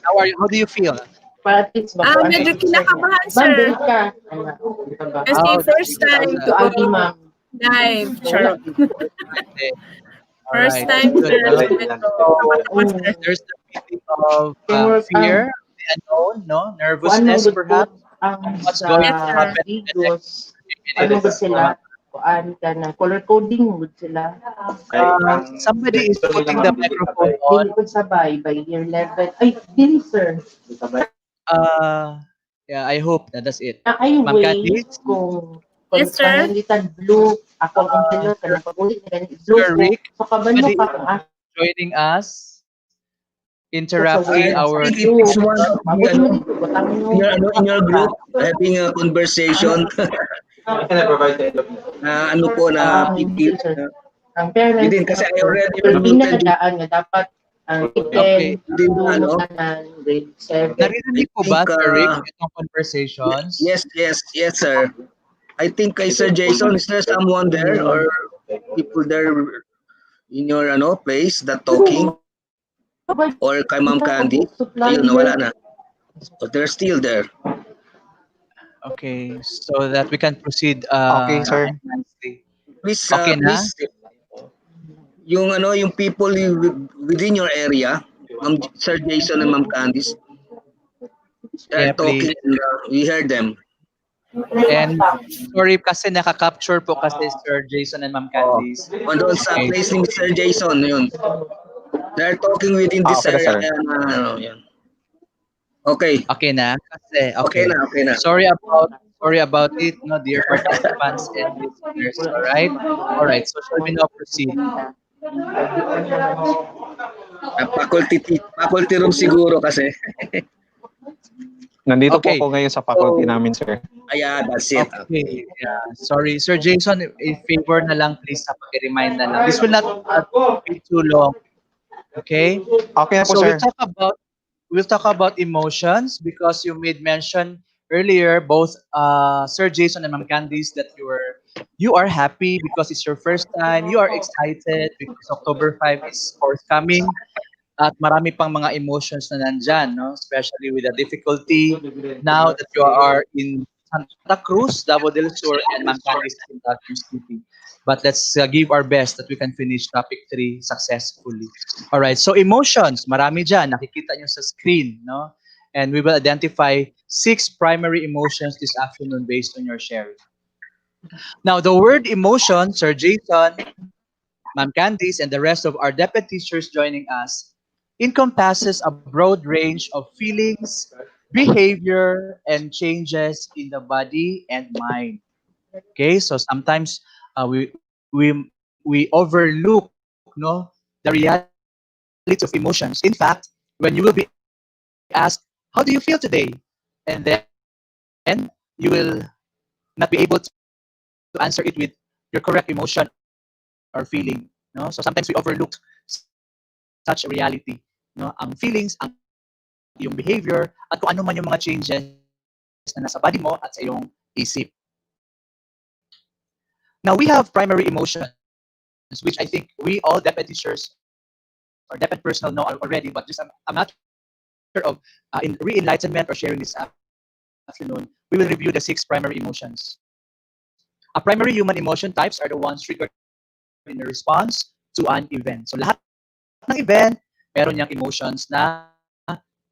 How are you? How do you feel? Medyo kinakabahan, sir. Kasi Oh, first time to go live. Sure. okay. All First right. time, Good. sir. No? Medyo So, nakakabahan, sir. there's the feeling of fear, the unknown, no? Nervousness, perhaps. What's going Yes, to sir. happen in the next few minutes? Somebody is putting the microphone on. Yeah, I hope that's it. Ma'am Candice, Yes, sir. Sir Rick, somebody is joining us, interrupting I our think it is one of the in your group having a conversation na ano po na pipil din kasi I already muted Okay. din ano Narinig ko ba, Sir Rick, itong conversations? yes sir. I think kay Sir Jason, is there someone there or people there in your place that talking? Or kay Ma'am Candy? Ayun, nawala na. So they're still there. Okay, so that we can proceed. Okay, sir. Please, Okay na? please, yung people within your area, Sir Jason and Ma'am Candice, they're Yeah, talking please. and we heard them. And sorry kasi naka-capture po kasi Sir Jason and Ma'am Candice. Doon sa Okay. place ni Sir Jason, yun. They're talking within this Okay na, area. sir. Kaya yan. Okay. Okay na? Kasi, Okay na. Sorry about it, no, dear participants and listeners. All right. So shall we now proceed? Faculty room siguro kasi. Nandito Okay. po ako ngayon sa faculty namin, sir. Ayan, that's it. Okay. Yeah. Sorry, Sir Jason, if favor na lang, please, paki-remind na lang. This will not be too long. Okay? Okay na po, So sir. we'll talk about emotions because you made mention earlier, both Sir Jason and Ma'am Candice, that you are happy because it's your first time. You are excited because October 5 is forthcoming. at marami pang mga emotions na nandyan, no? Especially with the difficulty now that you are in Santa Cruz, Davao del Sur, and Ma'am Candice is in Quezon City. But let's give our best that we can finish topic 3 successfully. All right, so emotions, marami dyan, nakikita nyo sa screen, no? And we will identify 6 primary emotions this afternoon based on your sharing. Now, the word emotion, Sir Jason, Ma'am Candice, and the rest of our DepEd teachers joining us encompasses a broad range of feelings, behavior, and changes in the body and mind. Okay, so sometimes we overlook, no, the reality of emotions. In fact, when you will be asked, "How do you feel today?" and then you will not be able to answer it with your correct emotion or feeling. No, so sometimes we overlook such a reality. No, ang feelings, ang iyong behavior, at kung ano man yung mga changes na nasa body mo at sa iyong isip. Now, we have primary emotions, which I think we all DepEd teachers or DepEd personnel know already, but just a matter of in re-enlightenment or sharing this afternoon, we will review the 6 primary emotions. A primary human emotion types are the ones triggered in response to an event. So lahat ng event, meron niyang emotions na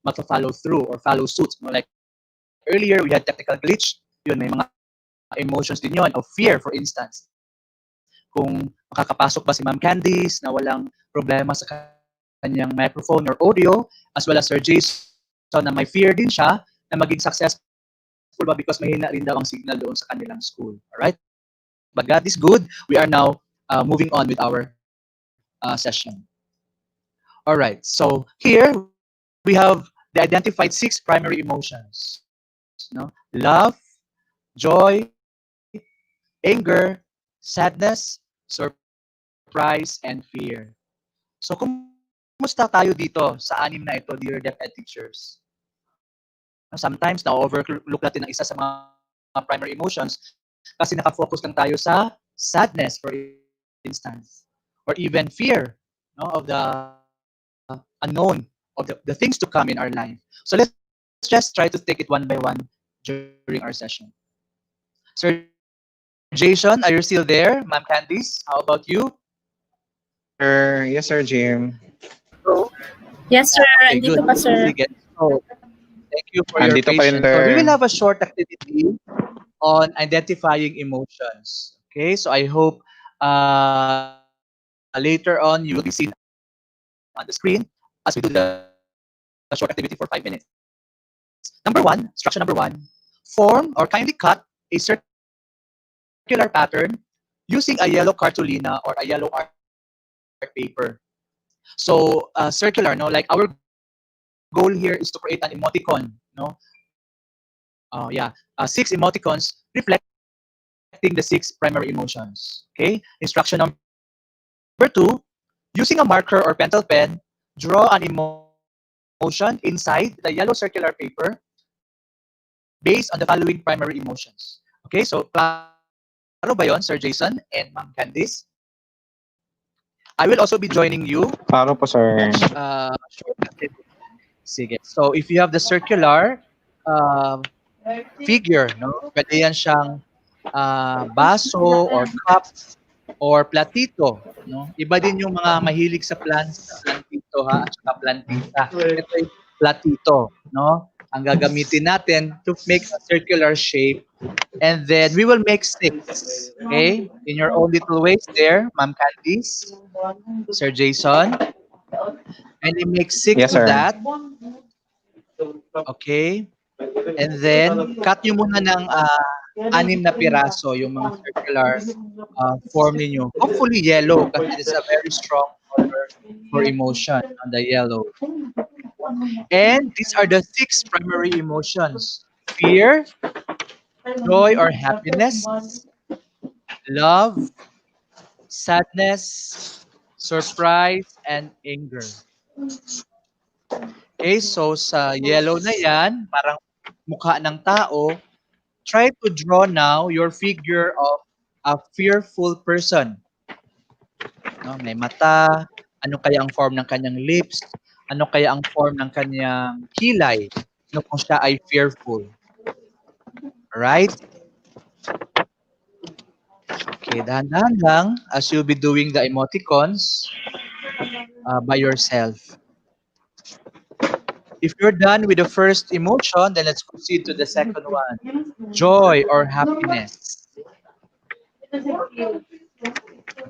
magpa-follow through or follow suit. Like earlier, we had technical glitch. Yun, may mga emotions din yun of fear, for instance. Kung makakapasok ba si Ma'am Candice na walang problema sa kanyang microphone or audio, as well as Sir Jason na may fear din siya na maging successful ba because mahina rin daw ang signal doon sa kanilang school. Alright? But God is good. We are now moving on with our session. Alright, so here we have the identified 6 primary emotions. No? Love, joy, anger, sadness, surprise, and fear. So, kumusta tayo dito sa 6 na ito, dear DepEd teachers? Sometimes, na-overlook natin ang isa sa mga primary emotions kasi nakafocus lang tayo sa sadness, for instance, or even fear, no, of the unknown, of the things to come in our life. So, let's just try to take it one by one during our session. Sir Jason, are you still there? Ma'am Candice, how about you? Yes, Sir Jim. Yes, sir. Okay, good. Andito pa, sir. Sige. So, thank you for your Andito pa rin, patience. So, we will sir. have a short activity on identifying emotions. Okay, so I hope later on you will be seen on the screen as we do the short activity for 5 minutes. Number one, instruction number one, form or kindly cut a circular pattern using a yellow cartolina or a yellow art paper. So, circular, no, like our goal here is to create an emoticon, no? 6 emoticons reflecting the 6 primary emotions. Okay? Instruction number 2, using a marker or pencil pen, draw an emotion inside the yellow circular paper based on the following primary emotions. Okay? So, klaro ba yon, Sir Jason and Ma'am Candice? I will also be joining you in such Klaro po, sir. short activity. Sige. So, if you have the circular figure, no? Pwede yan siyang baso or cup or platito, no? Iba din yung mga mahilig sa plants na plantito ha at saka plantita. Ito ay platito, no? Ang gagamitin natin to make a circular shape, and then we will make 6. Okay? In your own little ways there, Ma'am Candice, Sir Jason, and you make 6 Yes, of sir. that. Okay? And then, cut nyo muna ng 6 na piraso yung mga circular form ninyo. Hopefully yellow kasi it is a very strong color for emotion on the yellow. And these are the 6 primary emotions: fear, joy or happiness, love, sadness, surprise, and anger. Okay, so sa yellow na yan, parang mukha ng tao, try to draw now your figure of a fearful person. No, may mata, ano kaya ang form ng kanyang lips, Ano kaya ang form ng kanyang kilay? Ano kung siya ay fearful? Right? Okay, dahan-dahan lang as you'll be doing the emoticons by yourself. If you're done with the first emotion, then let's proceed to the second one. Joy or happiness.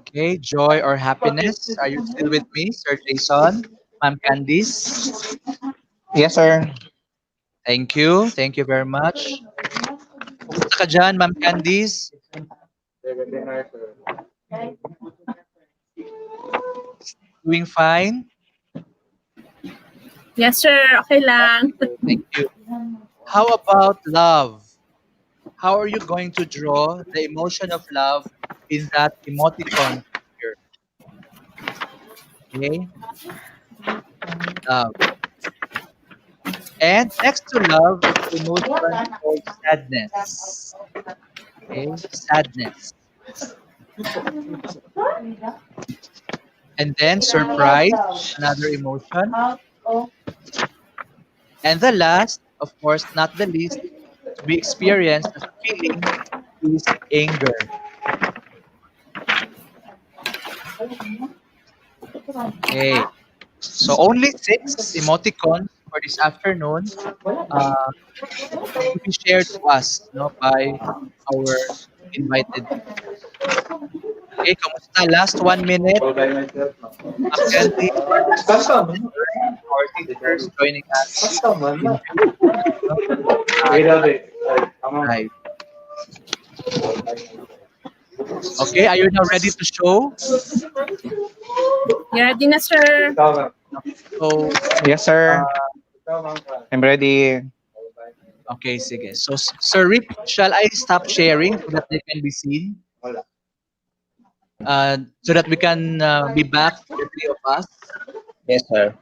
Okay, joy or happiness. Are you still with me, Sir Jason? Ma'am Candice? Yes, sir. Thank you. Thank you very much. Kumusta ka dyan, Ma'am Candice? Doing fine? Yes, sir. Okay lang. Thank you. How about love? How are you going to draw the emotion of love in that emoticon here? Okay? Love. And next to love is the emotion called sadness. Okay? Sadness. And then surprise, another emotion. And the last, of course, not the least, to be experienced as a feeling is anger. Okay. So only 6 emoticons for this afternoon to be shared to us by our invited speakers. Okay, kamusta? Last 1 minute. Candy, our teachers joining us. Right. Okay, are you now ready to show? You ready na, sir? So, Yes, sir. I'm ready. Okay, sige. So, Sir Rick, shall I stop sharing so that they can be seen? So that we can be back, the 3 of us? Yes, sir.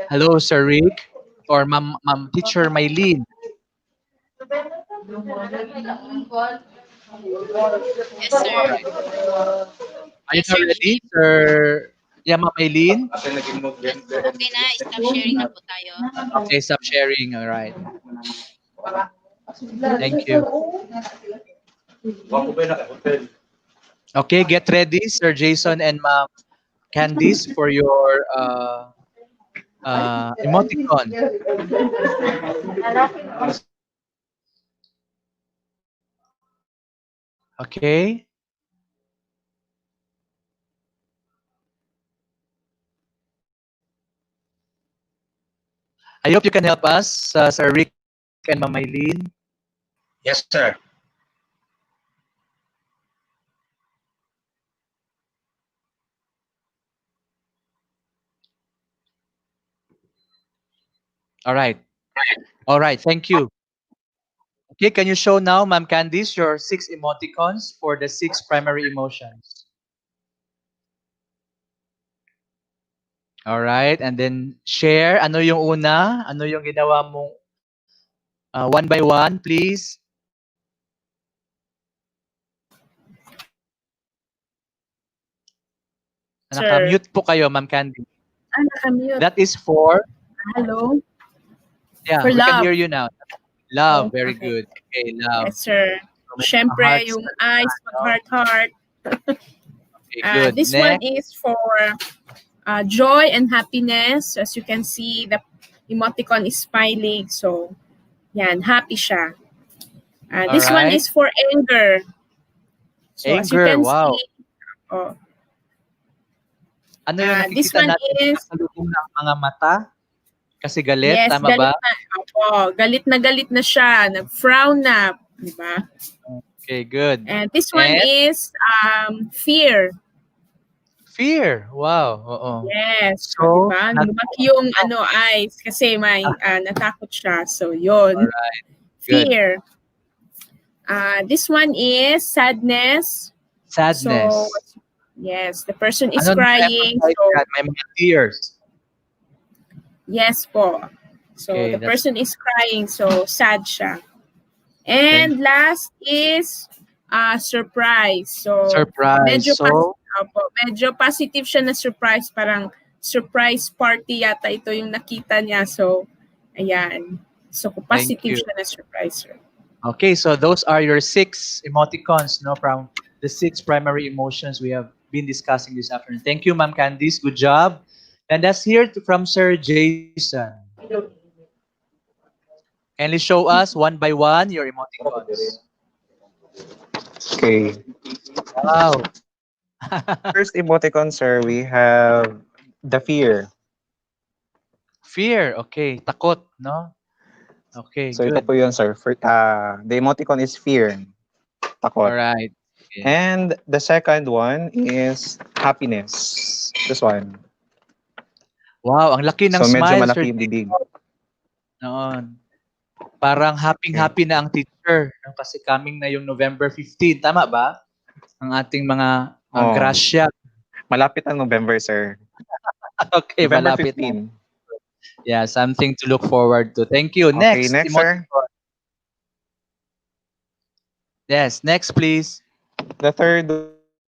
Hello, Sir Rick, or Ma'am Teacher Maylene. Yes, sir. Are you now ready, Sir? Yeah, Ma'am Maylene? Yes, okay na. Stop sharing na po tayo. Okay, stop sharing. All right. Thank you. Okay, get ready, Sir Jason and Ma'am Candice, for your emoticon. Okay. I hope you can help us, Sir Rick and Ma'am Maylene. Yes, sir. All right. All right. Thank you. Okay, can you show now, Ma'am Candice, your 6 emoticons for the 6 primary emotions? All right. And then share. Ano yung una? Ano yung ginawa mong one by one, please? Naka-mute po kayo, Ma'am Candice. Naka-mute. That is for? Hello? Yeah, For we love. can hear you now. Love, very Okay. good. Okay, love. Yes, sir. So, may Siyempre, hearts yung na eyes, naman, no? heart. Okay, good. This Next. one is for joy and happiness. As you can see, the emoticon is smiling. So, yan, happy siya. This one Alright. is for anger. So, as you Anger, can wow. see, Ano yung this nakikita one natin is, sa loob ng mga mata? Kasi galit, yes, tama galit ba? na. Opo, galit na siya. Nag-frown na. Diba? Okay, good. And this one And is fear. fear, wow. Oo. Yes. So, Diba? Lumaki yung eyes kasi may natakot siya. So, yun. Alright, good. Fear. This one is sadness. Sadness. So, yes, the person is Ano crying. na-emphasize So, yan? May mga tears. yes po. So, Okay, the person is crying. So, sad siya. And last is surprise. So, surprise. medyo So, Opo, medyo positive siya na surprise. Parang surprise party yata ito yung nakita niya. So, ayan. So, Thank positive you. siya na surprise, sir. Okay, so those are your 6 emoticons, no, from the 6 primary emotions we have been discussing this afternoon. Thank you, Ma'am Candice. Good job. And let's hear from Sir Jason. Kindly show us one by one your emoticons. Okay. Wow. First emoticon, sir, we have the fear. Fear. Okay. Takot, no? Okay, So ito good. po yun, sir. The emoticon is fear. Takot. All right. Okay. And the second one is happiness. This one. Wow, ang laki ng So medyo smile, malaki Sir yung bibig. Noon. Parang happy-happy na ang teacher, no? Kasi coming na yung November 15. Tama ba? Ang ating mga grasya. Malapit ang November, sir. Okay, November malapit 15. na. Yeah, something to look forward to. Thank you. Okay, Next, next, sir. Yes, next please. The third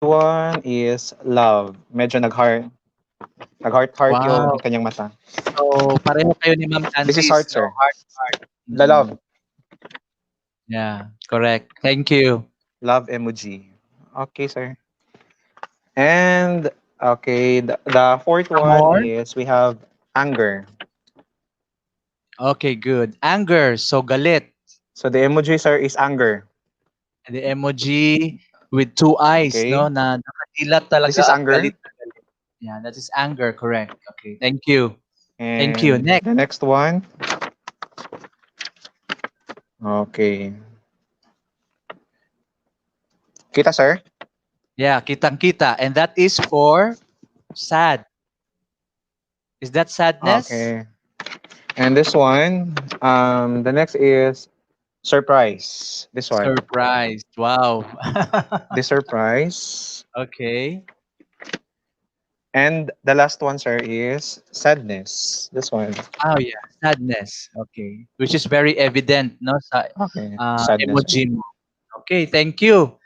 one is love. Medyo nag-heart Wow. yung kanyang mata. So, pareho kayo ni Ma'am Candice. This is heart, no? sir. Heart. The love. Yeah, correct. Thank you. Love emoji. Okay, sir. And okay, the fourth More? one is we have anger. Okay, good. Anger. So, galit. So the emoji, sir, is anger. And the emoji with 2 eyes, Okay. no? Na nakadilat talaga. This is ang anger. galit na galit. Yeah, that is anger. Correct. Okay. Thank you. And Thank you. Next. the next one. Okay. Kita, sir? Yeah, kitang-kita. And that is for sad. Is that sadness? Okay. And this one, the next is surprise. This one. Surprise. Wow. The surprise. Okay. And the last one, sir, is sadness. This one. Oh, yeah. Sadness. Okay. Which is very evident, no? Sa Okay. Sadness. emoji mo. Okay, thank you.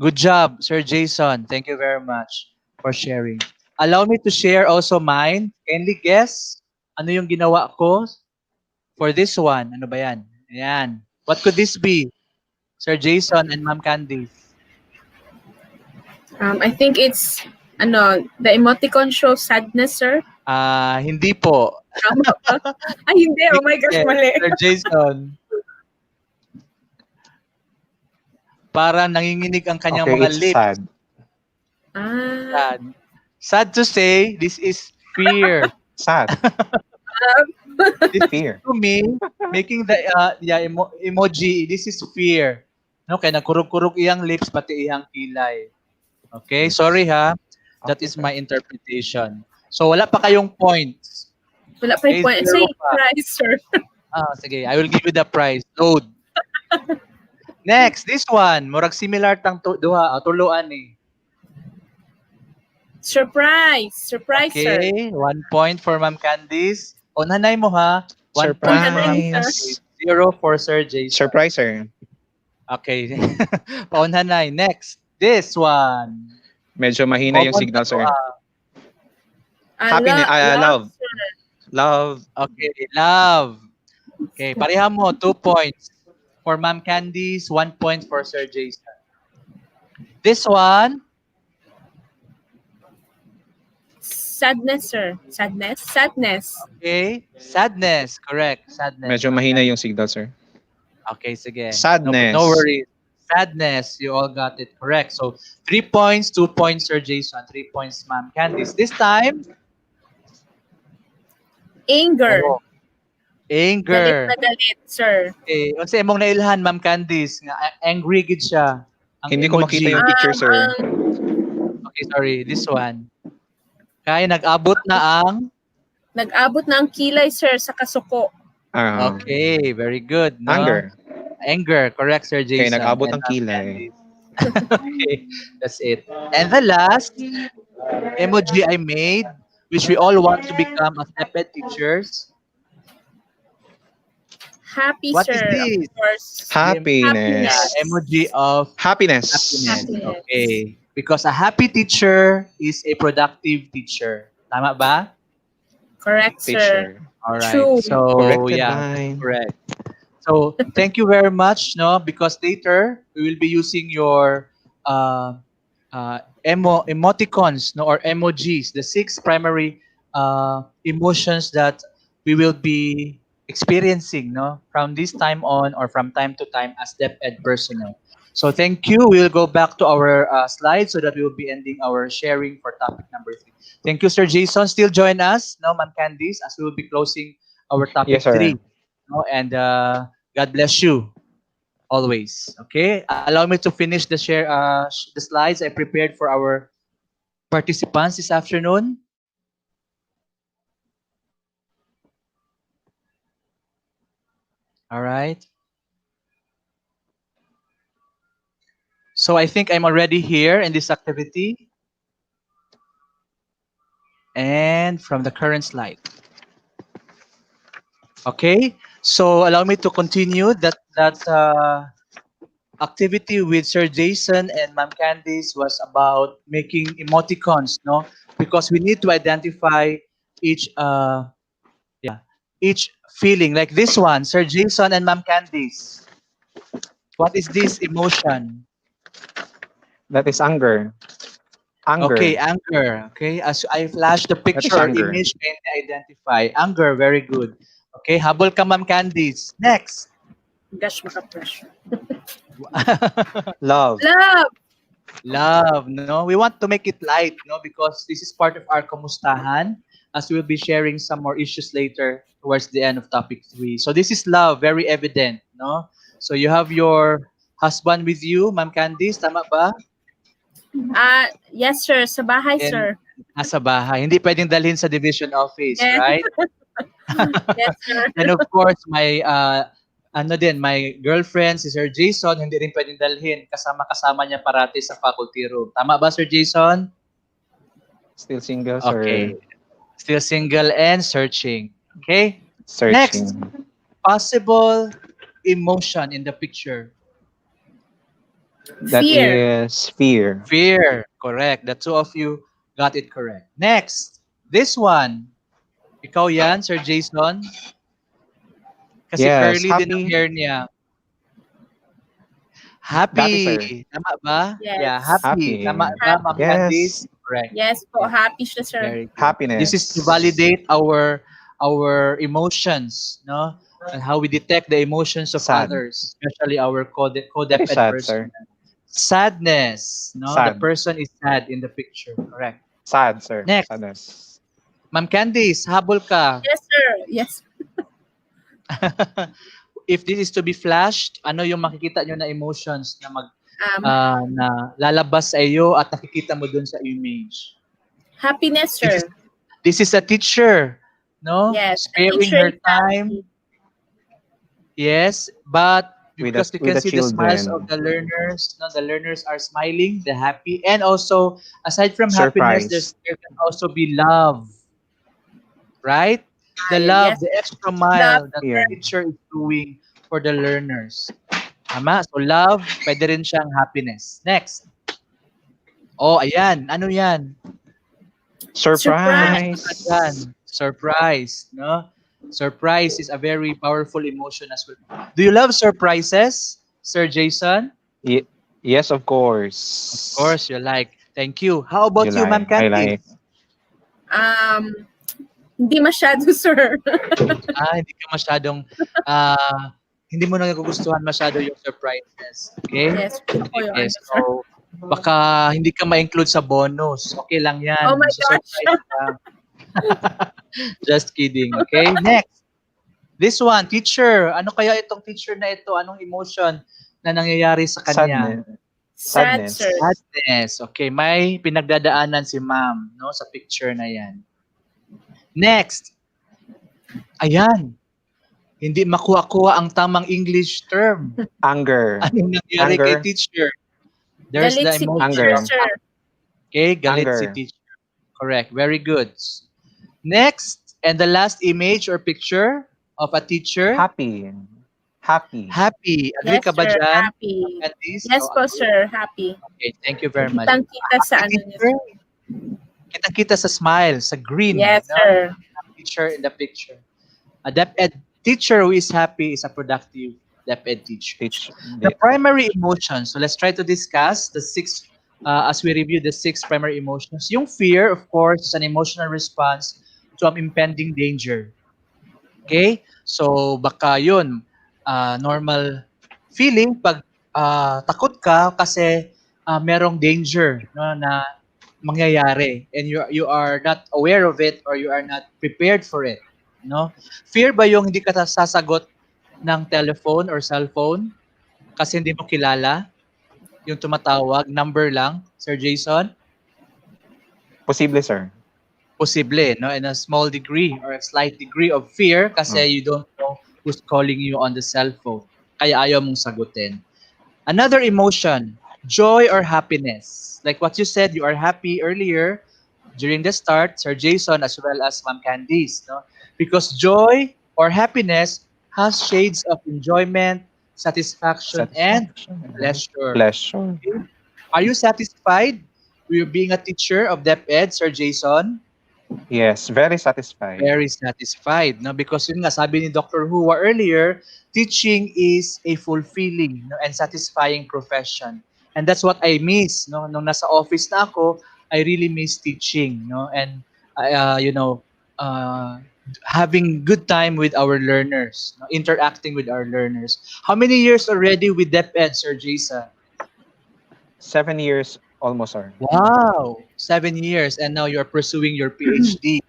Good job, Sir Jason. Thank you very much for sharing. Allow me to share also mine. Kindly guess ano yung ginawa ko for this one. Ano ba yan? Ayan. What could this be? Sir Jason and Ma'am Candice. I think it's, the emoticon shows sadness, sir. Hindi po. Tama ba? Ay, hindi. Oh my gosh, Yes, mali. Sir Jason. Parang nanginginig ang kanyang Okay, mga it's lips. sad. Sad. Sad to say, this is fear. Sad. This fear. To me, making the emoji, this is fear. No, kaya nagkurog-kurog iyang lips, pati iyang kilay. Okay, sorry ha. That is my interpretation. So, wala pa kayong points. Wala pa yung Okay, point. zero Say pa. prize, sir. Sige, I will give you the prize. Load. Next, this one. Murag similar tang duha, tuluan eh. Surprise. Surprise, sir. Okay, 1 point for Ma'am Candice. O nanay mo ha. 1 point for Ma'am Candice. 0 for Sir Jason. Surprise, sir. Okay. Paunhanay. Next. This one. Medyo mahina yung signal, sir. Happiness. Love. Sir. Love. Okay, love. Okay, pareha mo. 2 points for Ma'am Candice. 1 point for Sir Jason. This one. Sadness, sir. Sadness. Okay. Sadness. Correct. Sadness. Medyo mahina yung signal, sir. Okay, sige. Sadness. No worries. Sadness. You all got it correct. So, 3 points, 2 points, Sir Jason. 3 points, Ma'am Candice. This time, Anger. anger. Galit na galit, sir. Okay. Unsa imong nailhan, Ma'am Candice? Nga angry gid siya. Ang Hindi ko emoji. makita yung picture, sir. Okay, sorry. This one. Kaya nag-abot na ang... Nag-abot na ang kilay, sir, sa kasuko. Okay, very good. No? Anger. Anger. Correct, Sir Okay, Jason. nag-abot And ng kilay. Okay, that's it. And the last emoji I made, which we all want to become as DepEd teachers. Happy, What is sir. this? Of course. Happiness. Emoji of Happiness. happiness. Okay. Because a happy teacher is a productive teacher. Tama ba? Correct, sir. All right. True. So Corrected yeah, that's by. correct. So thank you very much, no, because later we will be using your emoticons, no, or emojis, the six primary emotions that we will be experiencing, no, from this time on or from time to time as DepEd personnel. So thank you. We will go back to our slides so that we will be ending our sharing for topic number 3. Thank you, Sir Jason. Still join us, no, Ma'am Candice, as we will be closing our topic Yes, sir. 3. No, and God bless you always. Okay, allow me to finish the the slides I prepared for our participants this afternoon. All right. So I think I'm already here in this activity and from the current slide. Okay. So allow me to continue that activity with Sir Jason and Ma'am Candice was about making emoticons, no? Because we need to identify each each feeling. Like this one, Sir Jason and Ma'am Candice. What is this emotion? That is anger. Okay, Anger. anger. Okay, as I flash the That is picture or anger. image, can identify. Anger, very good. Okay, habol ka Ma'am Candice. Next. Gosh, maka-pressure. Love. Love. Love, no? We want to make it light, no? Because this is part of our kamustahan as we'll be sharing some more issues later towards the end of topic 3. So this is love, very evident, no? So you have your husband with you, Ma'am Candice, tama ba? Yes, sir. Sa bahay, And sir. nasa bahay. Hindi pwedeng dalhin sa division office, Yes. right? Yes, sir. And of course, my girlfriend, si Sir Jason, hindi rin pwedeng dalhin. Kasama niya parati sa faculty room. Tama ba, Sir Jason? Still single, Okay. sir. Still single and searching. Okay? Searching. Next, possible emotion in the picture. That Fear. is fear. Fear. Correct. The two of you got it correct. Next, this one. Ikaw yan, Sir Jason? Kasi Yes, curly din ang happy. hair niya. That is, sir. Happy. Tama ba? Yes. Yeah, happy. Happy. Tama ba, Ma'am Yes. Candice? Correct. Yes po. Happy siya, sir. Very good. Happiness. This is to validate our emotions, no? And how we detect the emotions of Sad. others, especially our That is co-DepEd sad, person. sir. Sadness, no? The Sad. person is sad in the picture. Correct. Sad, sir. Next. Sadness. Ma'am Candice, habol ka. Yes, sir. Yes. If this is to be flashed, ano yung makikita nyo na emotions na na lalabas sa iyo at nakikita mo dun sa image? Happiness, sir. This is a teacher, no? Yes. Sparing her time. Yes, but because you can see the smiles of the learners, no? The learners are smiling, they're happy, and also aside from happiness, there can also be love, right? The love, yes. the extra mile that Yeah. the teacher is doing for the learners. Tama? So love, pwede rin siyang happiness. Next. Oh, ayan. Ano yan? Surprise. Ayan. Surprise, no? Surprise is a very powerful emotion as well. Do you love surprises, Sir Jason? Yes, of course. Of course, you like. Thank you. How about you, Ma'am I Candice? like. Hindi masyado, sir. Hindi ka masyadong, hindi mo nagugustuhan masyado yung surprises. Okay? Yes, gusto ko yun. Yes, so, baka hindi ka ma-include sa bonus. Okay lang yan. Oh my gosh. Surprise ka. Just kidding. Okay? Next. This one, teacher. Ano kaya itong teacher na ito? Anong emotion na nangyayari sa kanya? Sadness. Sadness. Okay, may pinagdadaanan si ma'am, no, sa picture na yan. Next. Ayan. Hindi makuha-kuha ang tamang English term. Anger. Anong nangyari kay teacher? There's Galit the si emotion. teacher, sir. Okay, galit si teacher. Correct. Very good. Next, and the last image or picture of a teacher. Happy. Happy. Happy. Agree Yes, ka ba sir. dyan? Happy. Candice? Yes So, po, agree. sir. Happy. Okay, thank you very much. Kitang-kita sa Happy ano niya. teacher. Kita-kita sa smile, sa green. Yes, No? sir. Teacher in the picture. A DepEd teacher who is happy is a productive DepEd teacher. The primary emotions. So let's try to discuss the six, as we review the six primary emotions. Yung fear, of course, is an emotional response to an impending danger. Okay? So baka yun, normal feeling pag takot ka kasi merong danger, no, na mangyayari and you are not aware of it or you are not prepared for it, no? Fear ba yung hindi ka sasagot ng telephone or cellphone kasi hindi mo kilala yung tumatawag, number lang, Sir Jason? Posible, sir. Posible, no? In a small degree or a slight degree of fear kasi you don't know who's calling you on the cell phone. Kaya ayaw mong sagutin. Another emotion, joy or happiness. Like what you said, you are happy earlier during the start, Sir Jason, as well as Ma'am Candice, no? Because joy or happiness has shades of enjoyment, satisfaction, and pleasure. Pleasure. Okay? Are you satisfied with being a teacher of DepEd, Sir Jason? Yes, very satisfied. Very satisfied, no? Because yun nga, sabi ni Dr. Hua earlier, teaching is a fulfilling, no, and satisfying profession. And that's what I miss, no? Nung nasa office na ako, I really miss teaching, no? And having good time with our learners, no? Interacting with our learners. How many years already with DepEd, Sir Jason? 7 years almost, sir. Wow, 7 years, and now you're pursuing your PhD,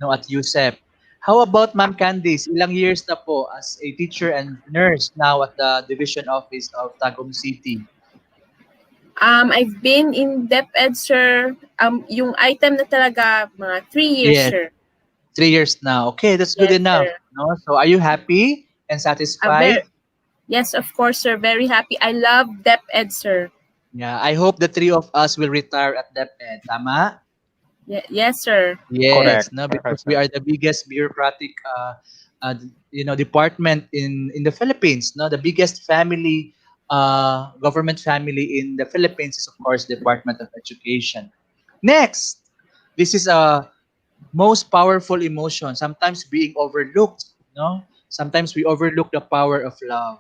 no, at USEP. How about Ma'am Candice? Ilang years na po as a teacher and nurse now at the division office of Tagum City? I've been in DepEd, sir. Yung item na talaga, mga 3 years, Yes, sir. 3 years now. Okay, that's good Yes, enough. sir. No, so are you happy and satisfied? Yes, of course, sir. Very happy. I love DepEd, sir. Yeah, I hope the three of us will retire at DepEd. Tama? Yes, sir. Yes, Correct. no, because Correct, we sir. are the biggest bureaucratic, department in the Philippines. No, the biggest family, government family in the Philippines is of course Department of Education. Next, this is a most powerful emotion. Sometimes being overlooked. No, sometimes we overlook the power of love,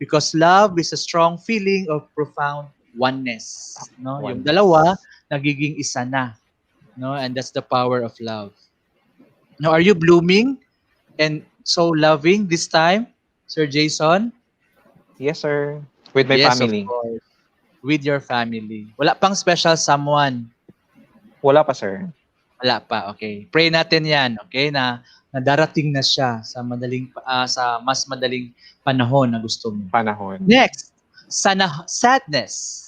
because love is a strong feeling of profound oneness. No, yung Oneness. dalawa nagiging isa na. No, and that's the power of love. Now, are you blooming and so loving this time, Sir Jason? Yes, sir. With my Yes, of family. course. With your family. Wala pang special someone. Wala pa, sir. Wala pa, okay. Pray natin yan, okay, na darating na siya sa sa mas madaling panahon na gusto mo. Panahon. Next, sadness.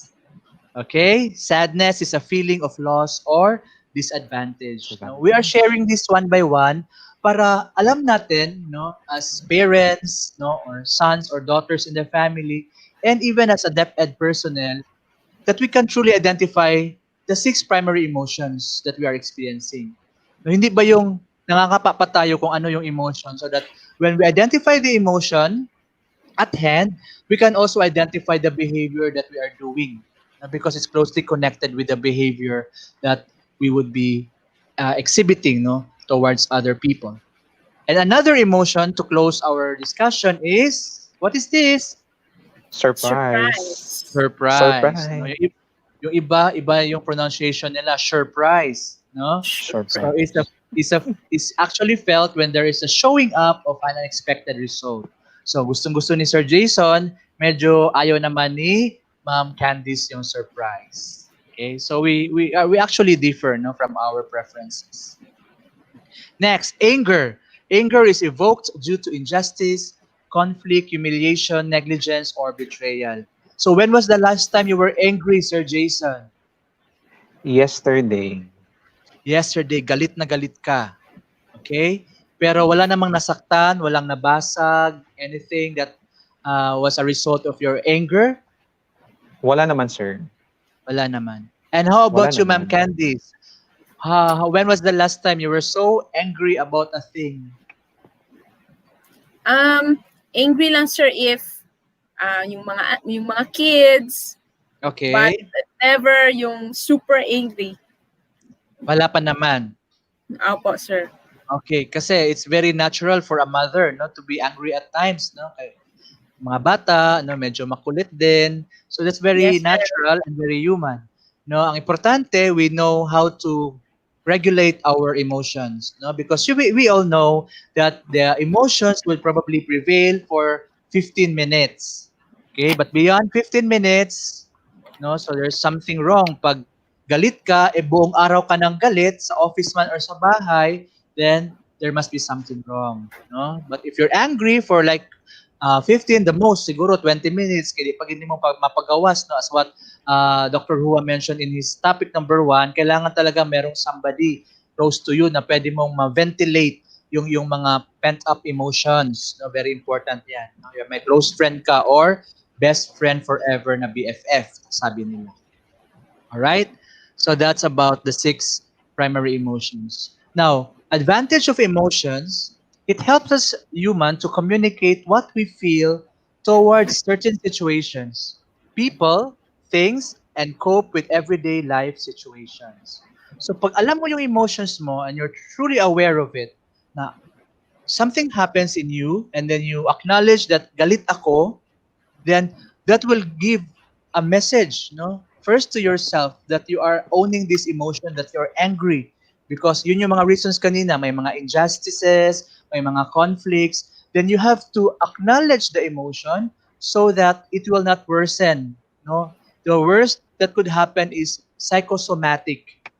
Okay? Sadness is a feeling of loss or disadvantage. No? We are sharing this one by one para alam natin, no, as parents, no, or sons or daughters in the family, and even as a DepEd personnel, that we can truly identify the 6 primary emotions that we are experiencing. No, hindi ba yung nakakapa pa tayo kung ano yung emotion, so that when we identify the emotion at hand, we can also identify the behavior that we are doing, because it's closely connected with the behavior that we would be exhibiting, no, towards other people. And another emotion to close our discussion is, what is this? Surprise. Surprise. No? Yung iba yung pronunciation nila, surprise, no? Surprise. So it's actually felt when there is a showing up of an unexpected result. So gustong-gusto ni Sir Jason, medyo ayaw naman ni Ma'am Candice yung surprise. Okay? So we actually differ, no, from our preferences. Next, anger. Anger is evoked due to injustice, conflict, humiliation, negligence, or betrayal. So when was the last time you were angry, Sir Jason? Yesterday. Yesterday, galit na galit ka. Okay? Pero wala namang nasaktan, walang nabasag, anything that was a result of your anger? Wala naman, sir. Wala naman. And how about Wala you, Ma'am naman. Candice? When was the last time you were so angry about a thing? angry lang sir if yung mga kids, but Okay. never yung super angry. Wala pa naman. Opo, sir. Okay, kasi it's very natural for a mother, no, to be angry at times, no? Kay mga bata, no, medyo makulit din. So that's very Yes, sir. natural and very human. No, ang importante, we know how to regulate our emotions, no? Because we all know that the emotions will probably prevail for 15 minutes. Okay, but beyond 15 minutes, no, so there's something wrong pag galit ka, buong araw ka ng galit sa office man or sa bahay, then there must be something wrong, no? But if you're angry for like 15, the most, siguro 20 minutes, kaya pag hindi mo mapagawas, no, as what Dr. Hua mentioned in his topic number 1, kailangan talaga merong somebody close to you na pwede mong ma-ventilate yung mga pent-up emotions. No? Very important yan. No? Yung may close friend ka or best friend forever na BFF, sabi nila. Alright? So that's about the 6 primary emotions. Now, advantage of emotions, it helps us human to communicate what we feel towards certain situations, people, things, and cope with everyday life situations. So pag alam mo yung emotions mo and you're truly aware of it, na something happens in you and then you acknowledge that galit ako, then that will give a message, no? First to yourself that you are owning this emotion, that you're angry. Because yun yung mga reasons kanina, may mga injustices, may mga conflicts, then you have to acknowledge the emotion so that it will not worsen, no? The worst that could happen is psychosomatic.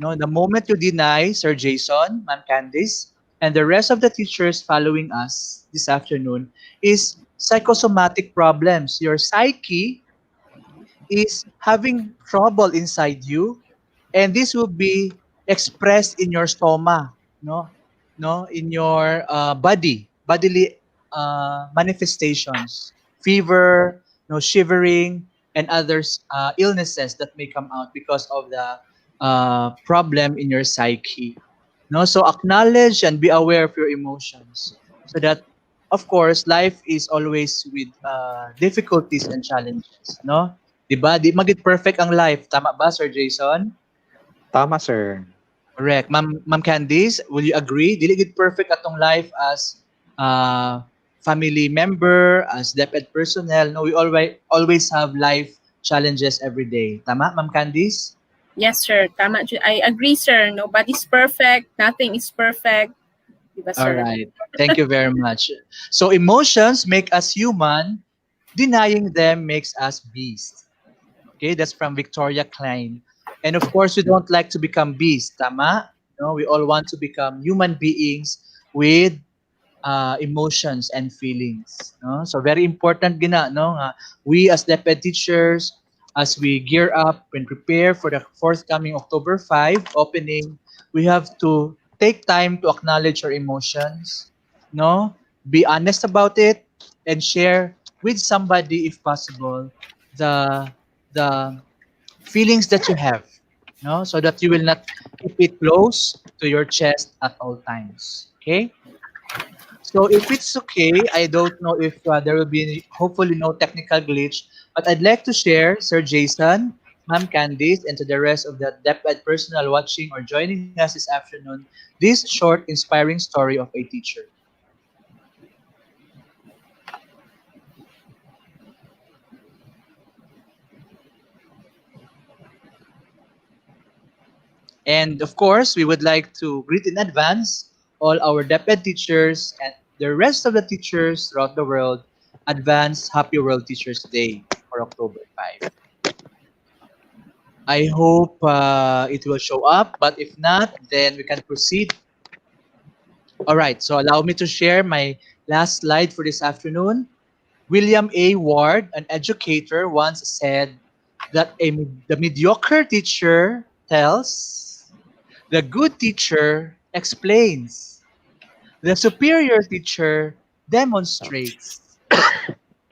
No, the moment you deny, Sir Jason, Ma'am Candice, and the rest of the teachers following us this afternoon is psychosomatic problems. Your psyche is having trouble inside you, and this will be expressed in your stoma, no, in your bodily manifestations, fever, no, shivering, and others illnesses that may come out because of the problem in your psyche. No, so acknowledge and be aware of your emotions, so that, of course, life is always with difficulties and challenges. No, diba? Di magit perfect ang life. Tama ba, Sir Jason? Tama, sir. Correct. Ma'am Candice, will you agree? Dili gid perfect atong life as family member, as DepEd personnel. No, we always have life challenges every day. Tama, Ma'am Candice? Yes, sir. Tama. I agree, sir. Nobody's perfect. Nothing is perfect. Diba, All sir? right. Thank you very much. So emotions make us human. Denying them makes us beast. Okay, that's from Victoria Klein. And of course, we don't like to become beasts, tama? No, we all want to become human beings with emotions and feelings. No? So very important gina, no? We as DepEd teachers, as we gear up and prepare for the forthcoming October 5 opening, we have to take time to acknowledge our emotions, no? Be honest about it and share with somebody if possible the the feelings that you have, no, so that you will not keep it close to your chest at all times. Okay, so if it's okay, I don't know if there will be hopefully no technical glitch, but I'd like to share, Sir Jason, Ma'am Candice, and to the rest of the DepEd personnel watching or joining us this afternoon, this short inspiring story of a teacher. And of course, we would like to greet in advance all our DepEd teachers and the rest of the teachers throughout the world. Advance Happy World Teachers Day for October 5. I hope it will show up, but if not, then we can proceed. All right, so allow me to share my last slide for this afternoon. William A. Ward, an educator, once said that the mediocre teacher tells, the good teacher explains. The superior teacher demonstrates.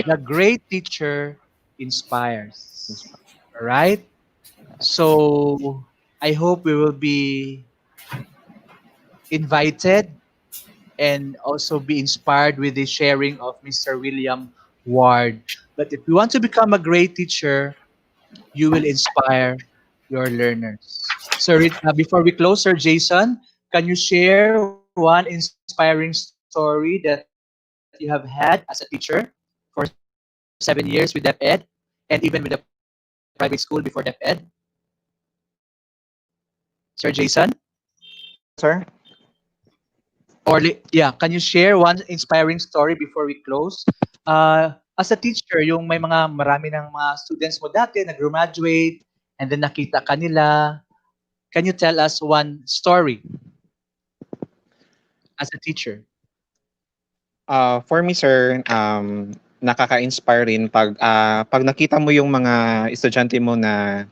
The great teacher inspires. All right? So I hope we will be invited and also be inspired with the sharing of Mr. William Ward. But if you want to become a great teacher, you will inspire your learners. So, before we close, Sir Jason, can you share one inspiring story that you have had as a teacher for 7 years with DepEd and even with the private school before DepEd? Sir Jason? Sir? Yeah, can you share one inspiring story before we close? As a teacher, yung may marami ng mga students mo dati nag-graduate and then nakita ka nila. Can you tell us one story as a teacher? For me, sir, nakaka-inspire rin pag nakita mo yung mga estudyante mo na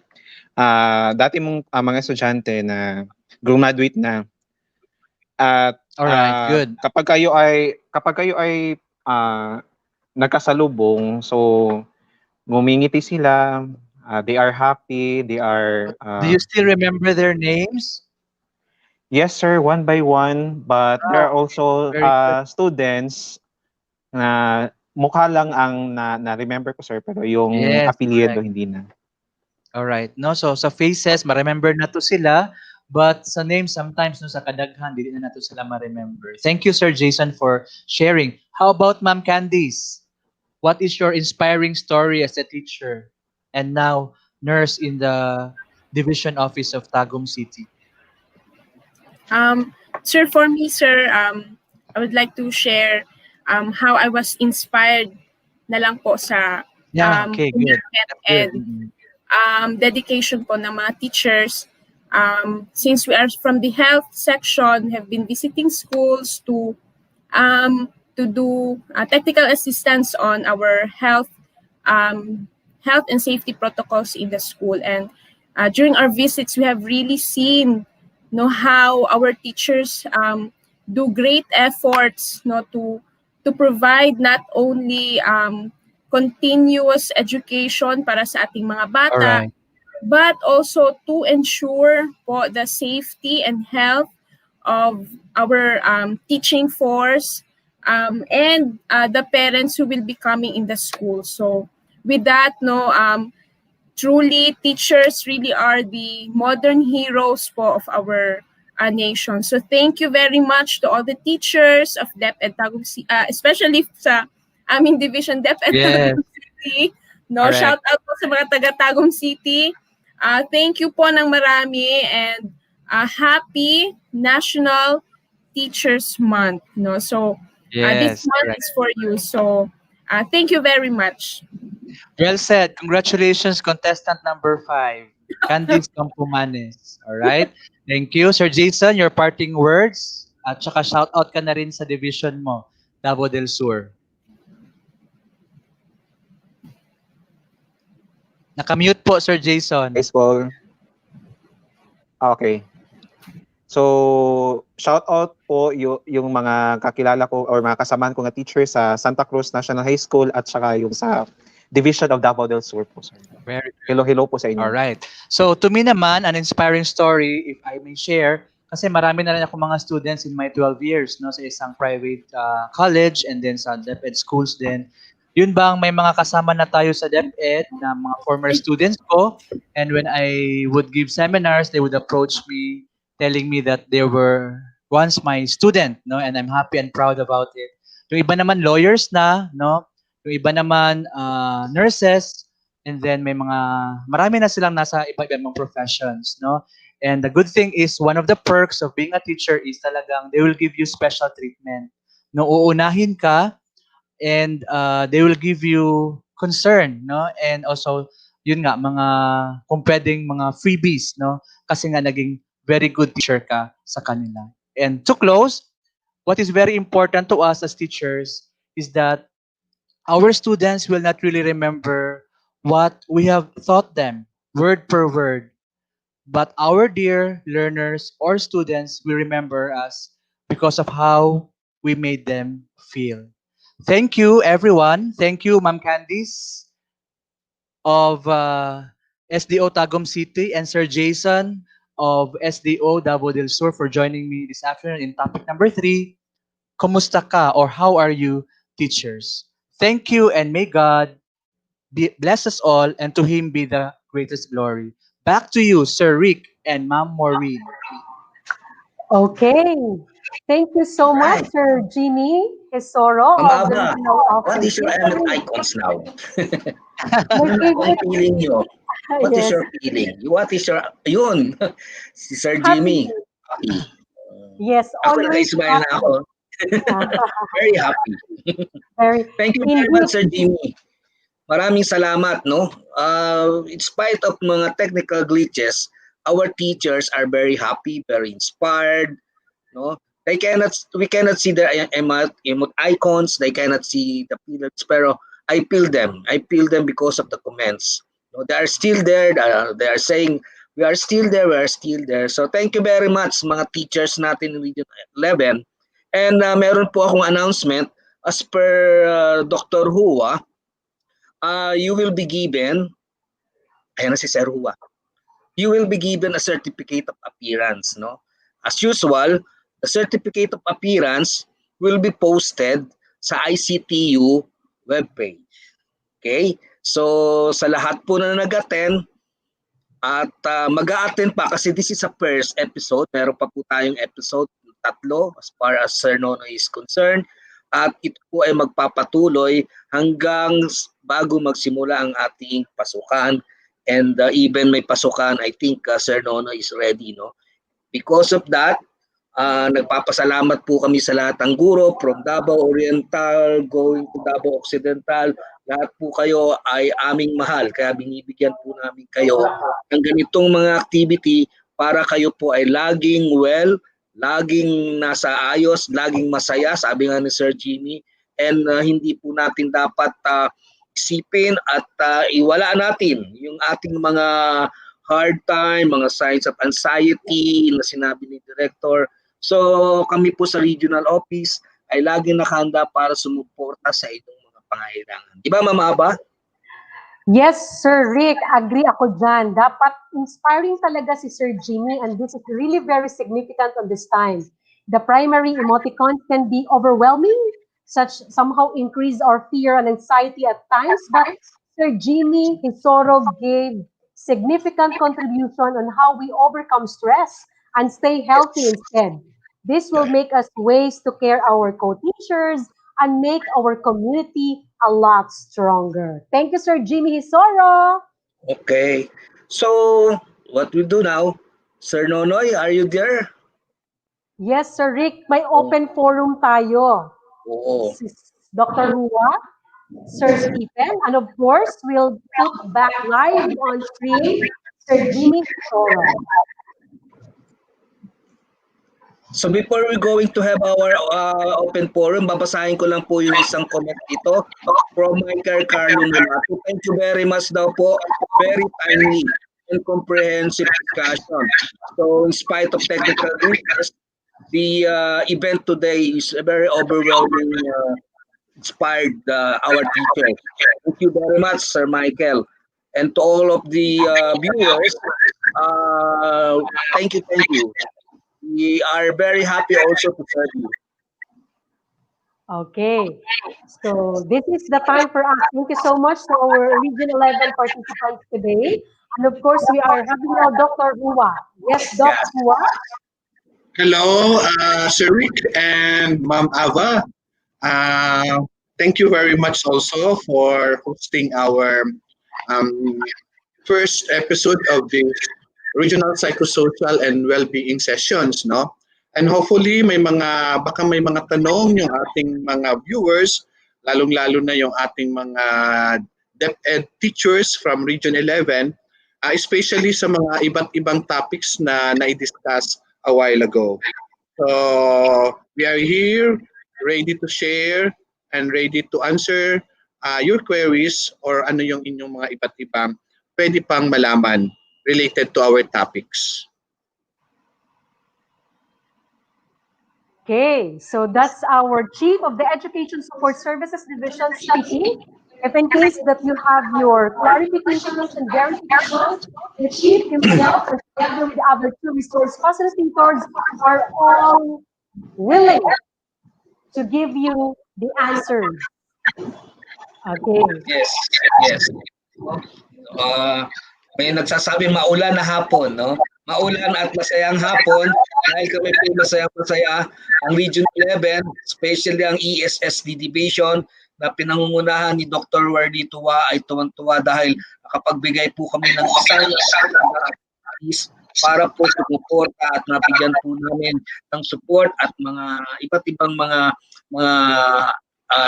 dati mong mga estudyante na graduate na at Alright, good. kapag kayo ay nagkasalubong, so ngumingiti sila, they are happy, they are Do you still remember their names? yes sir, one by one, but there are also Very good. students na mukha lang ang na-remember ko sir, pero yung Yes, apelyido correct. hindi na. Alright, no? So sa faces, ma-remember na to sila, but sa names sometimes no sa kadaghan dili na nato sila ma-remember. Thank you Sir Jason for sharing. How about Ma'am Candice? What is your inspiring story as a teacher and now nurse in the division office of Tagum City? Sir, for me, sir, I would like to share how I was inspired na lang po sa Yeah, okay, good. That's good. and dedication po ng mga teachers. Since we are from the health section, have been visiting schools to do technical assistance on our health and safety protocols in the school. And during our visits, we have really seen how our teachers do great efforts to provide not only continuous education para sa ating mga bata, Alright. but also to ensure po the safety and health of our teaching force and the parents who will be coming in the school. So with that, truly teachers really are the modern heroes po of our nation. So thank you very much to all the teachers of DepEd Tagum City, especially sa aming division DepEd Yes. Tagum City. Correct. Shout out po sa mga taga Tagum City. Thank you po ng marami and happy National Teachers Month. So this Yes, month correct. is for you. So thank you very much. Well said. Congratulations, contestant number 5, Candice Campomanes. All right. Thank you, Sir Jason. Your parting words. At saka shout out ka na rin sa division mo, Davao del Sur. Nakamute po, Sir Jason. Baseball. Okay. So, shout out po yung mga kakilala ko or mga kasamaan ko na teacher sa Santa Cruz National High School at saka yung sa Division of Davao del Sur po, sir. Very good. Hello po sa inyo. All right. So, to me naman, an inspiring story, if I may share, kasi marami na rin ako mga students in my 12 years no, sa isang private college and then sa DepEd schools din. Yun bang may mga kasama na tayo sa DepEd na mga former students ko, and when I would give seminars, they would approach me telling me that they were once my student, no, and I'm happy and proud about it. Yung iba naman lawyers na, no, yung iba naman nurses, and then marami na silang nasa iba-ibang professions, no. And the good thing is one of the perks of being a teacher is talagang they will give you special treatment. No, uunahin ka and they will give you concern, no, and also yun nga kung pwedeng mga freebies, no, kasi nga naging very good teacher ka sa kanila. And to close, what is very important to us as teachers is that our students will not really remember what we have taught them word per word, but our dear learners or students will remember us because of how we made them feel. Thank you, everyone. Thank you, Ma'am Candice of SDO Tagum City and Sir Jason of SDO Davao del Sur for joining me this afternoon in topic number 3, Kumusta ka or how are you, teachers? Thank you and may God bless us all and to Him be the greatest glory. Back to you, Sir Rick and Ma'am Maureen. Okay. Thank you so much, Right. Sir Jimmy Tesoro Ma'am of the Ava, Regional what Office. is your Yes, element sir. icons now? My Ang favorite, feeling nyo? What is yes, your feeling? What is your, yun, si Sir happy. Jimmy. Happy. Yes, Ako always naka-smile na happy. ako. Very happy. Very, Thank you very indeed. much, Sir Jimmy. Maraming salamat, no? In spite of mga technical glitches, our teachers are very happy, very inspired, no? We cannot see the emote icons, they cannot see the pillars, pero I feel them. I feel them because of the comments. No, they are still there. They are saying, we are still there, we are still there. So thank you very much mga teachers natin in Region 11. And meron po akong announcement as per Dr. Hua, you will be given, ayan na si Sir Hua, you will be given a certificate of appearance. No? As usual, the certificate of appearance will be posted sa ICTU webpage. Okay? So, sa lahat po na nag-attend at mag-a-attend pa kasi this is a first episode. Meron pa po tayong episode tatlo as far as Sir Nono is concerned. At ito po ay magpapatuloy hanggang bago magsimula ang ating pasukan. And even may pasukan, I think Sir Nono is ready. No? Because of that, nagpapasalamat po kami sa lahat ng guro from Davao Oriental going to Davao Occidental. Lahat po kayo ay aming mahal. Kaya binibigyan po namin kayo ng ganitong mga activity para kayo po ay laging well, laging nasa ayos, laging masaya, sabi nga ni Sir Jimmy. And hindi po natin dapat isipin at iwala natin yung ating mga hard time, mga signs of anxiety na sinabi ni Director. So kami po sa regional office ay laging nakahanda para sumuporta sa inyong mga pangailangan. Di ba, Ma'am Aba? Yes, Sir Rick, agree ako dyan. Dapat inspiring talaga si Sir Jimmy and this is really very significant on this time. The primary emoticons can be overwhelming, such somehow increase our fear and anxiety at times, but Sir Jimmy Hisoro gave significant contribution on how we overcome stress and stay healthy instead. This will make us ways to care our co-teachers and make our community a lot stronger. Thank you, Sir Jimmy Hisoro. Okay. So, what we do now? Sir Nonoy, are you there? Yes, Sir Rick, may open forum tayo. Oo. Dr. Hua, Sir Stephen, and of course, we'll put back live on screen Sir Jimmy Hisoro. So before we going to have our open forum, babasahin ko lang po yung isang comment dito from Michael Carlo Mulato. Thank you very much daw po. Very timely and comprehensive discussion. So in spite of technical glitches, the event today is very overwhelming, inspired our teachers. Thank you very much, Sir Michael. And to all of the viewers, thank you, thank you. We are very happy also to serve you. Okay, so this is the time for us. Thank you so much to our Region 11 participants today. And of course, we are having now Dr. Hua. Yes, Dr. Hua. Hello, Sir Rick and Ma'am Ava. Thank you very much also for hosting our first episode of this regional psychosocial and well-being sessions, no? And hopefully baka may mga tanong yung ating mga viewers, lalong-lalo na yung ating mga DepEd teachers from Region 11, especially sa mga iba't ibang topics na na-discuss a while ago. So we are here ready to share and ready to answer your queries or ano yung inyong mga iba't ibang pwede pang malaman related to our topics. Okay, so that's our Chief of the Education Support Services Division speaking. If in case that you have your clarifications and verifications, the Chief himself and together with the other two resource facilitators are all willing to give you the answers. Okay. Yes, yes. May nagsasabi maulan na hapon, no? Maulan at masayang hapon dahil kami po masaya-masaya ang Region 11, especially ang ESSD Division na pinangungunahan ni Dr. Wardy Tuwa ay tuwang-tuwa dahil nakapagbigay po kami ng isang para po sumuporta at nabigyan po namin ng support at mga iba't ibang mga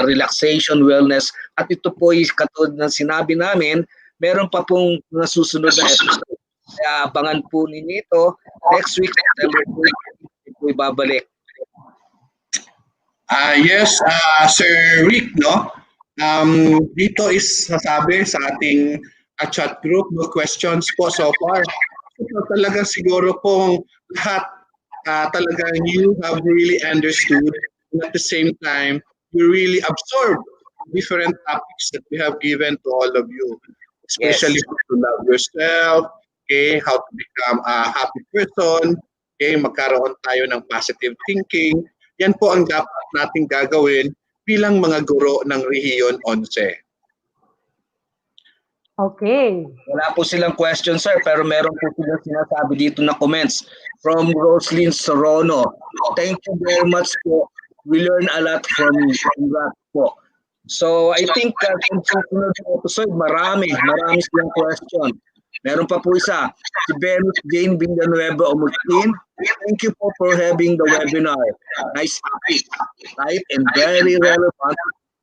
relaxation, wellness. At ito po ay katulad ng sinabi namin, meron pa pong mga susunod na episode. Kaya abangan po ninyo ito. Next week, September 20, ito ibabalik. Yes, Sir Rick, no? Dito is sasabi sa ating chat group, no questions po so far. So, talaga siguro pong lahat talagang you have really understood and at the same time, you really absorb different topics that we have given to all of you. Especially how to love yourself, okay, how to become a happy person, okay, magkaroon tayo ng positive thinking. Yan po ang dapat nating gagawin bilang mga guro ng Rehiyon 11. Okay. Wala po silang question, sir, pero meron po silang sinasabi dito na comments from Roslyn Sorono. Thank you very much po. We learn a lot from you. Congrats po. So, I think kung susunod na episode, marami silang question. Meron pa po isa, si Venus Jane Villanueva Omustin. Thank you po for having the webinar. Nice topic, right, and very relevant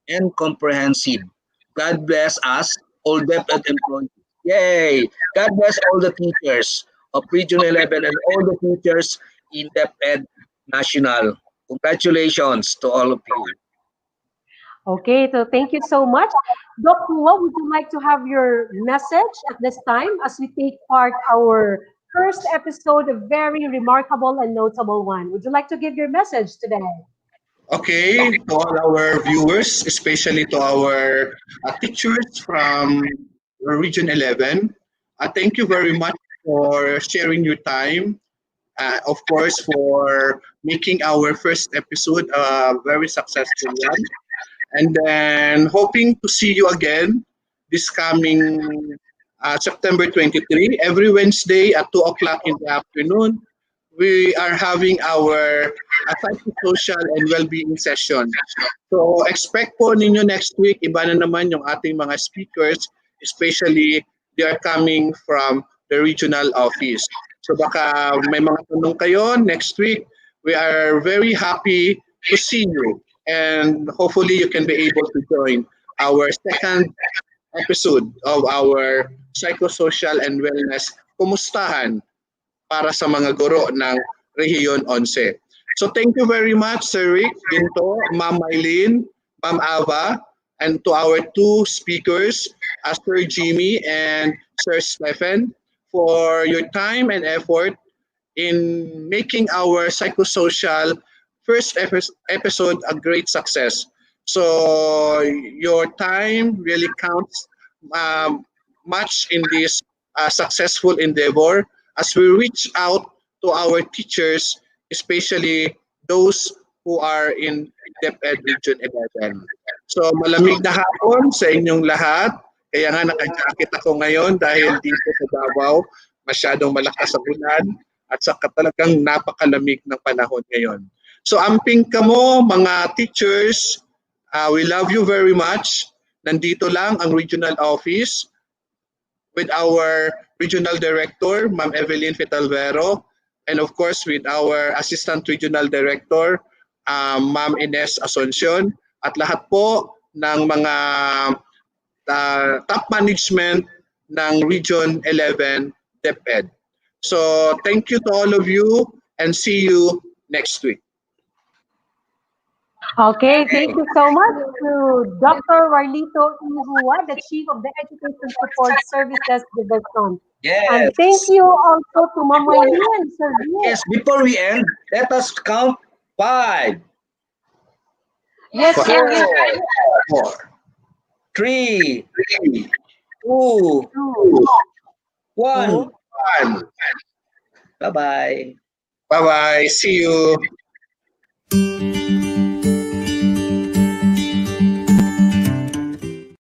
and comprehensive. God bless us, all DepEd employees. Yay! God bless all the teachers of Region 11 and all the teachers in DepEd National. Congratulations to all of you. Okay, so thank you so much. Dr. What would you like to have your message at this time as we take part our first episode, a very remarkable and notable one? Would you like to give your message today? Okay, to all our viewers, especially to our teachers from Region 11, thank you very much for sharing your time. Of course, for making our first episode a very successful one. And then hoping to see you again this coming September 23, every Wednesday at 2 o'clock in the afternoon. We are having our psychosocial and well-being session. So expect po ninyo next week, iba na naman yung ating mga speakers, especially they are coming from the regional office. So baka may mga tanong kayo next week. We are very happy to see you. And hopefully you can be able to join our second episode of our psychosocial and wellness kumustahan para sa mga guro ng Rehiyon 11. So thank you very much, Sir Rick, Ginto, Ma'am Mylene, Ma'am Ava, and to our two speakers, Sir Jimmy and Sir Stephen, for your time and effort in making our psychosocial first episode a great success. So your time really counts much in this successful endeavor as we reach out to our teachers, especially those who are in DepEd Region 11. So malamig na hapon sa inyong lahat. Kaya nga naka-jacket ako ngayon dahil dito sa Davao, masyadong malakas ang ulan at saka talagang napakalamig ng panahon ngayon. So amping kamo mga teachers, we love you very much. Nandito lang ang regional office with our regional director, Ma'am Evelyn Fitalvero, and of course with our assistant regional director, Ma'am Ines Asuncion, at lahat po ng mga top management ng Region 11 DepEd. So thank you to all of you and see you next week. Okay, thank you so much to Dr. Warlito Ihua, the Chief of the Education Support Services Division. Yes. And thank you also to Ma'am Mylene, Sir Rick. Yes, before we end, let us count 5. Yes, sir. 4, 3, 2, 1. Bye-bye. Bye-bye. See you.